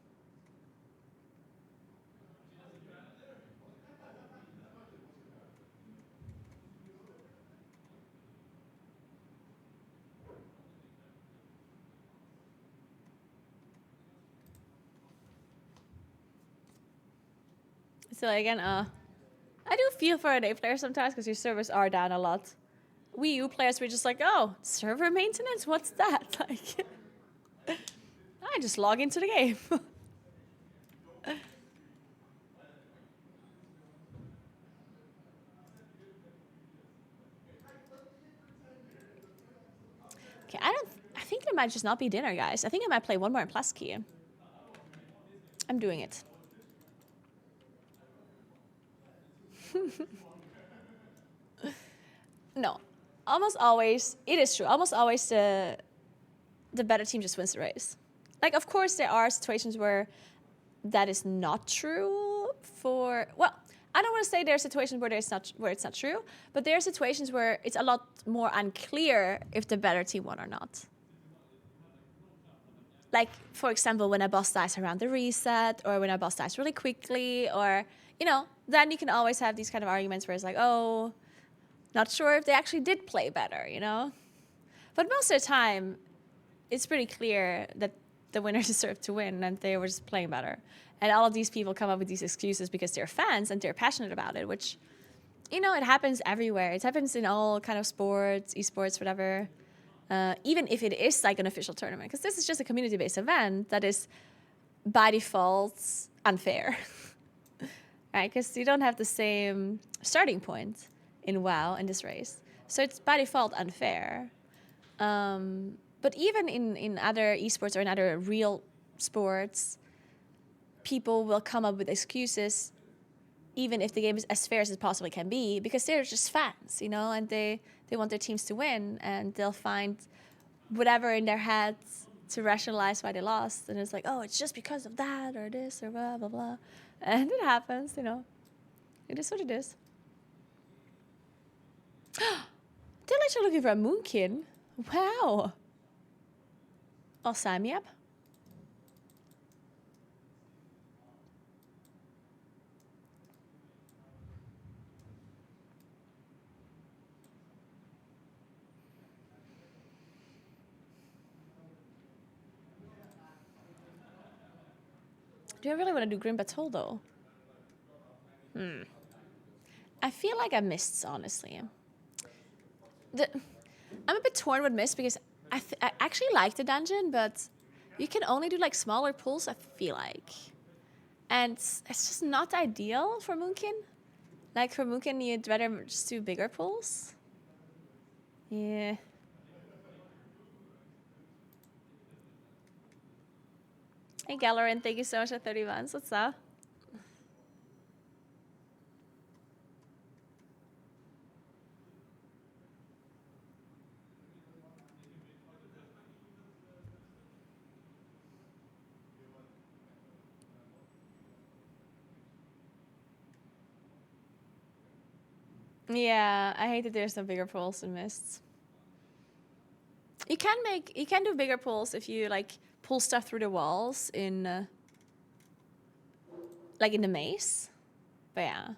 Speaker 1: So again, I do feel for NA players sometimes because your servers are down a lot. Wii U players were just like, oh, server maintenance? What's that? Like, I just log into the game. Okay, I think it might just not be dinner, guys. I think I might play one more in Plus Key. I'm doing it. No, almost always, it is true. Almost always the better team just wins the race. Like, of course, there are situations where that is not true for, well, I don't want to say there are situations where it's not true, but there are situations where it's a lot more unclear if the better team won or not. Like, for example, when a boss dies around the reset, or when a boss dies really quickly, or, you know, then you can always have these kind of arguments where it's like, oh, not sure if they actually did play better, you know? But most of the time, it's pretty clear that the winner deserved to win and they were just playing better. And all of these people come up with these excuses because they're fans and they're passionate about it, which, you know, it happens everywhere. It happens in all kind of sports, esports, whatever. Even if it is like an official tournament, because this is just a community-based event that is by default unfair, right? Because you don't have the same starting point in WoW in this race. So it's by default unfair. But even in other esports or in other real sports, people will come up with excuses, even if the game is as fair as it possibly can be, because they're just fans, you know, and they want their teams to win, and they'll find whatever in their heads to rationalize why they lost. And it's like, oh, it's just because of that or this or blah, blah, blah. And it happens, you know. It is what it is. They're actually looking for a Moonkin. Wow. I'll sign me up. Do I really want to do Grim Battle, though? I feel like I missed, honestly. I'm a bit torn with Mist because I actually like the dungeon, but you can only do like smaller pulls, I feel like. And it's just not ideal for Moonkin. Like for Moonkin, you'd rather just do bigger pulls. Yeah. Hey, Galerin, thank you so much for 30 months. What's up? Yeah, I hate that there's no bigger pulls in Mists. You can do bigger pulls if you like pull stuff through the walls in like in the maze. But yeah.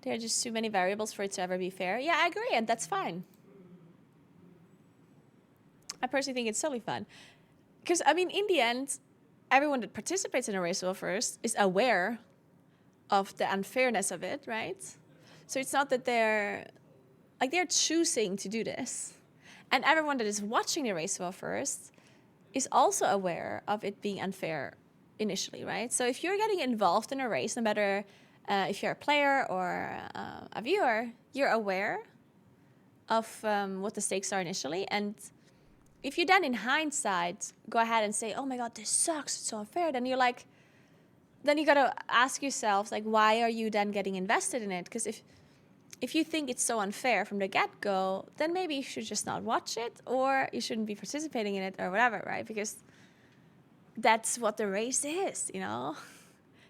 Speaker 1: There are just too many variables for it to ever be fair. Yeah, I agree, and that's fine. I personally think it's totally fun. Because, I mean, in the end, everyone that participates in a race well first is aware of the unfairness of it, right? So it's not that they're choosing to do this. And everyone that is watching the race well first is also aware of it being unfair initially, right? So if you're getting involved in a race, no matter if you're a player or a viewer, you're aware of what the stakes are initially. And if you then in hindsight go ahead and say, oh my God, this sucks, it's so unfair, then you're like, then you gotta ask yourself, like, why are you then getting invested in it? Because if you think it's so unfair from the get-go, then maybe you should just not watch it, or you shouldn't be participating in it, or whatever, right? Because that's what the race is, you know?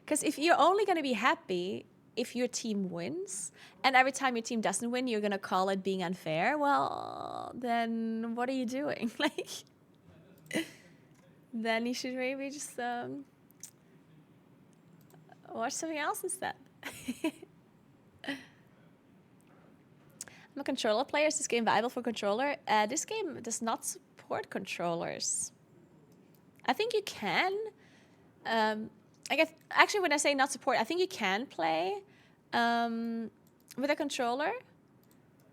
Speaker 1: Because if you're only gonna be happy if your team wins, and every time your team doesn't win, you're gonna call it being unfair, well, then what are you doing? Like, then you should maybe just watch something else instead. I'm a controller player. Is this game viable for controller? This game does not support controllers. I think you can. I guess actually, when I say not support, I think you can play with a controller,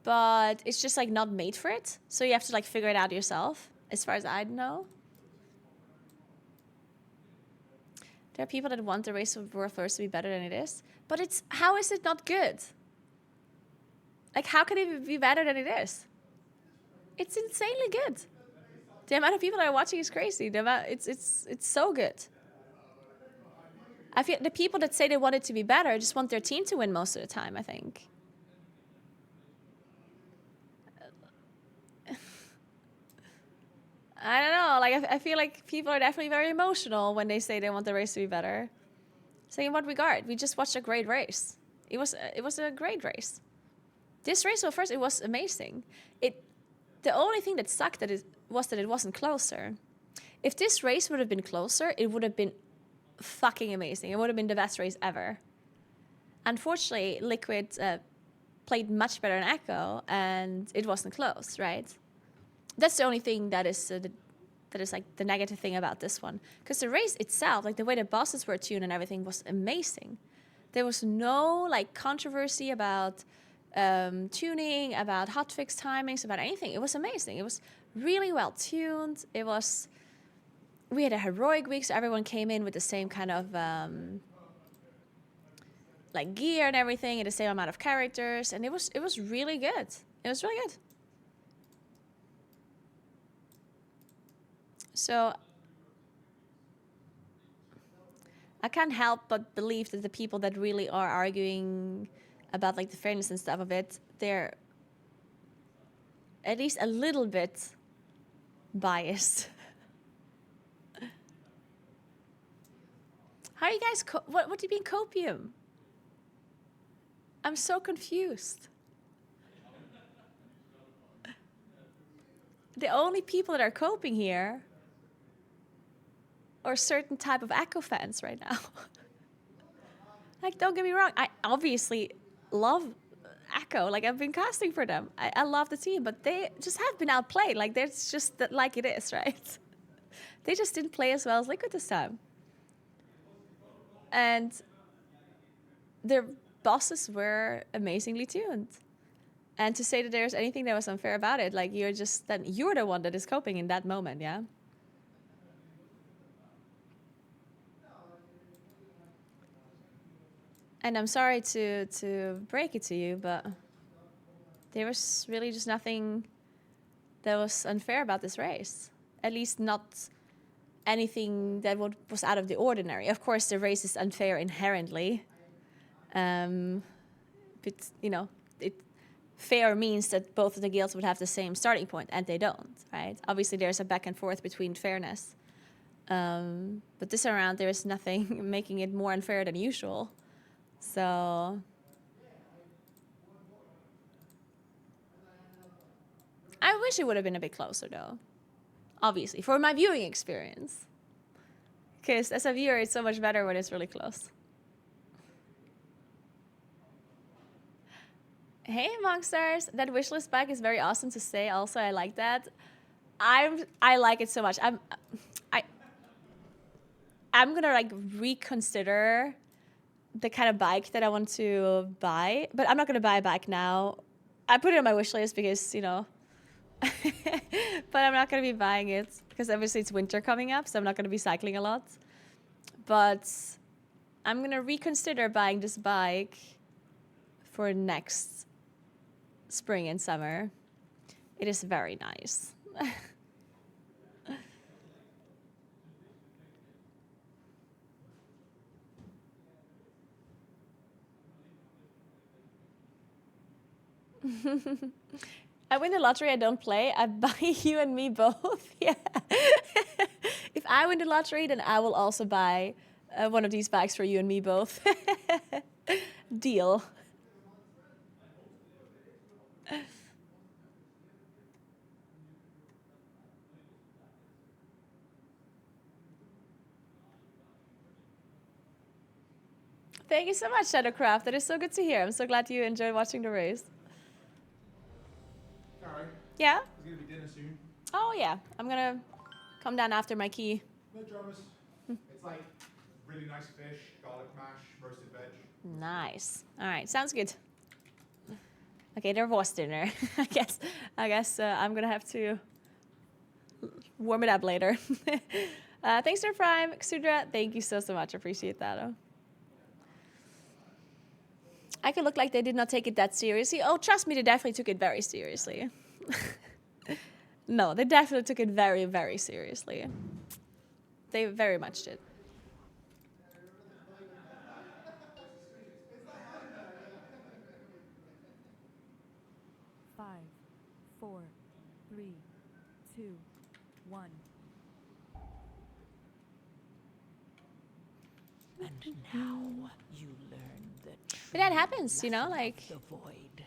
Speaker 1: but it's just like not made for it. So you have to like figure it out yourself, as far as I know. There are people that want the race of World First to be better than it is, but how is it not good? Like, how can it be better than it is? It's insanely good. The amount of people that are watching is crazy. It's so good. I feel the people that say they want it to be better just want their team to win most of the time, I think. I don't know. Like, I feel like people are definitely very emotional when they say they want the race to be better. So in what regard? We just watched a great race. It was a great race. This race, well, first, it was amazing. The only thing that sucked was that it wasn't closer. If this race would have been closer, it would have been fucking amazing. It would have been the best race ever. Unfortunately, Liquid played much better than Echo, and it wasn't close, right? That's the only thing that is like the negative thing about this one. Because the race itself, like the way the bosses were tuned and everything, was amazing. There was no like controversy about tuning, about hotfix timings, about anything. It was amazing. It was really well tuned. We had a heroic week, so everyone came in with the same kind of like gear and everything, and the same amount of characters, and it was really good. It was really good. So I can't help but believe that the people that really are arguing about like the fairness and stuff of it, they're at least a little bit biased. How are you guys? What do you mean copium? I'm so confused. The only people that are coping here are certain type of Echo fans right now. Like, don't get me wrong. I obviously love Echo. Like, I've been casting for them. I love the team, but they just have been outplayed. Like, there's just like it is, right? They just didn't play as well as Liquid this time. And their bosses were amazingly tuned. And to say that there's anything that was unfair about it, like you're the one that is coping in that moment, yeah? And I'm sorry to break it to you, but there was really just nothing that was unfair about this race. At least not anything that was out of the ordinary. Of course, the race is unfair inherently. But, you know, fair means that both of the guilds would have the same starting point, and they don't, right? Obviously, there's a back and forth between fairness. But this around, there is nothing making it more unfair than usual. So I wish it would have been a bit closer, though. Obviously, for my viewing experience. Because as a viewer, it's so much better when it's really close. Hey, Monsters! That wishlist bag is very awesome to say. Also, I like that. I like it so much. I'm gonna like reconsider the kind of bike that I want to buy, but I'm not gonna buy a bike now. I put it on my wish list because, you know, but I'm not gonna be buying it because obviously it's winter coming up, so I'm not gonna be cycling a lot. But I'm gonna reconsider buying this bike for next spring and summer. It is very nice. I win the lottery, I don't play. I buy you and me both. Yeah. If I win the lottery, then I will also buy one of these bikes for you and me both. Deal. Thank you so much, Shadowcraft. That is so good to hear. I'm so glad you enjoyed watching the race.
Speaker 4: Alright,
Speaker 1: Yeah?
Speaker 4: there's gonna be dinner soon.
Speaker 1: Oh, yeah. I'm gonna come down after my key.
Speaker 4: No dramas. It's like really nice fish, garlic mash, roasted veg.
Speaker 1: Nice. All right, sounds good. Okay, there was dinner. I guess I'm gonna have to warm it up later. Thanks for Prime, Sudra. Thank you so much. Appreciate that. I could look like they did not take it that seriously. Oh, trust me, they definitely took it very seriously. No, they definitely took it very, very seriously. They very much did.
Speaker 3: Five, four, three, two, one. And now you learn the
Speaker 1: But that happens, you know, like
Speaker 3: the void.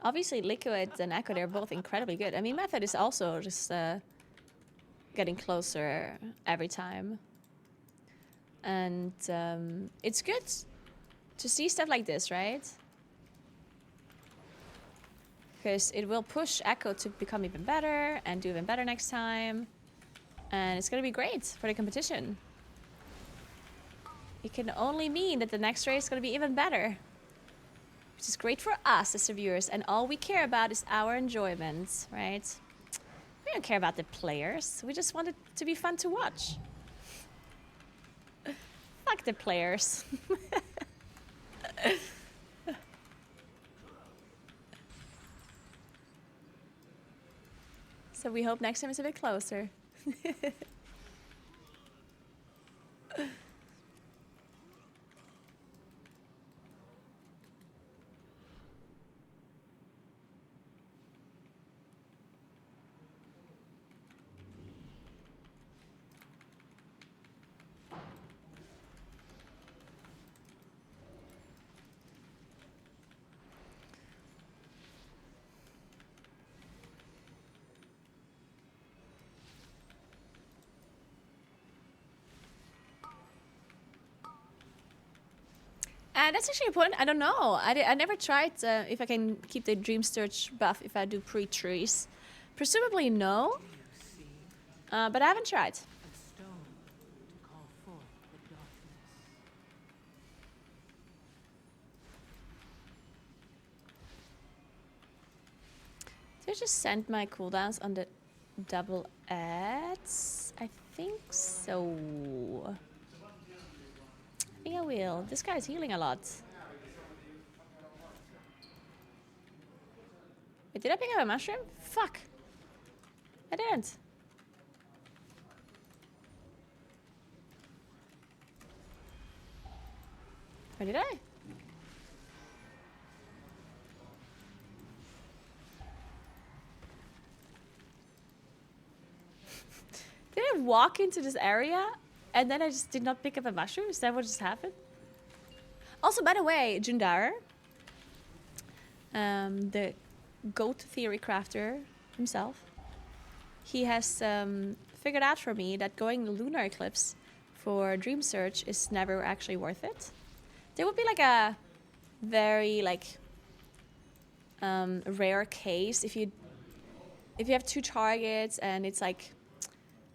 Speaker 1: obviously Liquid and Echo, they're both incredibly good. I mean, Method is also just getting closer every time. And it's good to see stuff like this, right? Because it will push Echo to become even better and do even better next time. And it's going to be great for the competition. It can only mean that the next race is going to be even better. Which is great for us as the viewers. And all we care about is our enjoyment, right? We don't care about the players. We just want it to be fun to watch. Fuck the players. So we hope next time is a bit closer. That's actually important. I don't know. I never tried if I can keep the Dream Search buff if I do pre-trees. Presumably no, but I haven't tried.
Speaker 3: A stone to call forth the darkness.
Speaker 1: Did I just send my cooldowns on the double ads? I think so. I think I will. This guy's healing a lot. Wait, did I pick up a mushroom? Fuck. I didn't. Or did I? Did I walk into this area and then I just did not pick up a mushroom? Is that what just happened? Also, by the way, Jundar, the goat theory crafter himself, he has figured out for me that going lunar eclipse for Dream Search is never actually worth it. There would be like a very rare case if you have two targets and it's like,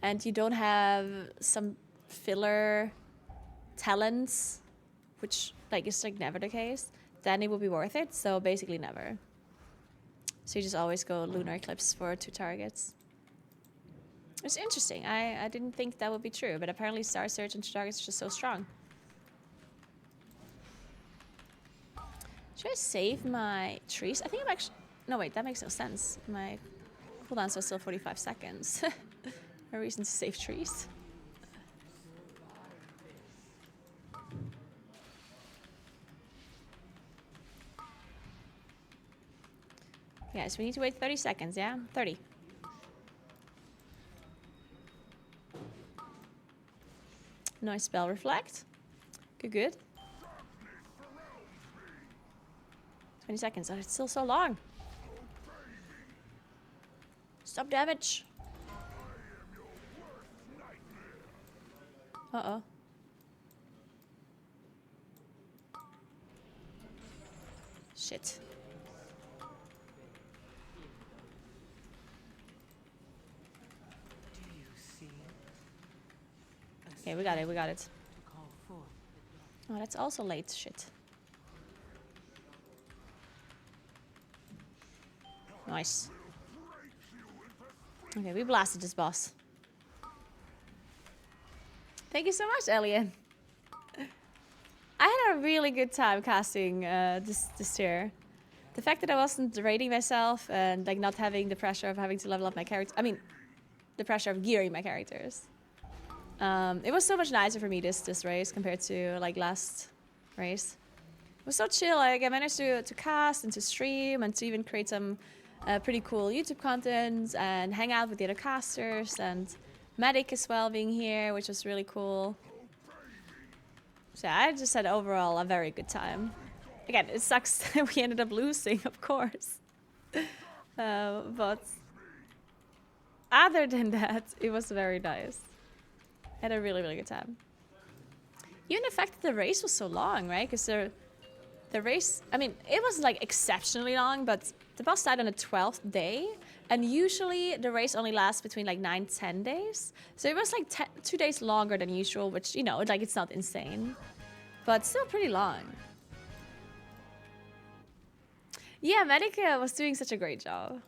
Speaker 1: and you don't have some filler talents, which like is like never the case, then it would be worth it. So basically never. So you just always go lunar eclipse for 2 targets. It's interesting. I didn't think that would be true, but apparently Star Surge and 2 targets is just so strong. Should I save my trees? I think I'm actually... No, wait, that makes no sense. My cooldowns are still 45 seconds. No reason to save trees. Yes, we need to wait 30 seconds, yeah? 30. Nice spell reflect. Good, good. 20 seconds. Oh, it's still so long. Stop damage. Uh-oh. Shit.
Speaker 3: Do you see?
Speaker 1: Okay, we got it, we got it.
Speaker 3: To call forth
Speaker 1: Oh, that's also late. Shit. Nice. Okay, we blasted this boss. Thank you so much, Elliot. I had a really good time casting this tier. The fact that I wasn't rating myself and like not having the pressure of having to level up my character. I mean, the pressure of gearing my characters. It was so much nicer for me this race compared to like last race. It was so chill. Like I managed to cast and to stream and to even create some pretty cool YouTube content and hang out with the other casters and Medic as well being here, which was really cool. So yeah, I just had overall a very good time. Again, it sucks that we ended up losing, of course. But other than that, it was very nice. I had a really, really good time. Even the fact that the race was so long, right? Because the race, I mean, it was like exceptionally long, but the boss died on the 12th day. And usually the race only lasts between like 9-10 days. So it was like 2 days longer than usual, which, you know, like it's not insane. But still pretty long. Yeah, Medica was doing such a great job.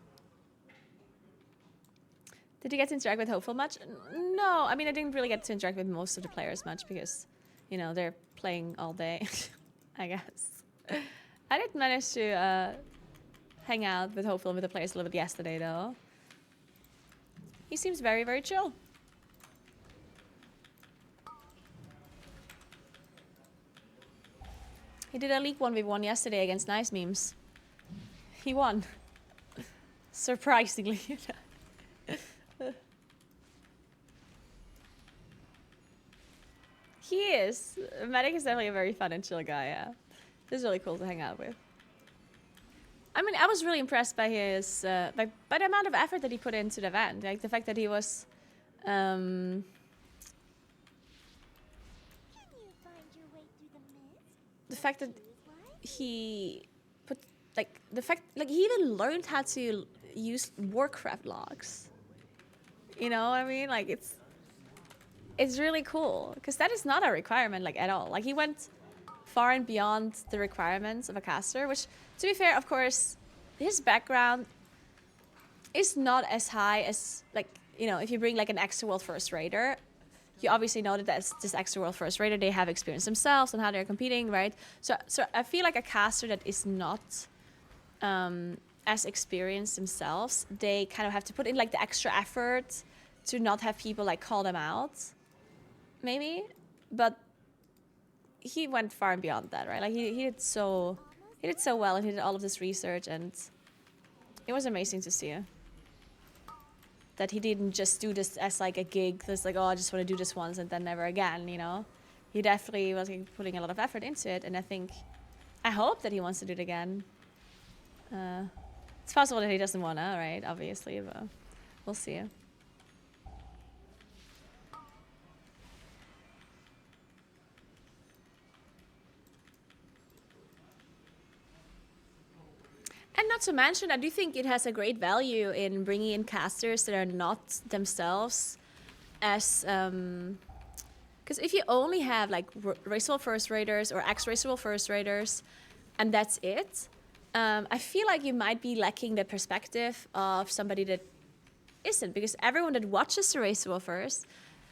Speaker 1: Did you get to interact with Hopeful much? No, I mean, I didn't really get to interact with most of the players much because, you know, they're playing all day, I guess. I did manage to hang out with Hopeful and with the players a little bit yesterday, though. He seems very, very chill. He did a League 1v1 yesterday against Nice Memes. He won. Surprisingly. He is. Medic is definitely a very fun and chill guy, yeah. He's really cool to hang out with. I mean, I was really impressed by his, by the amount of effort that he put into the event. Like, the fact that he was,
Speaker 5: Can you find your way through the mist?
Speaker 1: the fact that he put, like, the fact, like, he even learned how to use Warcraft logs. You know what I mean? Like, it's really cool, because that is not a requirement, like, at all. Like, he went far and beyond the requirements of a caster, which, to be fair, of course, his background is not as high as, like, you know, if you bring, like, an extra world first raider, you obviously know that that's this extra world first raider, they have experience themselves and how they're competing, right? So I feel like a caster that is not as experienced themselves, they kind of have to put in, like, the extra effort to not have people, like, call them out, maybe, but he went far and beyond that, right? Like, he did so well, and he did all of this research, and it was amazing to see that he didn't just do this as like a gig. That's like, oh, I just want to do this once and then never again, you know? He definitely was, like, putting a lot of effort into it, and I hope that he wants to do it again. It's possible that he doesn't want to, right? Obviously, but we'll see. And not to mention, I do think it has a great value in bringing in casters that are not themselves as Because if you only have like racial first raters or ex-racial first raters, and that's it, I feel like you might be lacking the perspective of somebody that isn't. Because everyone that watches the racial first,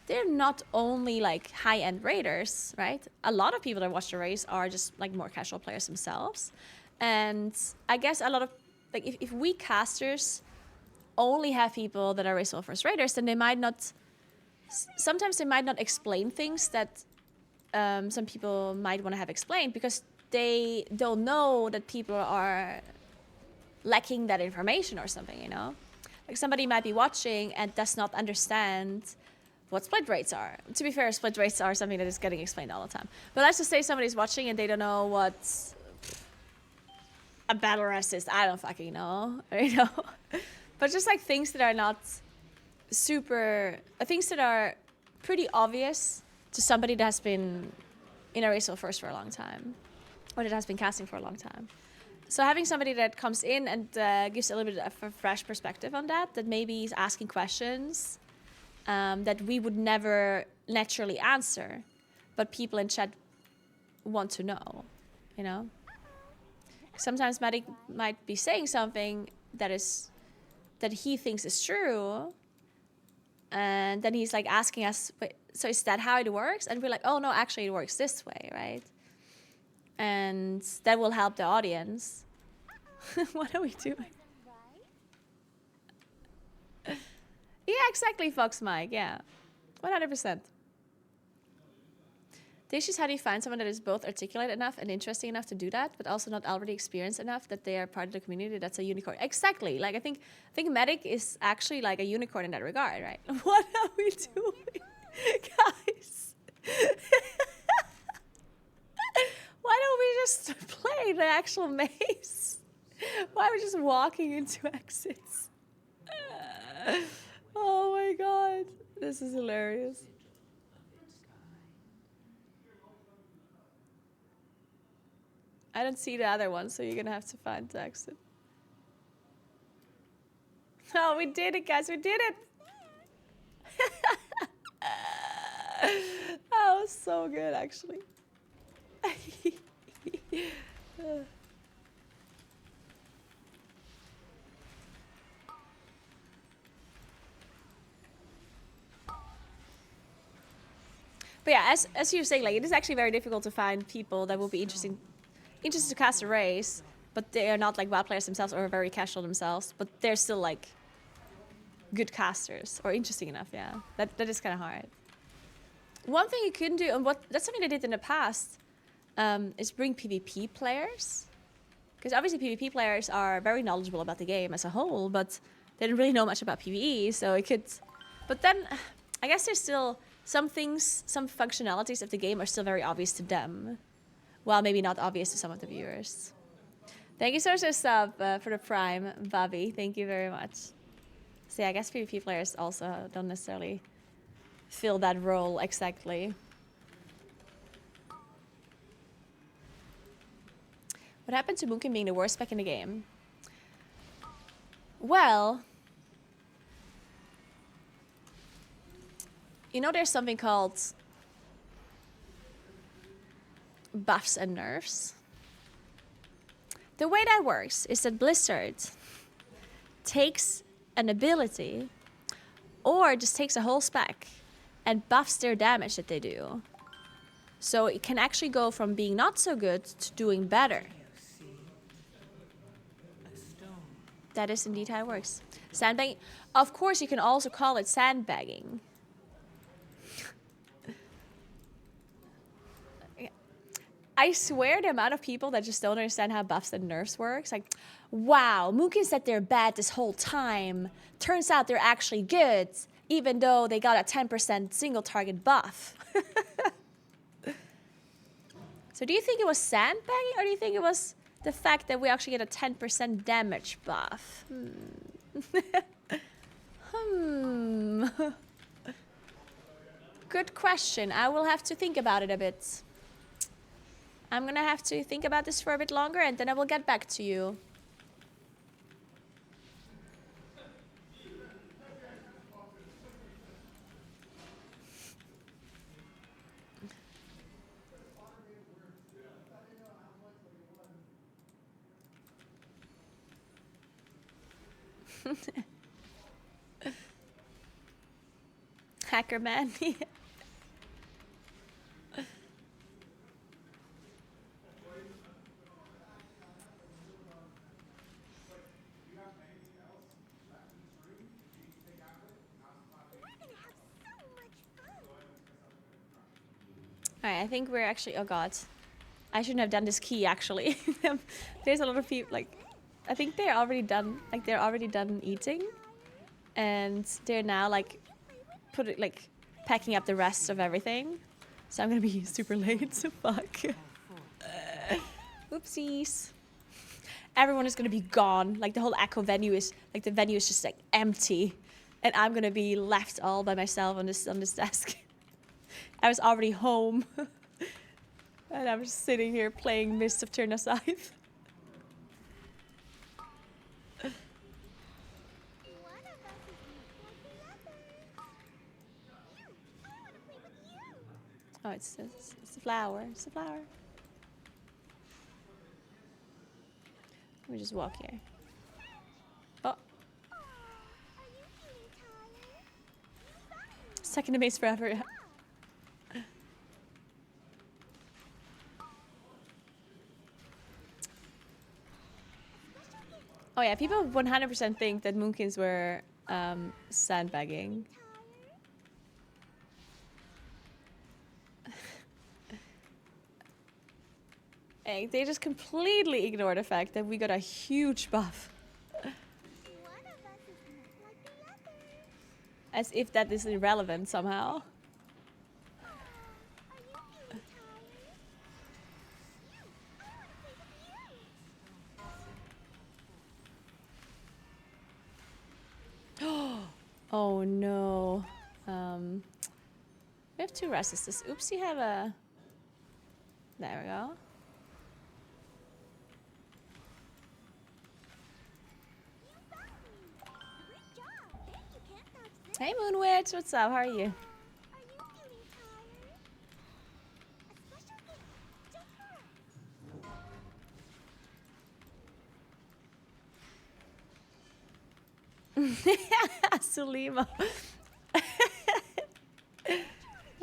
Speaker 1: they're not only like high-end raters, right? A lot of people that watch the race are just like more casual players themselves. And I guess a lot of, like if we casters only have people that are racial first raters, then they might not, sometimes they might not explain things that some people might want to have explained because they don't know that people are lacking that information or something, you know? Like somebody might be watching and does not understand what split rates are. To be fair, split rates are something that is getting explained all the time. But let's just say somebody's watching and they don't know what a battle rest is. I don't fucking know, you know? But just like things that are not super, things that are pretty obvious to somebody that has been in a racial first for a long time, or that has been casting for a long time. So having somebody that comes in and gives a little bit of a fresh perspective on that, that maybe is asking questions that we would never naturally answer, but people in chat want to know, you know? Sometimes Maddie might be saying something that he thinks is true, and then he's like asking us, so is that how it works? And we're like, oh no, actually it works this way, right? And that will help the audience. What are we doing? Yeah, exactly, Fox Mike, yeah. 100%. The issue is how do you find someone that is both articulate enough and interesting enough to do that, but also not already experienced enough that they are part of the community that's a unicorn. Exactly. Like I think Medic is actually like a unicorn in that regard, right? What are we doing? Guys. Why don't we just play the actual maze? Why are we just walking into exits? Oh my god. This is hilarious. I don't see the other one, so you're gonna have to find the exit. Oh, we did it, guys. We did it. That was so good, actually. But yeah, as you were saying, like it is actually very difficult to find people that will be interested to cast a race, but they are not like WoW players themselves or very casual themselves, but they're still like good casters or interesting enough. Yeah, that is kind of hard. One thing you can do, and that's something they did in the past, is bring PvP players, because obviously PvP players are very knowledgeable about the game as a whole, but they didn't really know much about PvE, so it could. But then, I guess there's still some things, some functionalities of the game are still very obvious to them, while maybe not obvious to some of the viewers. Thank you so much for the Prime, Bobby. Thank you very much. So yeah, I guess PvP players also don't necessarily fill that role exactly. What happened to Moonkin being the worst spec in the game? Well, you know there's something called buffs and nerfs. The way that works is that Blizzard takes an ability or just takes a whole spec and buffs their damage that they do. So it can actually go from being not so good to doing better. That is indeed how it works. Sandbagging. Of course, you can also call it sandbagging. I swear the amount of people that just don't understand how buffs and nerfs works. Like, wow, Moonkin said they're bad this whole time. Turns out they're actually good, even though they got a 10% single target buff. So do you think it was sandbagging, or do you think it was the fact that we actually get a 10% damage buff? Good question. I will have to think about it a bit. I'm gonna have to think about this for a bit longer, and then I will get back to you. Hacker man. Alright, I think we're actually... Oh god. I shouldn't have done this key, actually. There's a lot of people, like... I think they're already done. Like, they're already done eating. And they're now, like... packing up the rest of everything. So I'm gonna be super late, so fuck. Oopsies. Everyone is gonna be gone. Like, the whole Echo venue is... Like, the venue is just, like, empty. And I'm gonna be left all by myself on this desk. I was already home. And I'm just sitting here playing Mist of Turnaside.
Speaker 5: One of us is not like the other. You, I want to play with you.
Speaker 1: Oh, it's a flower. It's a flower. Let me just walk here. Oh,
Speaker 5: Are you feeling tired?
Speaker 1: second amaze forever. Yeah. Oh yeah, people 100% think that Moonkins were sandbagging. Hey, they just completely ignore the fact that we got a huge buff.
Speaker 5: One of us is not like the other.
Speaker 1: As if that is irrelevant somehow.
Speaker 5: Are you feeling tired? You, I want to play with you.
Speaker 1: Oh no. We have two resistors. Oopsie have a... There we go.
Speaker 5: Great job. Hey, you can't dodge this.
Speaker 1: Hey Moonwitch, what's up? How are you?
Speaker 5: Are you feeling tired? A special thing just for us.
Speaker 1: Sulima.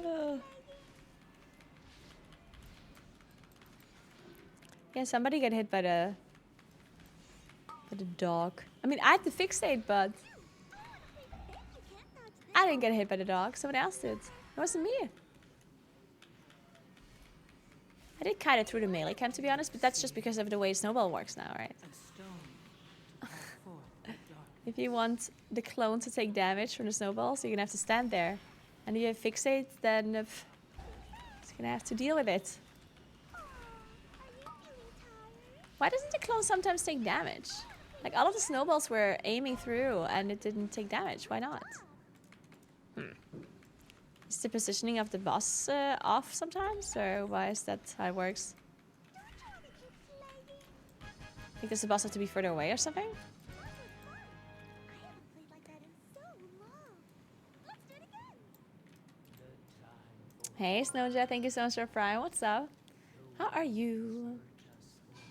Speaker 1: Oh. Yeah, somebody got hit by the dog. I mean, I had the fixate, but I didn't get hit by the dog. Someone else did. It wasn't me. I did kind of through the melee camp, to be honest, but that's just because of the way Snowball works now, right?
Speaker 3: And stone to call forth the dark.
Speaker 1: If you want the clone to take damage from the snowballs, you're gonna have to stand there. And if you have fixate, then it's gonna have to deal with it. Why doesn't the clone sometimes take damage? Like, all of the snowballs were aiming through and it didn't take damage. Why not? Is the positioning of the boss off sometimes? Or why is that how it works? Like, does the boss have to be further away or something?
Speaker 5: I haven't played like that in so long. Let's do it again.
Speaker 1: Hey, Snowja, thank you so much for Prime. What's up? How are you?
Speaker 5: Okay.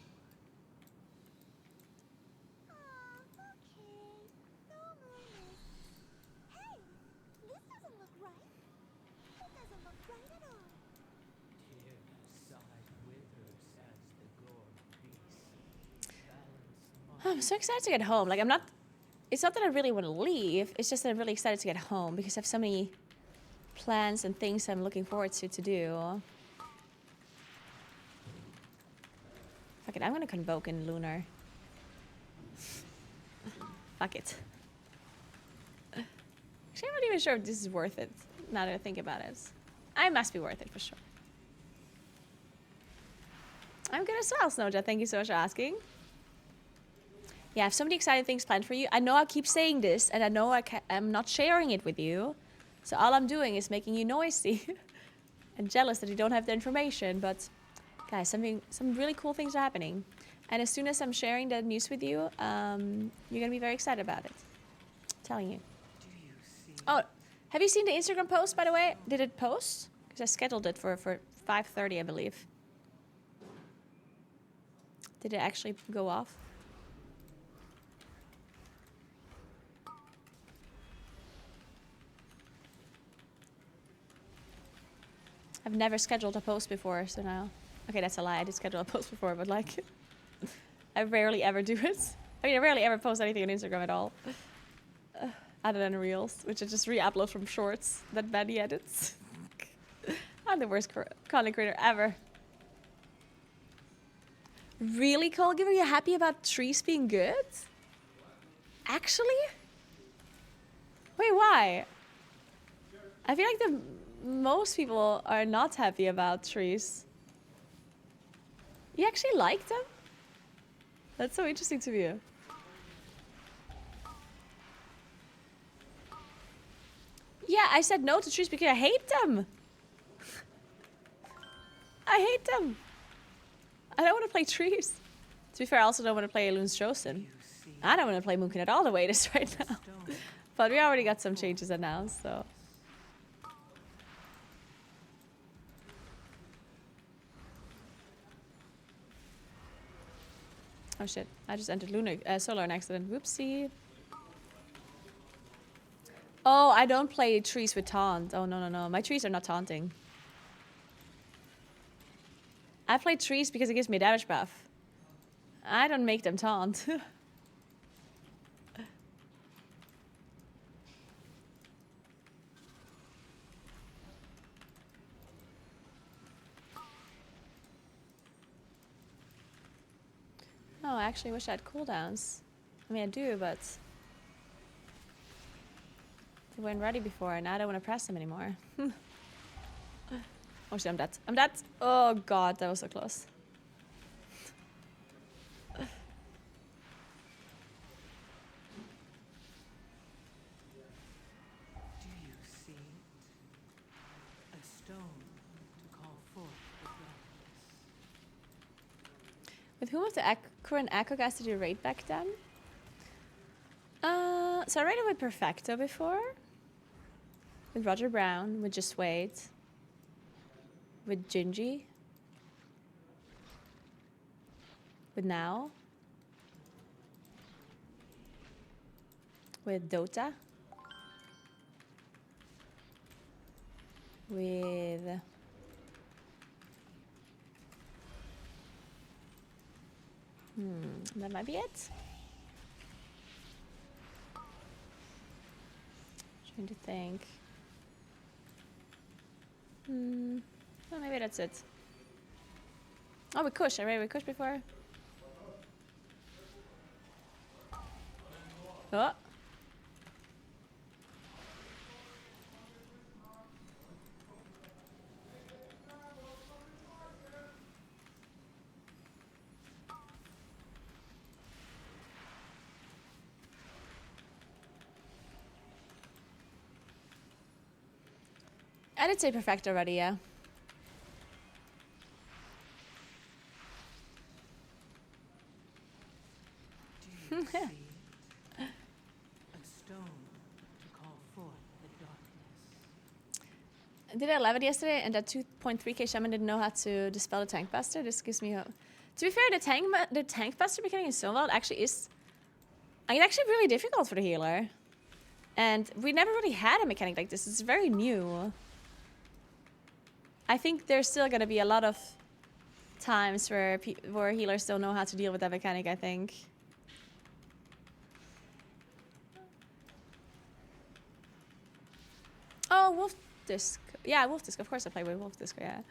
Speaker 5: No more mess. Hey, this doesn't look right. It doesn't look right at all.
Speaker 1: I'm so excited to get home. Like, it's not that I really want to leave. It's just that I'm really excited to get home because I have so many plans and things I'm looking forward to do. Fuck it, I'm gonna convoke in Lunar. Fuck it. Actually, I'm not even sure if this is worth it, now that I think about it. I must be worth it for sure. I'm good as well, Snowja. Thank you so much for asking. Yeah, I have so many exciting things planned for you. I know I keep saying this, and I know I'm not sharing it with you. So all I'm doing is making you noisy and jealous that you don't have the information. But guys, some really cool things are happening. And as soon as I'm sharing that news with you, you're gonna be very excited about it. I'm telling you. Oh, have you seen the Instagram post, by the way? Did it post? Because I scheduled it for 5:30, I believe. Did it actually go off? I've never scheduled a post before, so now... Okay, that's a lie. I did schedule a post before, but like... I rarely ever do it. I mean, I rarely ever post anything on Instagram at all. Other than Reels, which I just re-upload from Shorts that Benny edits. I'm the worst content creator ever. Really, Colgiver? You happy about trees being good? Actually? Wait, why? I feel like most people are not happy about trees. You actually like them? That's so interesting to me. Yeah, I said no to trees because I hate them. I hate them. I don't want to play trees. To be fair, I also don't want to play Loon's Chosen. I don't want to play Moonkin at all the way it is right now. But we already got some changes announced, so... Oh shit, I just entered Solar on accident. Whoopsie. Oh, I don't play trees with taunt. Oh, no, no, no. My trees are not taunting. I play trees because it gives me a damage buff. I don't make them taunt. Oh, I actually wish I had cooldowns. I mean, I do, but... They weren't ready before, and I don't want to press them anymore. Oh shit, I'm dead. I'm dead! Oh god, that was so close.
Speaker 3: Do you see a stone to call forth the darkness?
Speaker 1: With whom of the current Echo guys did you raid back then? So I raided with Perfecto before. With Roger Brown, with Just Wait. With Gingy. With Now. With Dota. With... that might be it. Trying to think. Oh, maybe that's it. Oh, with Kush. I raided with Kush before. Oh. I did say perfect already, yeah.
Speaker 3: Do you see a stone to call forth the darkness?
Speaker 1: I did 11 yesterday, and that 2.3k shaman didn't know how to dispel the tank buster. This gives me hope. To be fair, the tank buster mechanic in Stonewall actually is... I mean, actually really difficult for the healer. And we never really had a mechanic like this. It's very new. I think there's still going to be a lot of times where healers don't know how to deal with that mechanic, I think. Oh, Wolf Disc. Yeah, Wolf Disc. Of course I play with Wolf Disc, yeah.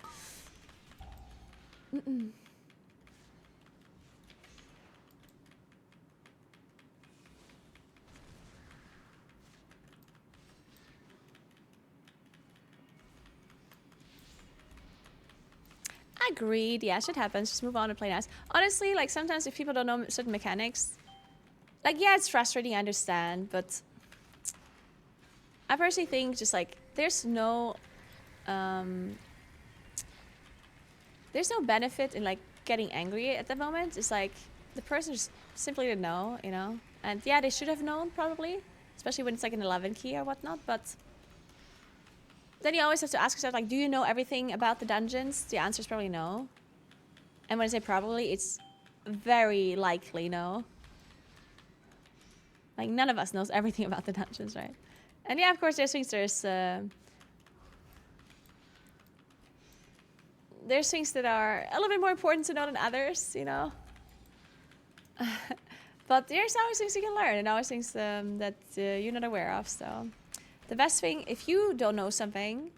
Speaker 1: Agreed. Yeah, shit happens. Just move on and play nice. Honestly, like sometimes if people don't know certain mechanics, like yeah, it's frustrating. I understand, but I personally think just like there's no benefit in like getting angry at the moment. It's like the person just simply didn't know, you know. And yeah, they should have known probably, especially when it's like an 11 key or whatnot. But then you always have to ask yourself, like, do you know everything about the dungeons? The answer is probably no. And when I say probably, it's very likely no. Like, none of us knows everything about the dungeons, right? And yeah, of course, there's things, there's things that are a little bit more important to know than others, you know. But there's always things you can learn, and always things that you're not aware of. So the best thing, if you don't know something,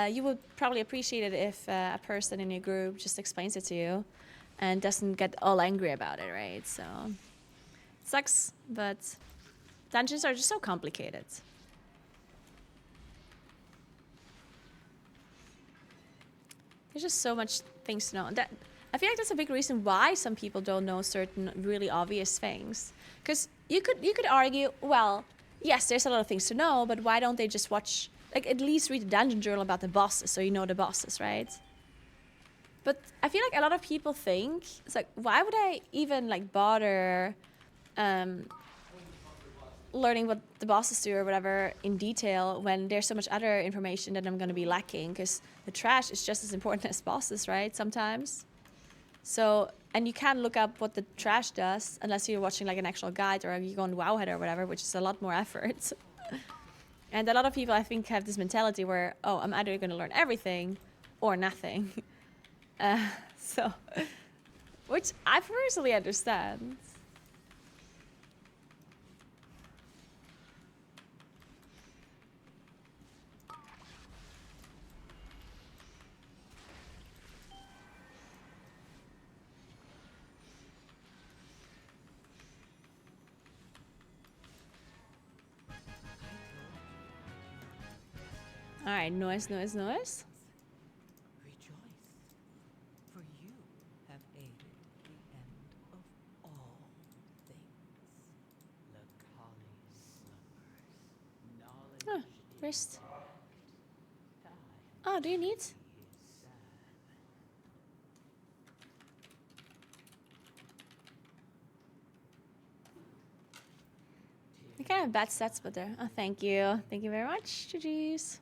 Speaker 1: you would probably appreciate it if a person in your group just explains it to you and doesn't get all angry about it, right? So it sucks, but dungeons are just so complicated. There's just so much things to know. That I feel like that's a big reason why some people don't know certain really obvious things. Because you could argue, well, yes, there's a lot of things to know, but why don't they just watch, like, at least read the dungeon journal about the bosses, so you know the bosses, right? But I feel like a lot of people think it's like, why would I even like bother learning what the bosses do or whatever in detail when there's so much other information that I'm going to be lacking, because the trash is just as important as bosses, right? Sometimes. So, and you can't look up what the trash does unless you're watching like an actual guide or you go on Wowhead or whatever, which is a lot more effort. And a lot of people, I think, have this mentality where, oh, I'm either going to learn everything or nothing. So, which I personally understand. All right, noise, noise, noise.
Speaker 3: Rejoice, for you have aided the end of all things.
Speaker 2: Lakali slumbers. Knowledge
Speaker 1: Oh, wrist.
Speaker 2: time
Speaker 1: Oh, do you need?
Speaker 2: is sad.
Speaker 1: You kind of have bad stats, but there. Oh, thank you. Thank you very much. GG's.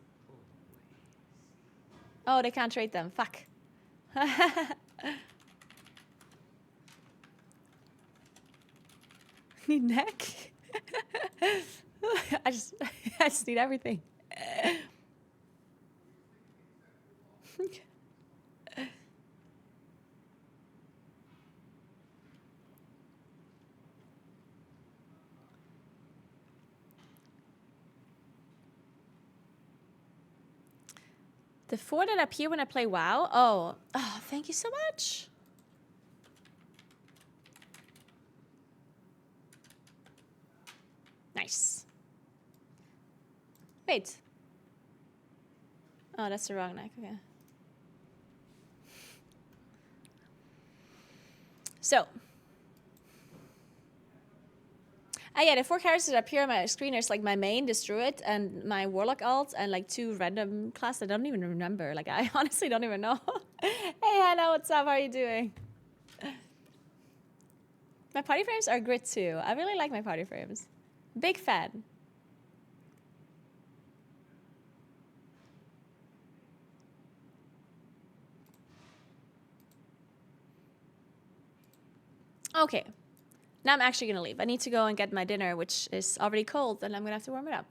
Speaker 1: Oh, they can't trade them. Fuck. Need neck? I just need everything. The 4 that appear when I play WoW? Oh, thank you so much. Nice. Wait. Oh, that's the wrong neck. Okay. So. Yeah, the 4 characters that appear on my screen is like my main, this druid, and my warlock alt, and like 2 random classes I don't even remember. Like, I honestly don't even know. Hey, Hannah, what's up? How are you doing? My party frames are great too. I really like my party frames. Big fan. Okay. Now I'm actually going to leave. I need to go and get my dinner, which is already cold, and I'm going to have to warm it up.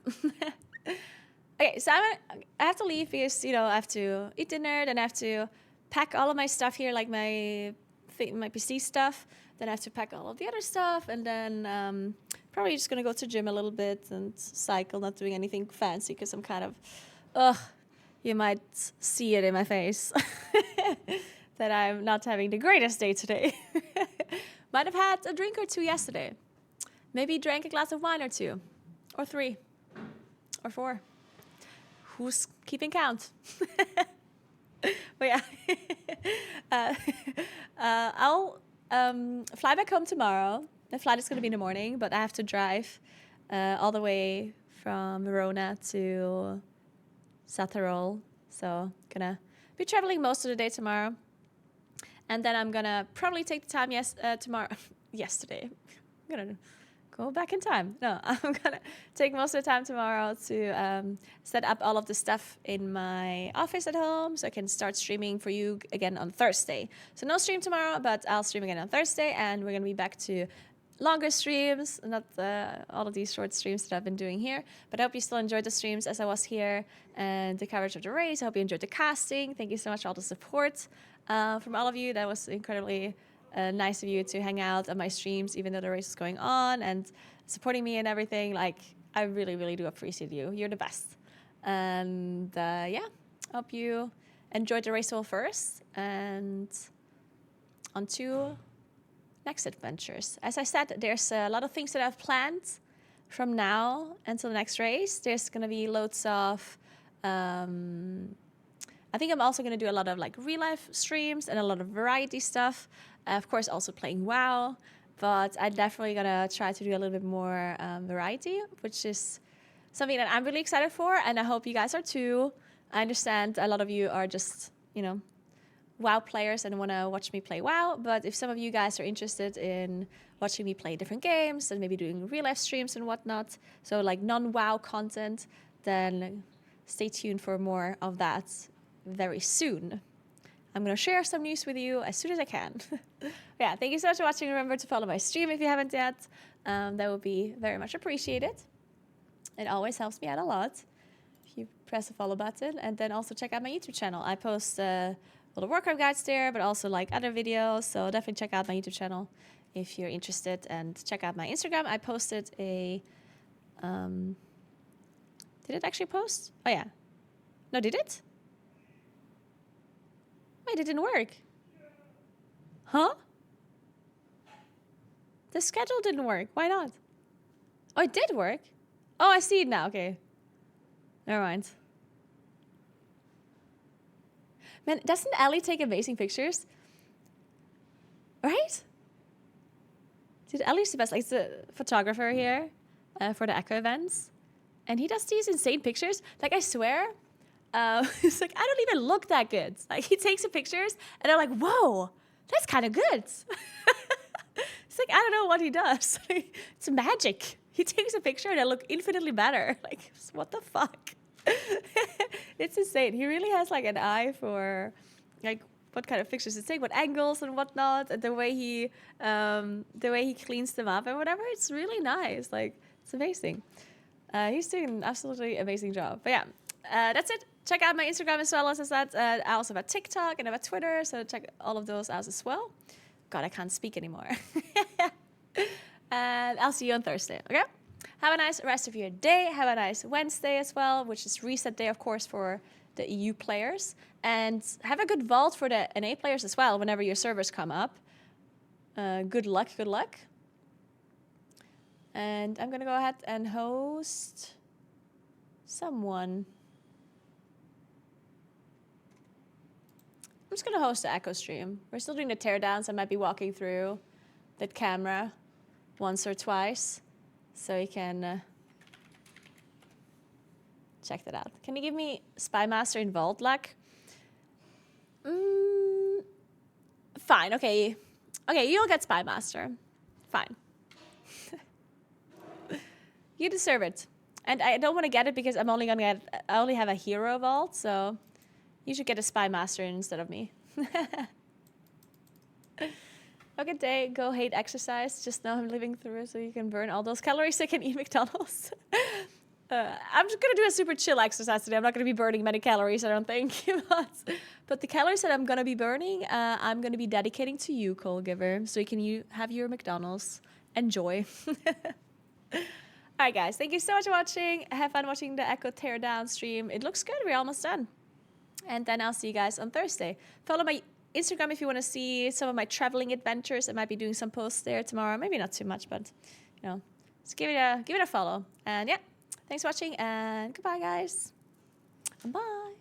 Speaker 1: Okay, so I have to leave because, you know, I have to eat dinner, then I have to pack all of my stuff here, like my PC stuff. Then I have to pack all of the other stuff, and then probably just going to go to the gym a little bit and cycle, not doing anything fancy because I'm kind of, you might see it in my face that I'm not having the greatest day today. Might have had a drink or 2 yesterday. Maybe drank a glass of wine or 2. Or 3. Or 4. Who's keeping count? But yeah. I'll fly back home tomorrow. The flight is going to be in the morning, but I have to drive all the way from Verona to South Tyrol. So gonna be traveling most of the day tomorrow. And then I'm going to probably take the time tomorrow. Yesterday. I'm going to go back in time. No, I'm going to take most of the time tomorrow to set up all of the stuff in my office at home so I can start streaming for you again on Thursday. So no stream tomorrow, but I'll stream again on Thursday. And we're going to be back to longer streams, not all of these short streams that I've been doing here. But I hope you still enjoyed the streams as I was here and the coverage of the race. I hope you enjoyed the casting. Thank you so much for all the support from all of you. That was incredibly nice of you to hang out on my streams, even though the race was going on, and supporting me and everything. Like, I really, really do appreciate you. You're the best. And yeah, hope you enjoyed the race well first. And on to next adventures. As I said, there's a lot of things that I've planned from now until the next race. There's going to be loads of... I think I'm also going to do a lot of like real life streams and a lot of variety stuff. Of course, also playing WoW. But I'm definitely going to try to do a little bit more variety, which is something that I'm really excited for. And I hope you guys are too. I understand a lot of you are just, you know, WoW players and want to watch me play WoW. But if some of you guys are interested in watching me play different games and maybe doing real life streams and whatnot, so like non-WoW content, then stay tuned for more of that very soon. I'm going to share some news with you as soon as I can. Yeah, thank you so much for watching. Remember to follow my stream if you haven't yet. That would be very much appreciated. It always helps me out a lot if you press the follow button. And then also check out my YouTube channel. I post little workout guides there, but also like other videos. So definitely check out my YouTube channel if you're interested. And check out my Instagram. I posted a... did it actually post? Oh, yeah. No, did it? Wait, it didn't work. Huh? The schedule didn't work. Why not? Oh, it did work. Oh, I see it now. Okay. Never mind. Man, doesn't Ellie take amazing pictures? Right? Dude, Ellie's the best. Like, the photographer here for the Echo events. And he does these insane pictures. Like, I swear... it's like, I don't even look that good. Like, he takes the pictures, and I'm like, whoa, that's kind of good. It's like, I don't know what he does. It's magic. He takes a picture, and I look infinitely better. Like, what the fuck? It's insane. He really has, like, an eye for, like, what kind of pictures to take, what angles and whatnot, and the way he cleans them up and whatever. It's really nice. Like, it's amazing. He's doing an absolutely amazing job. But yeah, that's it. Check out my Instagram as well, as I said. I also have a TikTok and I have a Twitter, so check all of those out as well. God, I can't speak anymore. And I'll see you on Thursday, okay? Have a nice rest of your day. Have a nice Wednesday as well, which is reset day, of course, for the EU players. And have a good vault for the NA players as well, whenever your servers come up. Good luck, good luck. And I'm going to go ahead and host someone. I'm just going to host the Echo stream. We're still doing the teardowns. I might be walking through the camera once or twice, so you can check that out. Can you give me Spy Master in Vault luck? Fine, okay. Okay, you'll get Spy Master. Fine. You deserve it. And I don't want to get it because I only have a hero vault, so you should get a Spy Master instead of me. Have a good day. Go hate exercise. Just know I'm living through it so you can burn all those calories so you can eat McDonald's. I'm just going to do a super chill exercise today. I'm not going to be burning many calories, I don't think. But the calories that I'm going to be burning, I'm going to be dedicating to you, Coal Giver, so you can have your McDonald's. Enjoy. All right, guys. Thank you so much for watching. Have fun watching the Echo Teardown stream. It looks good. We're almost done. And then I'll see you guys on Thursday. Follow my Instagram if you want to see some of my traveling adventures. I might be doing some posts there tomorrow. Maybe not too much, but, you know, just give it a follow. And, yeah, thanks for watching, and goodbye, guys. Bye.